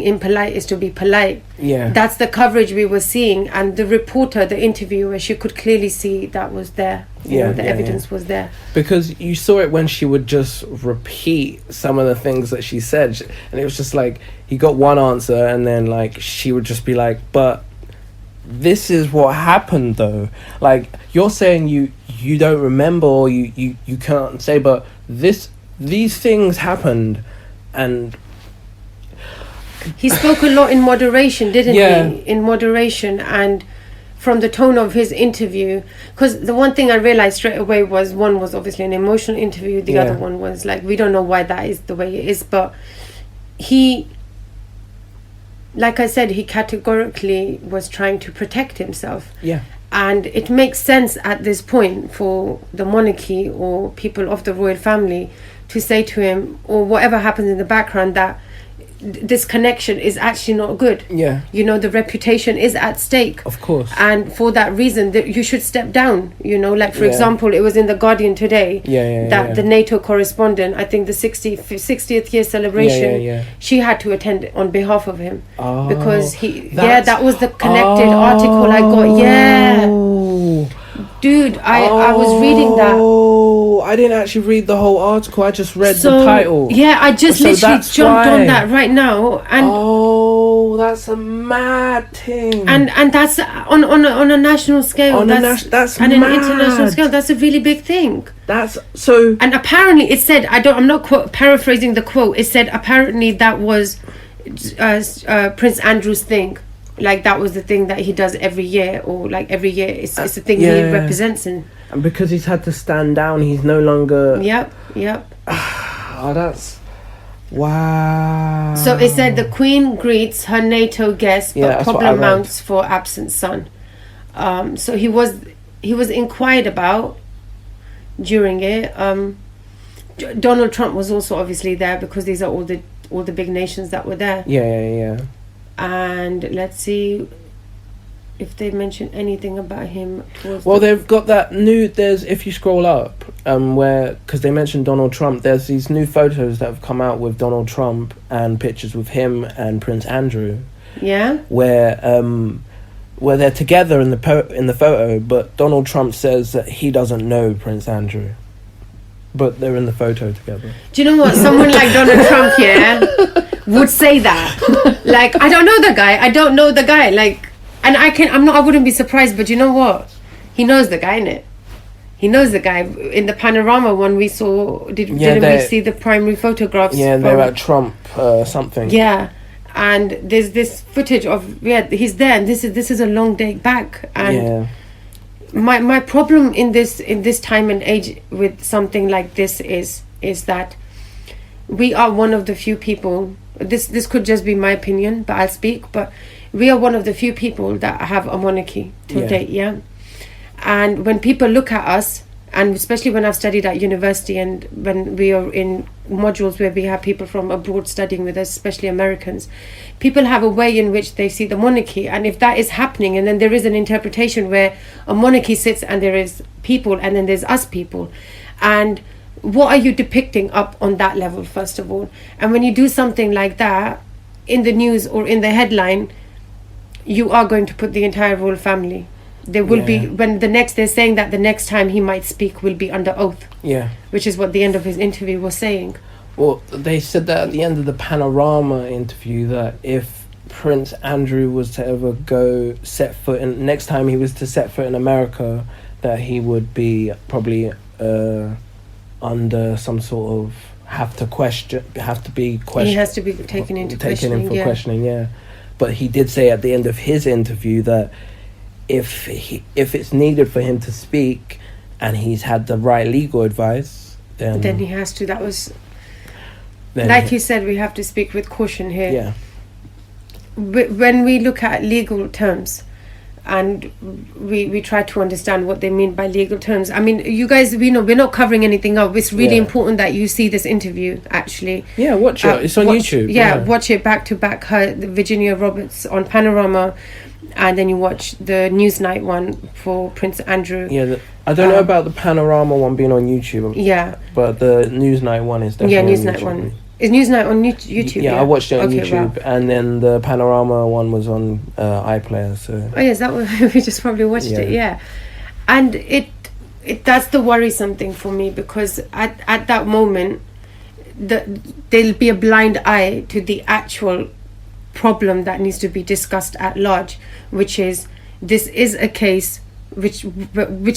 Speaker 2: impolite is to be polite?
Speaker 1: Yeah.
Speaker 2: That's the coverage we were seeing, and the reporter, the interviewer, she could clearly see that was there. The evidence was there.
Speaker 1: Because you saw it when she would just repeat some of the things that she said, and it was just like, he got one answer, and then like she would just be like, but this is what happened though. Like, you're saying you don't remember, or you can't say, but these things happened. And
Speaker 2: he spoke a lot in moderation, didn't
Speaker 1: Yeah.
Speaker 2: he? In moderation, and from the tone of his interview, because the one thing I realized straight away was, one was obviously an emotional interview, the other one was like, we don't know why that is the way it is, but he, like I said, he categorically was trying to protect himself.
Speaker 1: yeah.
Speaker 2: And it makes sense at this point for the monarchy or people of the royal family to say to him, or whatever happens in the background, that this connection is actually not good.
Speaker 1: Yeah.
Speaker 2: The reputation is at stake.
Speaker 1: Of course.
Speaker 2: And for that reason, that you should step down. Like, for
Speaker 1: Yeah.
Speaker 2: example, it was in the Guardian today that the
Speaker 1: Yeah.
Speaker 2: NATO correspondent, I think the 60th year celebration,
Speaker 1: Yeah.
Speaker 2: she had to attend on behalf of him.
Speaker 1: Oh,
Speaker 2: Because
Speaker 1: that's-
Speaker 2: that was the connected article I got. Yeah.
Speaker 1: Oh.
Speaker 2: Dude, I was reading that.
Speaker 1: Oh, I didn't actually read the whole article. I just read the title.
Speaker 2: Yeah, I just
Speaker 1: So
Speaker 2: literally
Speaker 1: that's
Speaker 2: jumped
Speaker 1: why.
Speaker 2: on that right now, and
Speaker 1: That's a mad thing.
Speaker 2: and that's on a national scale.
Speaker 1: That's
Speaker 2: and an
Speaker 1: mad.
Speaker 2: international scale. That's a really big thing.
Speaker 1: That's so.
Speaker 2: And apparently, it said, I'm not paraphrasing the quote. It said apparently that was Prince Andrew's thing. Like, that was the thing that he does every year, or like every year it's the thing he represents in.
Speaker 1: And because he's had to stand down, he's no longer.
Speaker 2: Yep.
Speaker 1: Oh, that's. Wow.
Speaker 2: So it said the Queen greets her NATO guest,
Speaker 1: Yeah,
Speaker 2: but
Speaker 1: that's what I
Speaker 2: problem
Speaker 1: read.
Speaker 2: mounts for absent son. So he was inquired about during it. Donald Trump was also obviously there, because these are all the big nations that were there.
Speaker 1: Yeah.
Speaker 2: And let's see if they mention anything about him.
Speaker 1: Well, they've got that new. There's, if you scroll up, where, because they mentioned Donald Trump, there's these new photos that have come out with Donald Trump and pictures with him and Prince Andrew,
Speaker 2: Yeah.
Speaker 1: where they're together in the photo, but Donald Trump says that he doesn't know Prince Andrew, but they're in the photo together.
Speaker 2: Do you know what? Someone like Donald Trump, would say that. Like, I don't know the guy. Like, and I wouldn't be surprised, but you know what? He knows the guy, innit? He knows the guy. In the Panorama one we saw, didn't we see the primary photographs?
Speaker 1: Yeah, they're at Trump something.
Speaker 2: Yeah. And there's this footage of, he's there, and this is a long day back. And my problem in this time and age with something like this is that we are one of the few people, this could just be my opinion, but I'll speak, but we are one of the few people that have a monarchy to date, and when people look at us, and especially when I've studied at university, and when we are in modules where we have people from abroad studying with us, especially Americans, people have a way in which they see the monarchy. And if that is happening, and then there is an interpretation where a monarchy sits and there is people, and then there's us people, and what are you depicting up on that level, first of all? And when you do something like that in the news or in the headline, you are going to put the entire royal family. There will be, when they're saying that the next time he might speak will be under oath. Yeah. Which is what the end of his interview was saying.
Speaker 1: Well, they said that at the end of the Panorama interview, that if Prince Andrew was to ever next time he was to set foot in America, that he would be probably under some sort of have to be questioned.
Speaker 2: He has to be taken into questioning.
Speaker 1: Questioning, yeah. but he did say at the end of his interview that if it's needed for him to speak and he's had the right legal advice, then
Speaker 2: he has to. That was,
Speaker 1: then
Speaker 2: like you said, we have to speak with caution here.
Speaker 1: Yeah.
Speaker 2: When we look at legal terms and we try to understand what they mean by legal terms, I mean, you guys, we know we're not covering anything up. It's really important that you see this interview, actually.
Speaker 1: Yeah, watch it. It's on YouTube.
Speaker 2: Yeah, watch it back to back. Virginia Roberts on Panorama, and then you watch the Newsnight one for Prince Andrew.
Speaker 1: Yeah, I don't know about the Panorama one being on YouTube.
Speaker 2: Yeah.
Speaker 1: But the Newsnight one is definitely
Speaker 2: Newsnight
Speaker 1: on YouTube.
Speaker 2: one. Is Newsnight on YouTube?
Speaker 1: Yeah, I watched it on
Speaker 2: Okay,
Speaker 1: YouTube,
Speaker 2: wow.
Speaker 1: and then the Panorama one was on iPlayer. So.
Speaker 2: Oh yes, that was, we just probably watched it. Yeah, and it that's the worrisome thing for me, because at that moment, there'll be a blind eye to the actual problem that needs to be discussed at large, which is this is a case which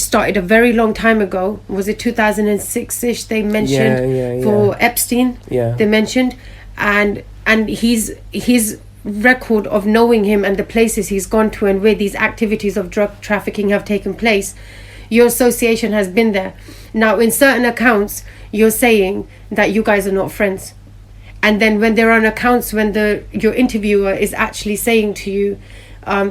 Speaker 2: started a very long time ago. Was it 2006-ish they mentioned for Epstein?
Speaker 1: Yeah.
Speaker 2: They mentioned, and his record of knowing him and the places he's gone to and where these activities of drug trafficking have taken place, your association has been there. Now, in certain accounts, you're saying that you guys are not friends. And then when there are accounts when your interviewer is actually saying to you,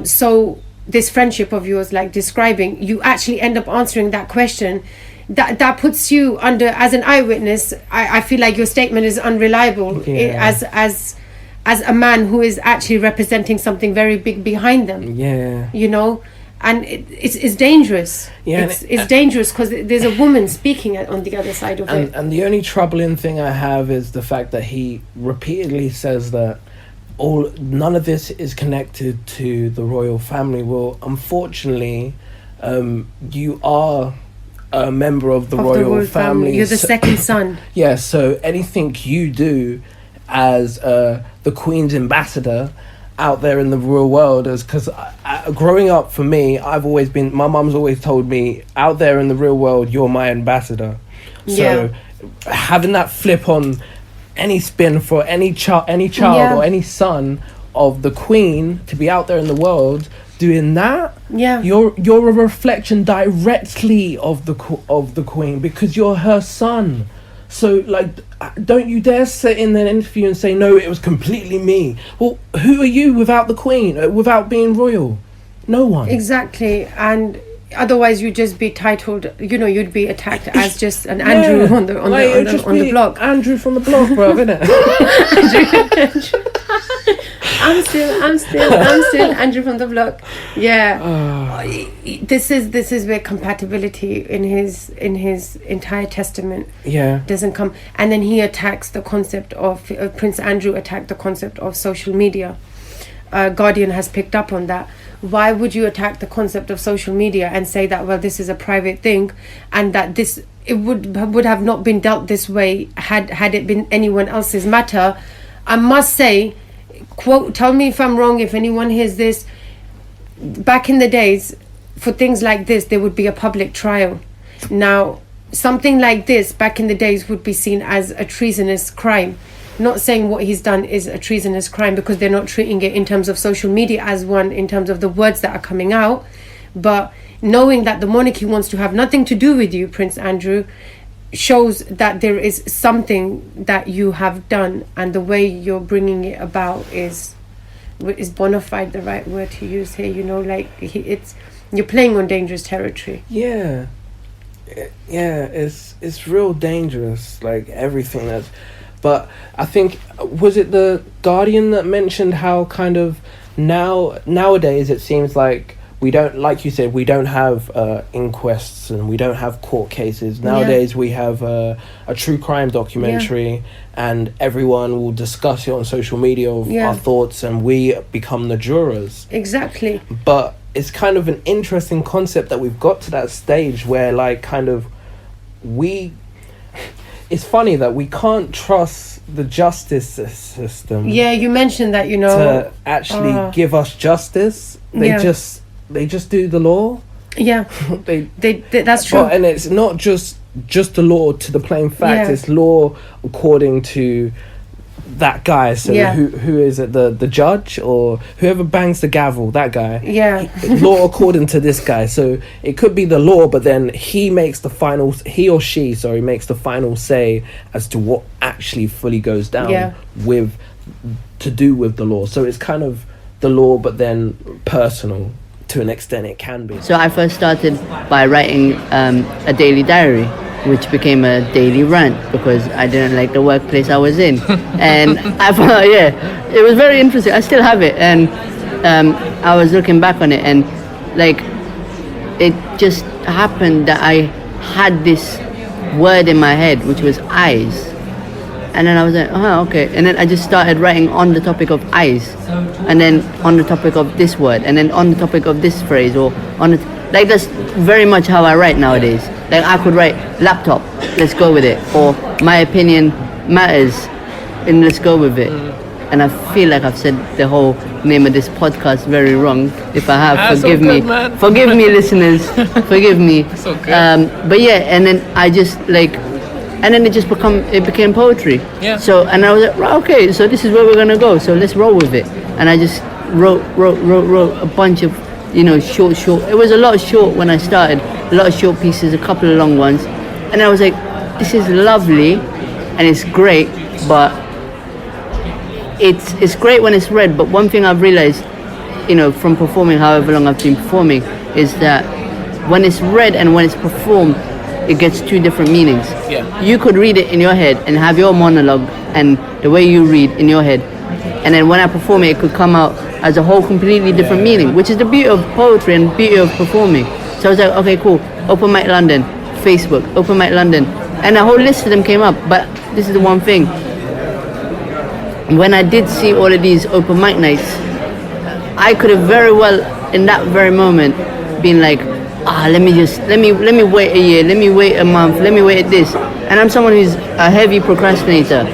Speaker 2: so this friendship of yours, like describing, you actually end up answering that question. That puts you under, as an eyewitness, I feel like your statement is unreliable as a man who is actually representing something very big behind them.
Speaker 1: Yeah.
Speaker 2: You know? And it's dangerous.
Speaker 1: Yeah,
Speaker 2: it's dangerous because there's a woman speaking on the other side of it.
Speaker 1: And the only troubling thing I have is the fact that he repeatedly says that none of this is connected to the royal family. Well, unfortunately, you are a member of the royal family.
Speaker 2: You're the second son.
Speaker 1: Yeah, so anything you do as the Queen's ambassador out there in the real world is, because growing up for me, my mum's always told me, out there in the real world, you're my ambassador. So having that flip on any spin for any child or any son of the Queen to be out there in the world doing that, you're a reflection directly of the Queen, because you're her son. So, like, don't you dare sit in an interview and say, no, it was completely me. Well, who are you without the Queen, without being royal? No one.
Speaker 2: Exactly. And otherwise you'd just be titled, you'd be attacked as just an Andrew on the block.
Speaker 1: Andrew from the block, bro, innit?
Speaker 2: I'm still Andrew from the block. Yeah. This is where compatibility in his entire testament doesn't come. And then he attacks the concept of Prince Andrew attacked the concept of social media. Guardian has picked up on that. Why would you attack the concept of social media and say that, well, this is a private thing, and that it would have not been dealt this way had it been anyone else's matter? I must say, quote, tell me if I'm wrong, if anyone hears this, back in the days, for things like this, there would be a public trial. Now, something like this back in the days would be seen as a treasonous crime. Not saying what he's done is a treasonous crime, because they're not treating it in terms of social media as one, in terms of the words that are coming out. But knowing that the monarchy wants to have nothing to do with you, Prince Andrew, shows that there is something that you have done, and the way you're bringing it about is bona fide the right word to use here. You're playing on dangerous territory.
Speaker 1: Yeah, it's real dangerous, like everything that's. But I think, was it the Guardian that mentioned how kind of nowadays it seems like we don't, like you said, we don't have inquests and we don't have court cases. Nowadays we have a true crime documentary, and everyone will discuss it on social media of our thoughts, and we become the jurors.
Speaker 2: Exactly.
Speaker 1: But it's kind of an interesting concept that we've got to that stage where, like, kind of it's funny that we can't trust the justice system.
Speaker 2: Yeah, you mentioned that,
Speaker 1: to actually give us justice. They just do the law.
Speaker 2: Yeah, that's true.
Speaker 1: And it's not just the law to the plain fact.
Speaker 2: Yeah.
Speaker 1: It's law according to that guy. So
Speaker 2: Yeah.
Speaker 1: who is it? The judge or whoever bangs the gavel? That guy.
Speaker 2: Yeah.
Speaker 1: Law according to this guy. So it could be the law, but then he or she makes the final say as to what actually fully goes down
Speaker 2: Yeah.
Speaker 1: to do with the law. So it's kind of the law, but then personal to an extent it can be.
Speaker 3: So I first started by writing a daily diary, which became a daily rant because I didn't like the workplace I was in. And I found, it was very interesting. I still have it. And I was looking back on it, and like, it just happened that I had this word in my head, which was eyes. And then I was like, okay. And then I just started writing on the topic of eyes, and then on the topic of this word, and then on the topic of this phrase, or on it. Like, that's very much how I write nowadays. Like, I could write laptop, let's go with it, or my opinion matters, and let's go with it. And I feel like I've said the whole name of this podcast very wrong. If I have, forgive me.
Speaker 4: Man.
Speaker 3: Forgive me, listeners. Forgive me.
Speaker 4: It's all good.
Speaker 3: But yeah, and then I just like, and then it became poetry.
Speaker 4: Yeah.
Speaker 3: So, and I was like, right, okay, so this is where we're gonna go. So let's roll with it. And I just wrote a bunch of, short. It was a lot of short when I started, a lot of short pieces, a couple of long ones. And I was like, this is lovely and it's great, but it's great when it's read. But one thing I've realized, from performing however long I've been performing, is that when it's read and when it's performed, it gets two different meanings.
Speaker 4: Yeah.
Speaker 3: You could read it in your head and have your monologue and the way you read in your head, and then when I perform it, it could come out as a whole completely different meaning, which is the beauty of poetry and beauty of performing. So I was like, okay, cool. Open Mic London, Facebook, Open Mic London, and a whole list of them came up. But this is the one thing. When I did see all of these open mic nights, I could have very well, in that very moment, been like, let me wait a year, let me wait a month, let me wait at this. And I'm someone who's a heavy procrastinator,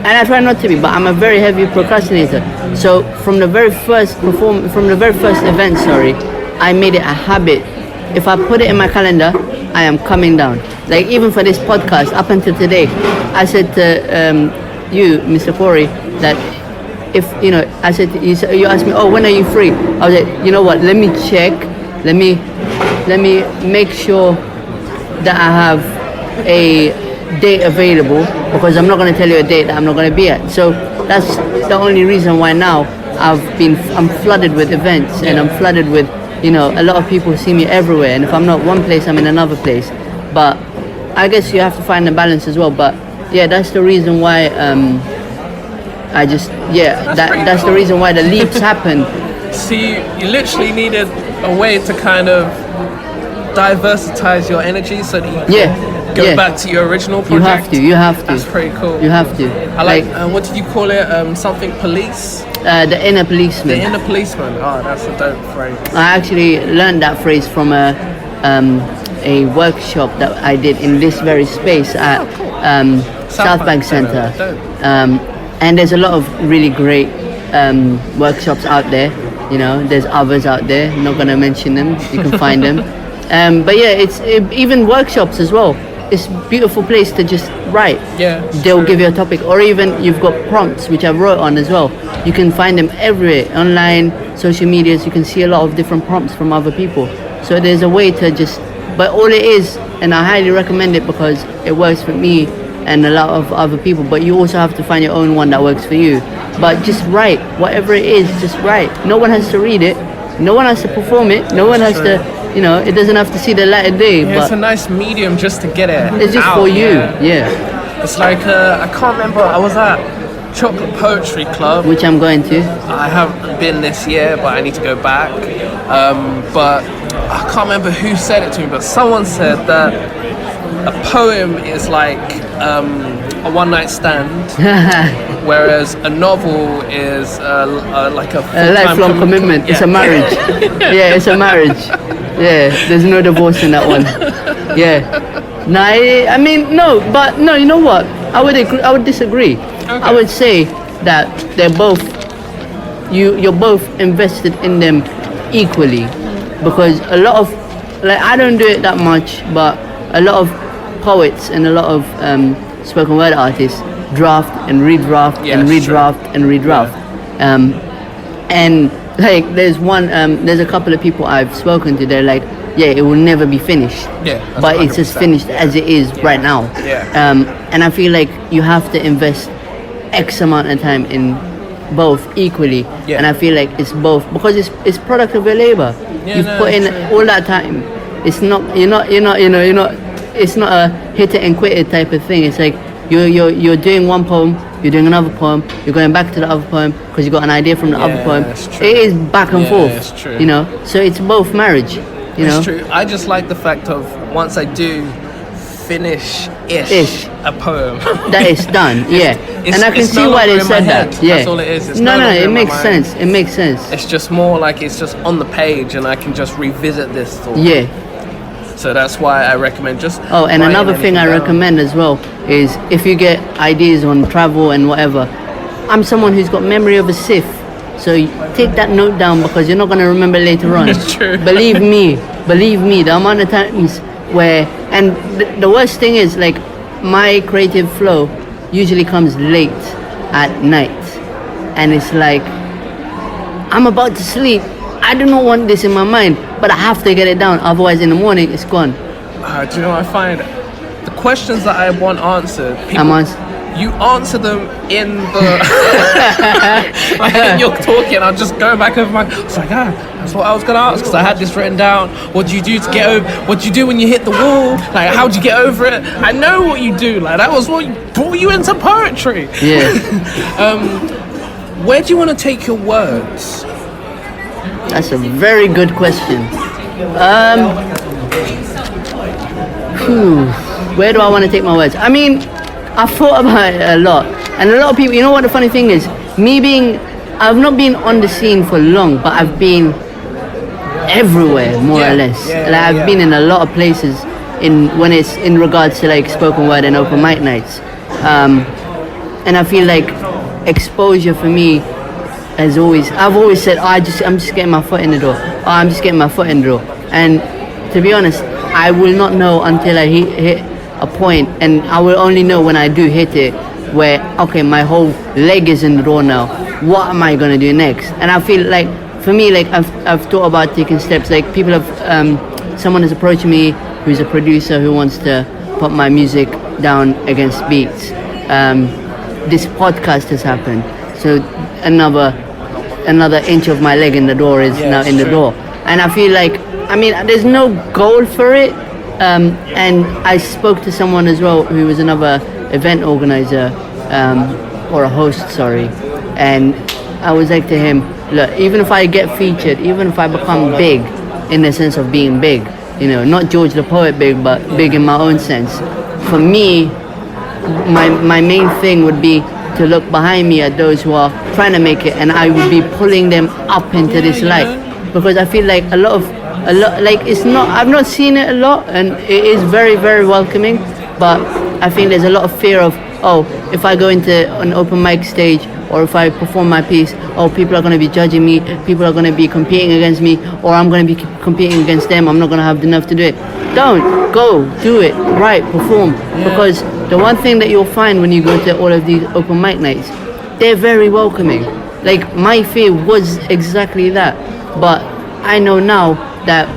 Speaker 3: and I try not to be, but I'm a very heavy procrastinator. So from the very first event, I made it a habit. If I put it in my calendar, I am coming down. Like, even for this podcast, up until today, I said to you, Mr. Kory, that if, I said, you asked me, when are you free? I was like, you know what, let me check, let me make sure that I have a date available, because I'm not going to tell you a date that I'm not going to be at. So that's the only reason why now I'm flooded with events, and I'm flooded with, a lot of people see me everywhere, and if I'm not one place, I'm in another place. But I guess you have to find a balance as well. But yeah, that's the reason why that's the reason why the leaps happen.
Speaker 4: See, you literally needed a way to kind of diversitize your energy so that you can go back to your original project.
Speaker 3: You have to.
Speaker 4: That's pretty cool.
Speaker 3: You have to.
Speaker 4: I like what did you call it? Something police?
Speaker 3: The inner policeman.
Speaker 4: The inner policeman. Oh, that's a dope phrase. I
Speaker 3: actually learned that phrase from a workshop that I did in this very space at South Bank Centre. And there's a lot of really great workshops out there. There's others out there. I'm not gonna mention them. You can find them. But yeah, even workshops as well. It's a beautiful place to just write.
Speaker 4: Yeah.
Speaker 3: They'll give you a topic, or even you've got prompts which I wrote on as well. You can find them everywhere, online, social medias. You can see a lot of different prompts from other people. So there's a way to but all it is, and I highly recommend it because it works for me and a lot of other people, but you also have to find your own one that works for you. But just write, whatever it is, just write. No one has to read it, no one has to perform it, no one has to, it doesn't have to see the light of day.
Speaker 4: Yeah,
Speaker 3: but
Speaker 4: it's a nice medium just to get it.
Speaker 3: It's just
Speaker 4: out,
Speaker 3: for you,
Speaker 4: yeah. It's like, I can't remember, I was at Chocolate Poetry Club,
Speaker 3: which I'm going to.
Speaker 4: I haven't been this year, but I need to go back. But I can't remember who said it to me, but someone said that a poem is like a one-night stand, whereas a novel is like a
Speaker 3: lifelong commitment. Yeah. It's a marriage. Yeah, it's a marriage. Yeah, there's no divorce in that one. Yeah. No, I mean, no, but no, you know what? I would disagree. Okay. I would say that they're both, you're both invested in them equally, because a lot of, I don't do it that much, but a lot of poets and a lot of spoken word artists, draft and redraft
Speaker 4: Yeah,
Speaker 3: and
Speaker 4: it's true.
Speaker 3: redraft and redraft. And like there's a couple of people I've spoken to, they're like, yeah, it will never be finished.
Speaker 4: Yeah, that's
Speaker 3: but it's just
Speaker 4: 100%.
Speaker 3: finished as it is right now.
Speaker 4: Yeah.
Speaker 3: And I feel like you have to invest X amount of time in both equally.
Speaker 4: Yeah.
Speaker 3: And I feel like it's both because it's product of your labor.
Speaker 4: Yeah,
Speaker 3: You've
Speaker 4: no,
Speaker 3: put in
Speaker 4: it's
Speaker 3: all that time. It's not it's not a hit it and quit it type of thing. It's like you're doing one poem, you're doing another poem, you're going back to the other poem because you got an idea from the other poem.
Speaker 4: it's true.
Speaker 3: It is back and
Speaker 4: Yeah,
Speaker 3: forth.
Speaker 4: it's true.
Speaker 3: You know, so it's both marriage. You know,
Speaker 4: It's true. I just like the fact of once I do finish-ish
Speaker 3: Ish.
Speaker 4: a poem.
Speaker 3: that is done. Yeah,
Speaker 4: it's-
Speaker 3: and I can
Speaker 4: it's
Speaker 3: see
Speaker 4: no
Speaker 3: why
Speaker 4: longer
Speaker 3: they
Speaker 4: in my
Speaker 3: said
Speaker 4: head.
Speaker 3: that. Yeah,
Speaker 4: That's all it is. It's
Speaker 3: no,
Speaker 4: no longer
Speaker 3: it
Speaker 4: in my
Speaker 3: makes
Speaker 4: mind.
Speaker 3: sense. It makes sense.
Speaker 4: It's just more like it's just on the page and I can just revisit this thought.
Speaker 3: Yeah.
Speaker 4: So that's why I recommend just.
Speaker 3: Oh, and
Speaker 4: writing
Speaker 3: another thing I
Speaker 4: anything down.
Speaker 3: recommend as well is if you get ideas on travel and whatever, I'm someone who's got memory of a sieve. So take that note down because you're not going to remember later on.
Speaker 4: It's true.
Speaker 3: Believe me, the amount of times where, and the worst thing is like my creative flow usually comes late at night. And it's like, I'm about to sleep. I do not want this in my mind, but I have to get it down. Otherwise, in the morning, it's gone.
Speaker 4: Do you know what I find? The questions that I want answered, you answer them in the like when you're talking. I'm just going back over my. It's like that's what I was gonna ask because I had this written down. What do you do to get over? What do you do when you hit the wall? Like how do you get over it? I know what you do. Like that was what brought you into poetry.
Speaker 3: Yeah.
Speaker 4: Where do you want to take your words?
Speaker 3: That's a very good question. Where do I want to take my words? I mean, I've thought about it a lot. And a lot of people, you know what the funny thing is? I've not been on the scene for long, but I've been everywhere, more or less. Like, I've been in a lot of places when it's in regards to like spoken word and open mic nights. And I feel like exposure for me I've always said, I'm just getting my foot in the door. I'm just getting my foot in the door. And to be honest, I will not know until I hit a point, and I will only know when I do hit it, where, okay, my whole leg is in the door now. What am I gonna do next? And I feel like, for me, like I've thought about taking steps. Like people have, someone has approached me who's a producer who wants to put my music down against beats. This podcast has happened, so another inch of my leg in the door is now in the door. And I feel like, I mean, there's no goal for it. And I spoke to someone as well who was another event organizer, or a host, sorry. And I was like to him, look, even if I get featured, even if I become big in the sense of being big, you know, not George the Poet big, but big in my own sense. For me, my main thing would be to look behind me at those who are trying to make it, and I would be pulling them up into this light, because I feel like a lot like it's not, I've not seen it a lot, and it is very, very welcoming, but I think there's a lot of fear of, oh, if I go into an open mic stage or if I perform my piece, oh, people are going to be judging me, people are going to be competing against me, or I'm going to be competing against them, I'm not going to have the nerve to do it. Don't go, do it, write, perform, because the one thing that you'll find when you go to all of these open mic nights, they're very welcoming. Like, my fear was exactly that, but I know now that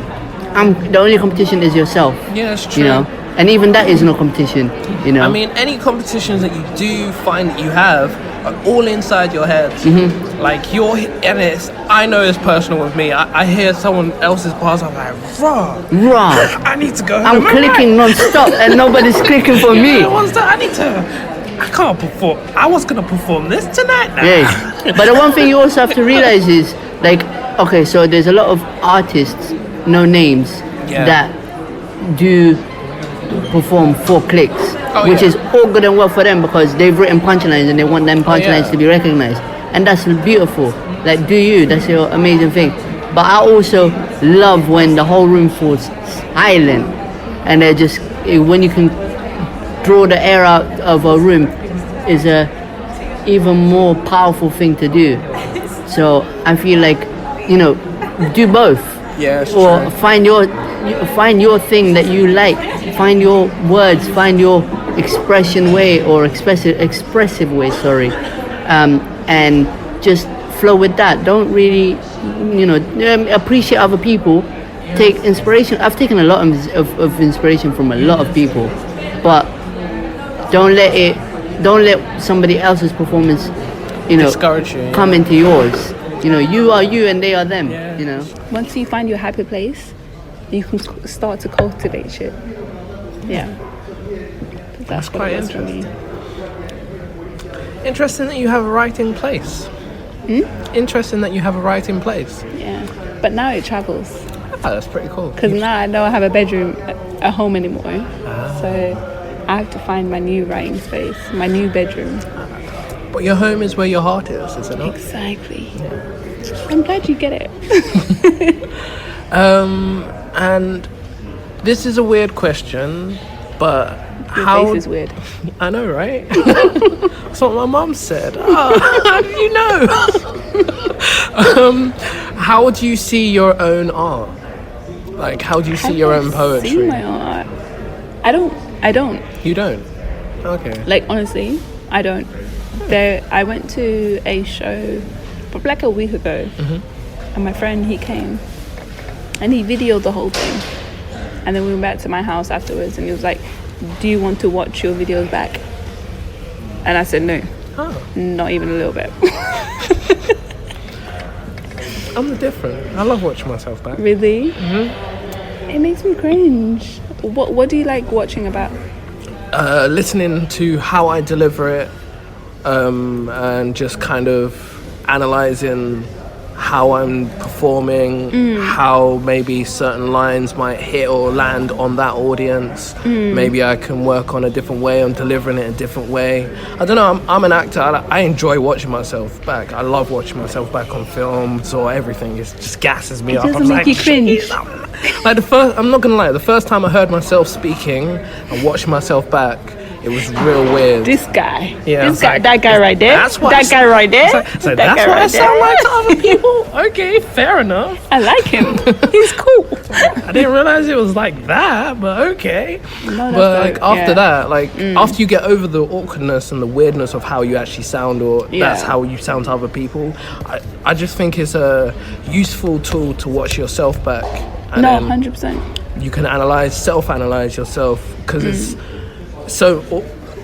Speaker 3: the only competition is yourself.
Speaker 4: Yeah, that's true.
Speaker 3: You know, and even that is no competition. You know,
Speaker 4: I mean, any competitions that you do find that you have are all inside your head.
Speaker 3: Mm-hmm.
Speaker 4: Like I know it's personal with me. I hear someone else's bars, I'm like, raw. I need to go.
Speaker 3: I'm clicking non-stop and nobody's clicking for me.
Speaker 4: I can't perform. I was gonna perform this tonight now.
Speaker 3: Yeah. But the one thing you also have to realize is, like, okay, so there's a lot of artists, no names, that do perform for clicks, which is all good and well for them because they've written punchlines and they want them punchlines to be recognized, and that's beautiful. Like, do you? That's your amazing thing. But I also love when the whole room falls silent, and they're just, when you can draw the air out of a room, is a even more powerful thing to do. So I feel like, you know, do both.
Speaker 4: Yeah,
Speaker 3: or true. Find your thing that you like. Find your words. Find your expression way or expressive way, sorry, and just flow with that. Don't really, appreciate other people. Take inspiration. I've taken a lot of inspiration from a lot of people, but don't let somebody else's performance,
Speaker 4: discourage you,
Speaker 3: come into yours. You are you and they are them.
Speaker 5: Once you find your happy place, you can start to cultivate shit. Yeah.
Speaker 4: That's quite
Speaker 5: what it was for me.
Speaker 4: Interesting that you have a writing place. Interesting that you have a writing place.
Speaker 5: Yeah. But now it travels.
Speaker 4: Oh, that's pretty cool.
Speaker 5: Because now I don't have a bedroom at home anymore. So I have to find my new writing space, my new bedroom.
Speaker 4: But your home is where your heart is it not?
Speaker 5: Exactly. Yeah. I'm glad you get it.
Speaker 4: And this is a weird question, but
Speaker 5: Your
Speaker 4: how...
Speaker 5: face is weird.
Speaker 4: I know, right? That's what my mum said. Oh, how do you know? How do you see your own art? Like, how do you see your own poetry?
Speaker 5: See my own art. I don't.
Speaker 4: You don't? Okay.
Speaker 5: Like, honestly, I don't. I went to a show probably like a week ago, and my friend, he came and he videoed the whole thing, and then we went back to my house afterwards, and he was like, do you want to watch your videos back? And I said no. Not even a little bit.
Speaker 4: I'm different. I love watching myself back.
Speaker 5: Really? It makes me cringe. What do you like watching about?
Speaker 4: Listening to how I deliver it, and just kind of analysing how I'm performing, how maybe certain lines might hit or land on that audience. Maybe I can work on a different way on delivering it a different way. I don't know, I'm an actor. I enjoy watching myself back. I love watching myself back on films or everything. It just gasses me up.
Speaker 5: It doesn't make you cringe.
Speaker 4: Like I'm not gonna lie, the first time I heard myself speaking and watching myself back, it was real weird.
Speaker 5: This guy.
Speaker 4: Yeah,
Speaker 5: this guy.
Speaker 4: like,
Speaker 5: that guy right there.
Speaker 4: That's what
Speaker 5: that guy right there.
Speaker 4: So that's what I sound like to other people. Okay, fair enough.
Speaker 5: I like him. He's cool.
Speaker 4: I didn't realize it was like that, but okay.
Speaker 5: No,
Speaker 4: but like after that, like after you get over the awkwardness and the weirdness of how you actually sound, or that's how you sound to other people, I just think it's a useful tool to watch yourself back. And
Speaker 5: 100%.
Speaker 4: You can self-analyze yourself, because it's so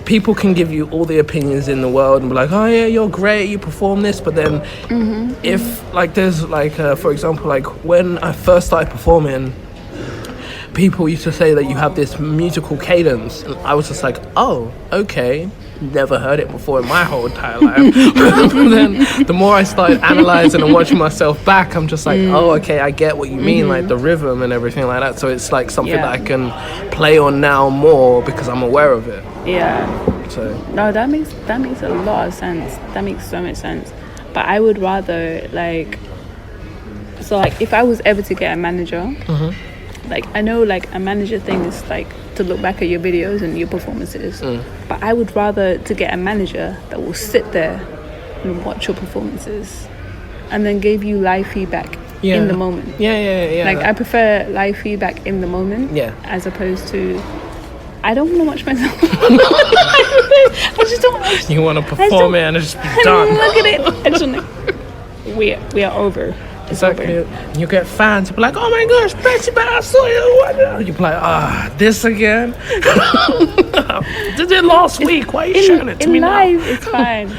Speaker 4: people can give you all the opinions in the world and be like, oh yeah, you're great, you perform this, but then if like there's like for example, like when I first started performing, people used to say that you have this musical cadence, and I was just like, oh, okay, never heard it before in my whole entire life. Then the more I started analyzing and watching myself back, I'm just like, oh, okay, I get what you mean, like the rhythm and everything like that. So it's like something that I can play on now more because I'm aware of it.
Speaker 5: Yeah.
Speaker 4: So
Speaker 5: no, that makes a lot of sense. That makes so much sense. But I would rather like if I was ever to get a manager, like I know like a manager thing is like to look back at your videos and your performances, but I would rather to get a manager that will sit there and watch your performances and then give you live feedback in the moment.
Speaker 4: Yeah.
Speaker 5: Like I prefer live feedback in the moment, as opposed to I don't want to watch myself. I just don't.
Speaker 4: You want to perform it and it's just be done.
Speaker 5: Look at it. I just want to. We are over.
Speaker 4: Exactly. You get fans. You be like, oh my gosh, Becky, I saw you. You be like, this again? Did it last week? Why are you showing it to me now?
Speaker 5: In live, it's fine.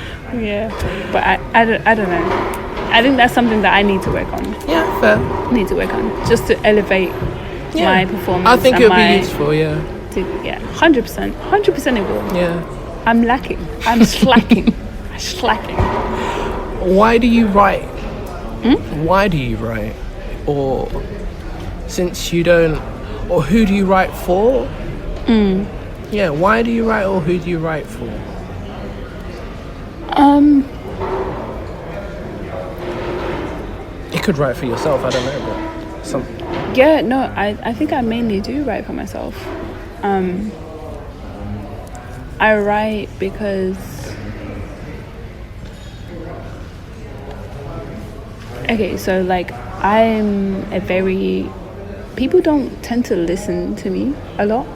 Speaker 5: Yeah. But I don't know. I think that's something that I need to work on.
Speaker 4: Yeah, fair.
Speaker 5: Need to work on. Just to elevate my performance.
Speaker 4: I think it would be useful,
Speaker 5: 100%. 100% it will.
Speaker 4: Yeah.
Speaker 5: I'm lacking. I'm slacking.
Speaker 4: Why do you write? Why do you write? Or since you don't, or who do you write for? Yeah, why do you write, or who do you write for? You could write for yourself, I don't know, but something.
Speaker 5: Yeah, no, I think I mainly do write for myself. I write because so like I'm a very people don't tend to listen to me a lot,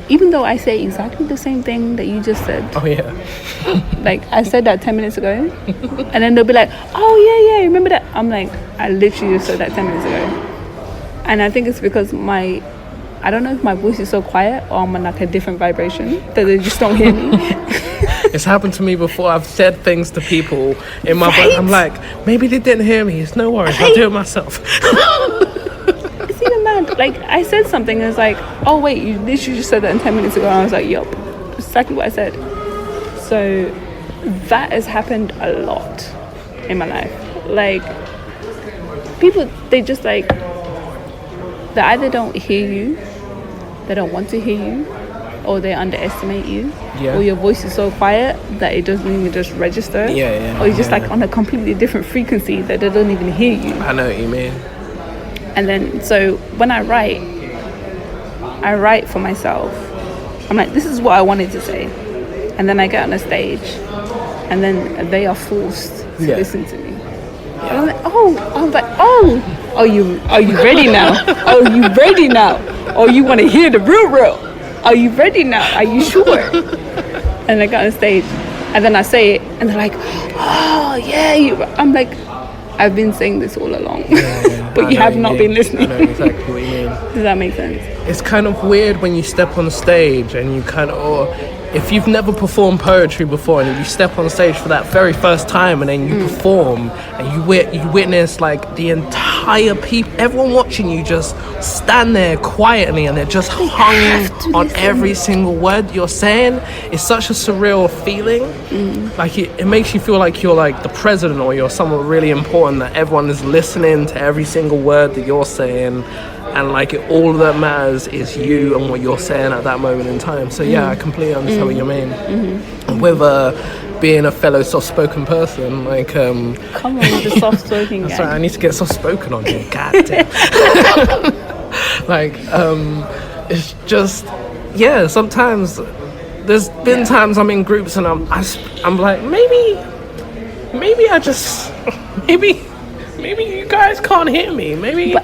Speaker 5: even though I say exactly the same thing that you just said.
Speaker 4: Oh yeah.
Speaker 5: Like I said that 10 minutes ago, and then they'll be like, "Oh yeah, remember that?" I'm like, I literally just said that 10 minutes ago, and I think it's because I don't know if my voice is so quiet or I'm on like a different vibration that they just don't hear me.
Speaker 4: It's happened to me before. I've said things to people in my brain. I'm like, maybe they didn't hear me. It's no worries. I'll do it myself.
Speaker 5: It's even mad. Like I said something and it's like, oh wait, you literally just said that 10 minutes ago, and I was like, yup, exactly what I said. So that has happened a lot in my life. Like people, they just like, they either don't hear you, they don't want to hear you, or they underestimate you, or your voice is so quiet that it doesn't even just register, or you're just like on a completely different frequency that they don't even hear you.
Speaker 4: I know what you mean.
Speaker 5: And then so when I write for myself. I'm like, this is what I wanted to say, and then I get on a stage and then they are forced to listen to me. And I'm like, oh, are you ready now? Oh, you ready now? Oh, you want to hear the real? Are you ready now? Are you sure? And I got on stage, and then I say it, and they're like, oh yeah. I'm like, I've been saying this all along, but you have not been listening.
Speaker 4: I know exactly what you mean.
Speaker 5: Does that make sense?
Speaker 4: It's kind of weird when you step on stage and you kind of, or if you've never performed poetry before and you step on stage for that very first time and then you perform and you witness like the entire people, everyone watching you just stand there quietly and they're just hung on every single word you're saying. It's such a surreal feeling. Like it makes you feel like you're like the president or you're someone really important, that everyone is listening to every single word that you're saying. And like all that matters is you and what you're saying at that moment in time. So yeah, I completely understand what you mean. With being a fellow soft-spoken person, like come
Speaker 5: on with the soft-spoken guy.
Speaker 4: That's right, I need to get soft-spoken on you. God damn. Like it's just sometimes there's been times I'm in groups and I'm like maybe you guys can't hear me. Maybe.
Speaker 5: But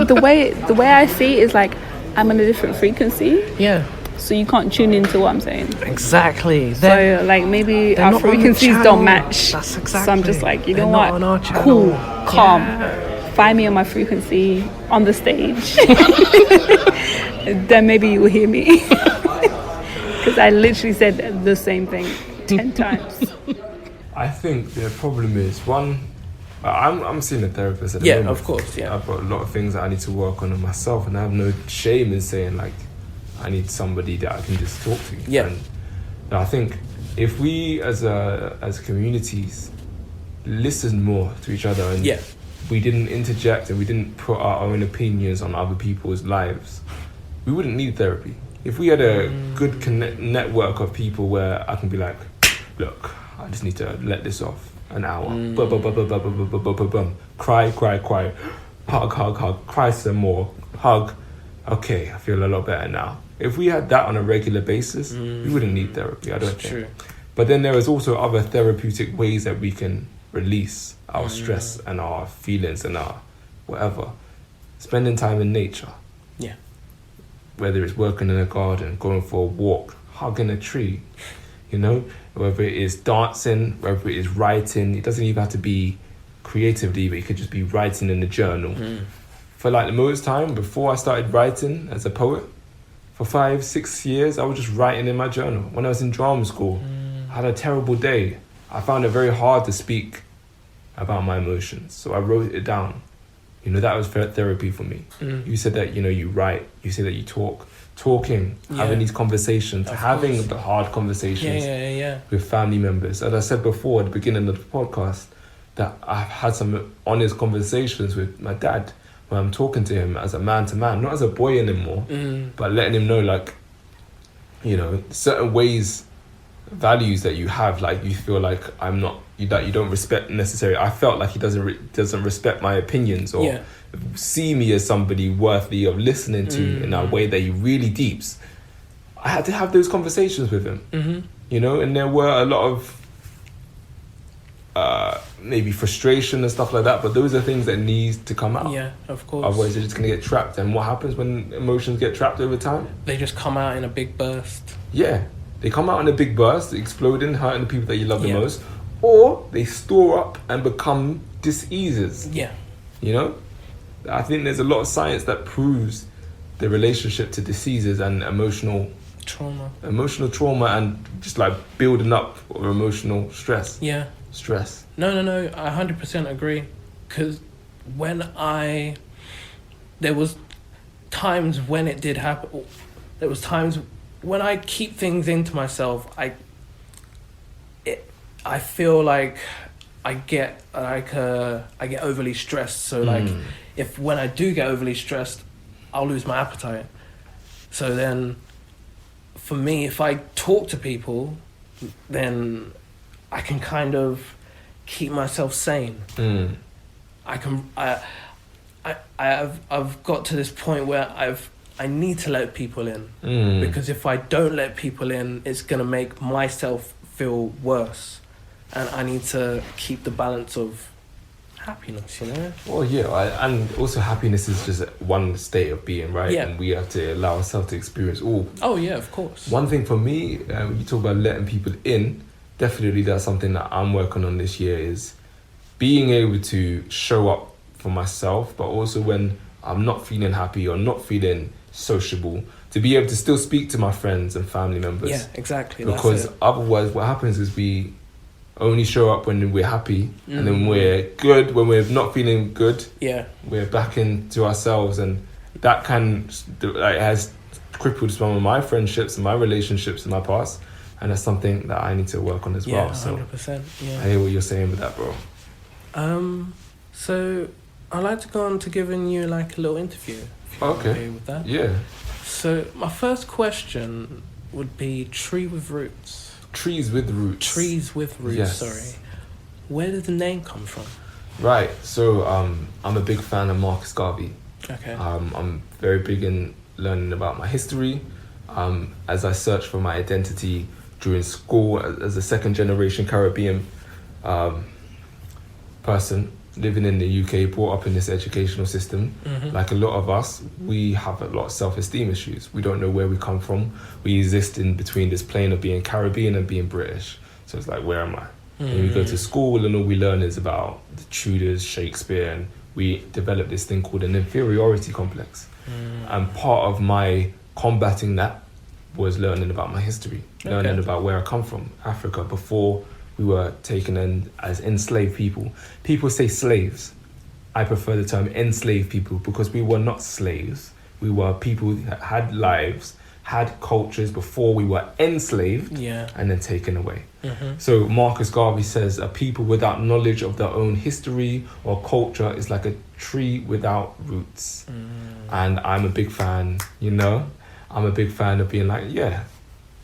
Speaker 5: the way I see it is like I'm on a different frequency. Yeah. So you can't tune into what I'm saying.
Speaker 4: Exactly.
Speaker 5: So like maybe our frequencies don't match.
Speaker 4: That's exactly.
Speaker 5: So I'm just like, you know what? Cool, calm. Find me on my frequency on the stage. Then maybe you will hear me. Because I literally said the same thing 10 times.
Speaker 6: I think the problem is I'm seeing a therapist at the moment.
Speaker 4: Yeah, of course, yeah.
Speaker 6: I've got a lot of things that I need to work on myself, and I have no shame in saying, like, I need somebody that I can just talk to.
Speaker 4: Yeah.
Speaker 6: And I think if we as communities listen more to each other and we didn't interject and we didn't put our own opinions on other people's lives, we wouldn't need therapy. If we had a good network of people where I can be like, look, I just need to let this off. An hour. Cry. Hug. Cry some more. Hug. Okay, I feel a lot better now. If we had that on a regular basis, we wouldn't need therapy, I don't think. True. But then there is also other therapeutic ways that we can release our stress and our feelings and our whatever. Spending time in nature. Yeah. Whether it's working in a garden, going for a walk, hugging a tree, whether it is dancing, whether it is writing. It doesn't even have to be creatively, but it could just be writing in a journal. For like the most time, before I started writing as a poet, for 5-6 years, I was just writing in my journal. When I was in drama school, I had a terrible day. I found it very hard to speak about my emotions, so I wrote it down. That was therapy for me. You said that, you write, you said that you talk. Talking, having these conversations, having the hard conversations with family members. As I said before at the beginning of the podcast, that I've had some honest conversations with my dad when I'm talking to him as a man to man, not as a boy anymore, but letting him know, like, certain ways, values that you have, like you feel like that you don't respect necessarily. I felt like he doesn't respect my opinions or see me as somebody worthy of listening to in a way that he really deeps. I had to have those conversations with him, and there were a lot of maybe frustration and stuff like that, but those are things that need to come out.
Speaker 4: Yeah, of course.
Speaker 6: Otherwise, they're just going to get trapped. And what happens when emotions get trapped over time?
Speaker 4: They just come out in a big burst.
Speaker 6: Yeah, they come out in a big burst, exploding, hurting the people that you love the most, or they store up and become diseases.
Speaker 4: Yeah.
Speaker 6: You know, I think there's a lot of science that proves the relationship to diseases and emotional trauma, and just like building up or emotional stress.
Speaker 4: Yeah.
Speaker 6: Stress.
Speaker 4: No, I 100% agree. Because there was times when it did happen. There was times when I keep things into myself. I feel like I get overly stressed. So like, when I do get overly stressed, I'll lose my appetite. So then, for me, if I talk to people, then I can kind of keep myself sane. I've got to this point where I need to let people in, because if I don't let people in, it's gonna make myself feel worse, and I need to keep the balance of happiness, you know?
Speaker 6: Well, yeah, and also happiness is just one state of being, right?
Speaker 4: Yeah.
Speaker 6: And we have to allow ourselves to experience all.
Speaker 4: Oh yeah, of course.
Speaker 6: One thing for me, you talk about letting people in. Definitely, that's something that I'm working on this year, is being able to show up for myself, but also when I'm not feeling happy or not feeling sociable, to be able to still speak to my friends and family members.
Speaker 4: Yeah, exactly.
Speaker 6: Because otherwise, what happens is we only show up when we're happy, and then we're good when we're not feeling good.
Speaker 4: Yeah,
Speaker 6: we're back into ourselves, and that has crippled some of my friendships and my relationships in my past. And that's something that I need to work on as well.
Speaker 4: 100%. Yeah,
Speaker 6: I hear what you're saying with that, bro.
Speaker 4: So I'd like to go on to giving you like a little interview. If you're okay with that.
Speaker 6: Yeah.
Speaker 4: So my first question would be tree with roots.
Speaker 6: Trees with roots.
Speaker 4: Trees with roots.
Speaker 6: Yes.
Speaker 4: Sorry. Where did the name come from?
Speaker 6: Right. So I'm a big fan of Marcus Garvey.
Speaker 4: Okay.
Speaker 6: I'm very big in learning about my history. As I search for my identity during school as a second generation Caribbean person living in the UK, brought up in this educational system, like a lot of us, we have a lot of self-esteem issues. We don't know where we come from. We exist in between this plane of being Caribbean and being British. So it's like, where am I? And we go to school and all we learn is about the Tudors, Shakespeare, and we develop this thing called an inferiority complex. And part of my combating that was learning about my history, learning about where I come from, Africa, before we were taken in as enslaved people. People say slaves. I prefer the term enslaved people, because we were not slaves. We were people that had lives, had cultures before we were enslaved and then taken away. So Marcus Garvey says a people without knowledge of their own history or culture is like a tree without roots. And I'm a big fan, I'm a big fan of being like,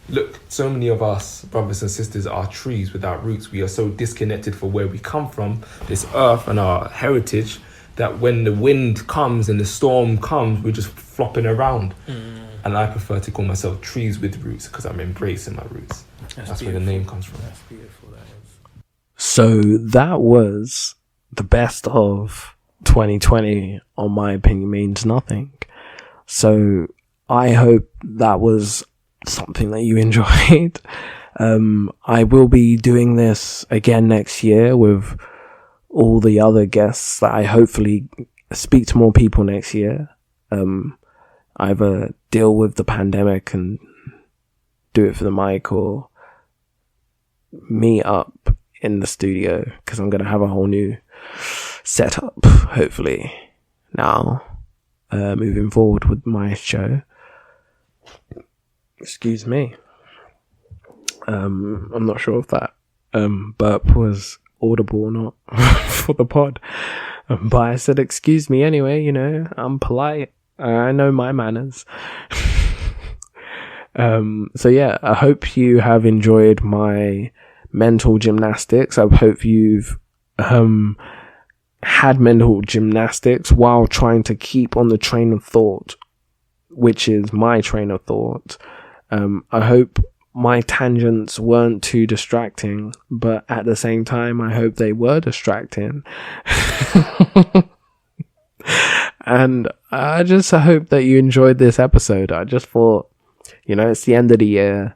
Speaker 6: look, so many of us, brothers and sisters, are trees without roots. We are so disconnected from where we come from, this earth and our heritage, that when the wind comes and the storm comes, we're just flopping around. And I prefer to call myself trees with roots, because I'm embracing my roots. That's where the name comes from.
Speaker 4: That's beautiful, that is.
Speaker 1: So that was the best of 2020, on my opinion, means nothing. So I hope that was something that you enjoyed. I will be doing this again next year with all the other guests that I hopefully speak to more people next year. Either deal with the pandemic and do it for the mic, or meet up in the studio, because I'm going to have a whole new setup, hopefully, now, moving forward with my show. Excuse me. I'm not sure if that burp was audible or not for the pod, but I said excuse me anyway. I'm polite. I know my manners. So yeah, I hope you have enjoyed my mental gymnastics. I hope you've had mental gymnastics while trying to keep on the train of thought, which is my train of thought. I hope my tangents weren't too distracting, but at the same time, I hope they were distracting. And I just hope that you enjoyed this episode. I just thought, it's the end of the year.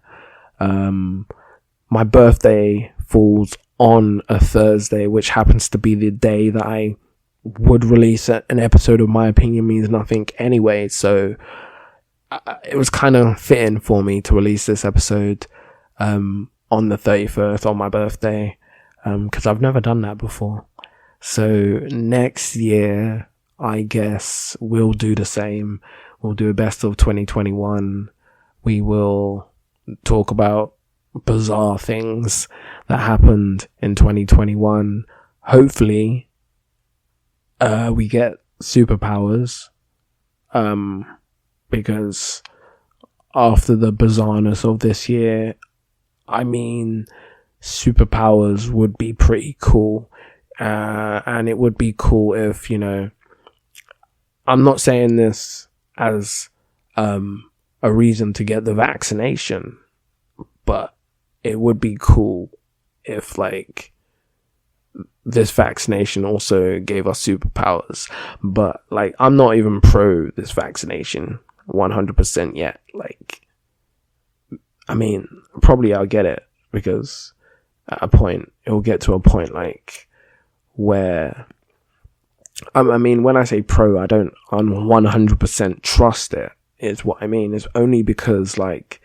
Speaker 1: My birthday falls on a Thursday, which happens to be the day that I would release an episode of My Opinion Means Nothing anyway. So it was kind of fitting for me to release this episode on the 31st on my birthday, because I've never done that before. So next year, I guess we'll do the same. We'll do a best of 2021. We will talk about bizarre things that happened in 2021. Hopefully, we get superpowers. Because after the bizarreness of this year, I mean, superpowers would be pretty cool. And it would be cool if, I'm not saying this as a reason to get the vaccination, but it would be cool if, like, this vaccination also gave us superpowers. But, like, I'm not even pro this vaccination 100% yet. Like, I mean, probably I'll get it, because at a point, it'll get to a point, like, where, I mean, when I say pro, I don't 100% trust it, is what I mean. It's only because, like,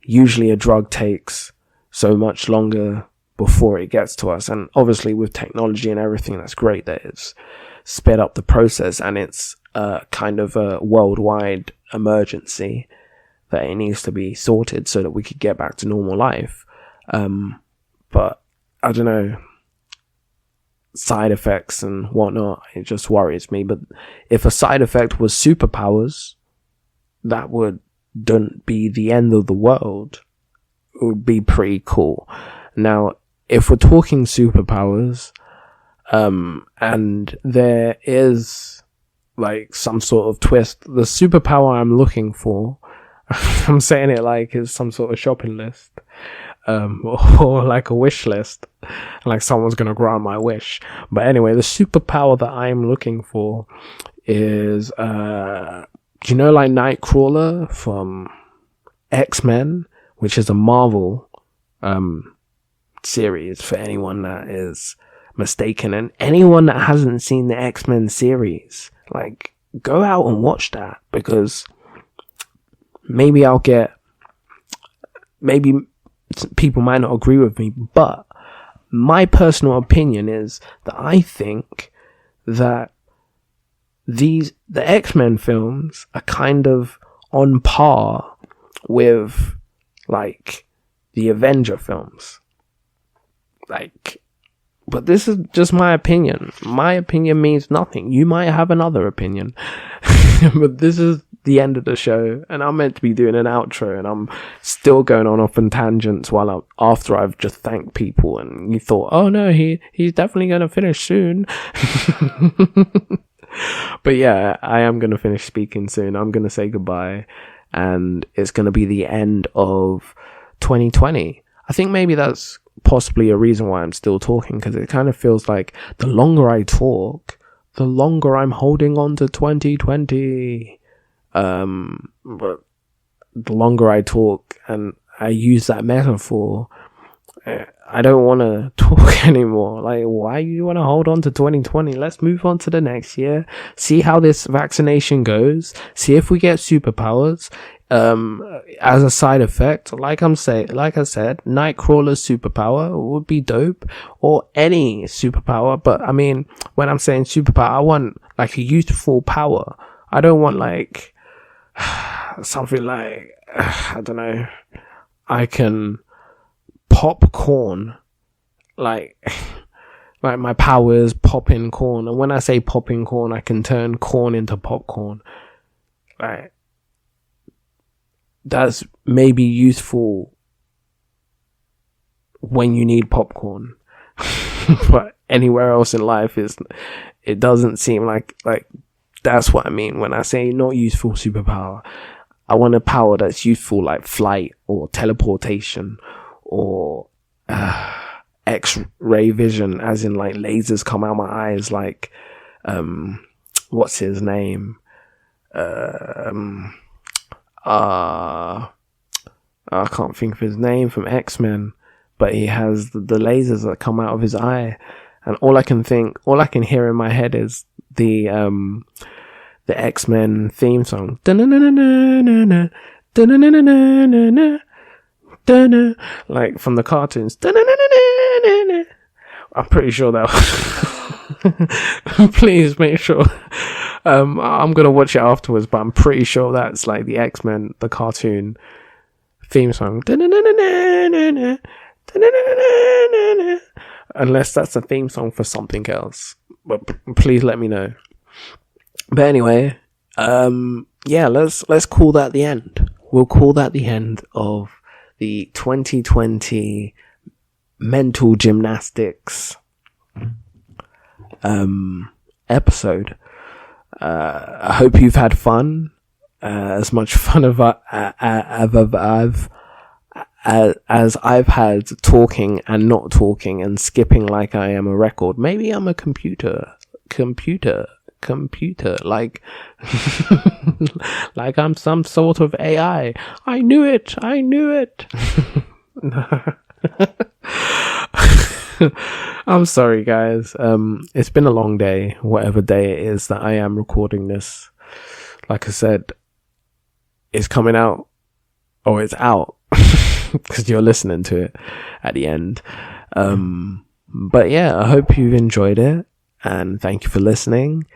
Speaker 1: usually a drug takes so much longer before it gets to us. And obviously with technology and everything, that's great that it's sped up the process, and it's kind of a worldwide emergency that it needs to be sorted so that we could get back to normal life. But I don't know, side effects and whatnot, it just worries me. But if a side effect was superpowers, that wouldn't be the end of the world. It would be pretty cool. Now, if we're talking superpowers, and there is, like, some sort of twist, the superpower I'm looking for, I'm saying it like it's some sort of shopping list, or like a wish list, like someone's gonna grant my wish. But anyway, the superpower that I'm looking for is, like Nightcrawler from X-Men, which is a Marvel series, for anyone that is mistaken, and anyone that hasn't seen the X-Men series, like, go out and watch that, because maybe people might not agree with me, but my personal opinion is that I think that the X-Men films are kind of on par with, like, the Avenger films. Like, but this is just my opinion. My opinion means nothing. You might have another opinion. But this is the end of the show, and I'm meant to be doing an outro, and I'm still going off on tangents after I've just thanked people, and you thought, oh no, he's definitely going to finish soon. But yeah, I am going to finish speaking soon. I'm going to say goodbye, and it's going to be the end of 2020. I think maybe that's possibly a reason why I'm still talking, because it kind of feels like the longer I talk, the longer I'm holding on to 2020. But the longer I talk and I use that metaphor, I don't want to talk anymore. Like, why do you want to hold on to 2020? Let's move on to the next year. See how this vaccination goes. See if we get superpowers. As a side effect, like I said, Nightcrawler's superpower would be dope, or any superpower. But I mean, when I'm saying superpower, I want like a useful power. I don't want like something like, I don't know, I can pop corn, like my power is popping corn. And when I say popping corn, I can turn corn into popcorn. Like, that's maybe useful when you need popcorn. But anywhere else in life it doesn't seem like that's what I mean when I say not useful superpower. I want a power that's useful, like flight or teleportation or X-ray vision, as in like lasers come out my eyes, like what's his name? I can't think of his name from X-Men, but he has the lasers that come out of his eye, and all I can hear in my head is the X-Men theme song, like from the cartoons. I'm pretty sure that please make sure. I'm gonna watch it afterwards, but I'm pretty sure that's like the X-Men, the cartoon theme song. Unless that's a theme song for something else, but please let me know. But anyway, yeah, let's call that the end. We'll call that the end of the 2020 mental gymnastics episode. I hope you've had fun, as much fun as I've had talking and not talking and skipping like I am a record. Maybe I'm a computer, like like I'm some sort of AI. I knew it. I'm sorry, guys. It's been a long day, whatever day it is that I am recording this. Like I said, it's coming out, or it's out, because you're listening to it at the end. But yeah, I hope you've enjoyed it, and thank you for listening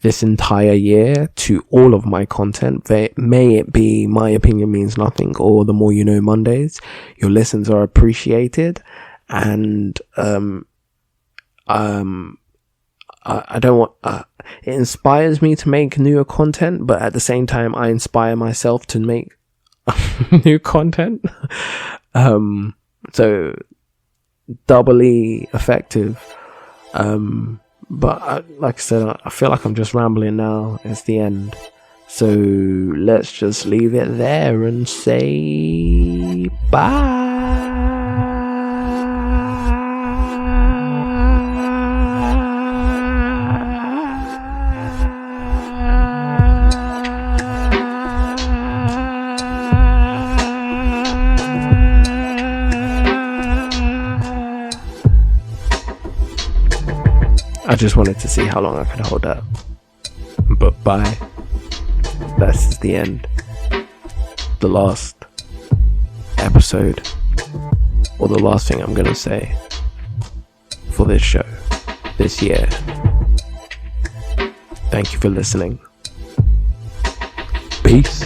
Speaker 1: this entire year to all of my content. May it be My Opinion Means Nothing or The More You Know Mondays. Your listens are appreciated, and I don't want it inspires me to make newer content, but at the same time I inspire myself to make new content. So doubly effective. But like I said, I feel like I'm just rambling now. It's the end. So let's just leave it there and say bye. I just wanted to see how long I could hold that. But bye. That's the end. The last episode, or the last thing I'm gonna say for this show, this year. Thank you for listening. Peace.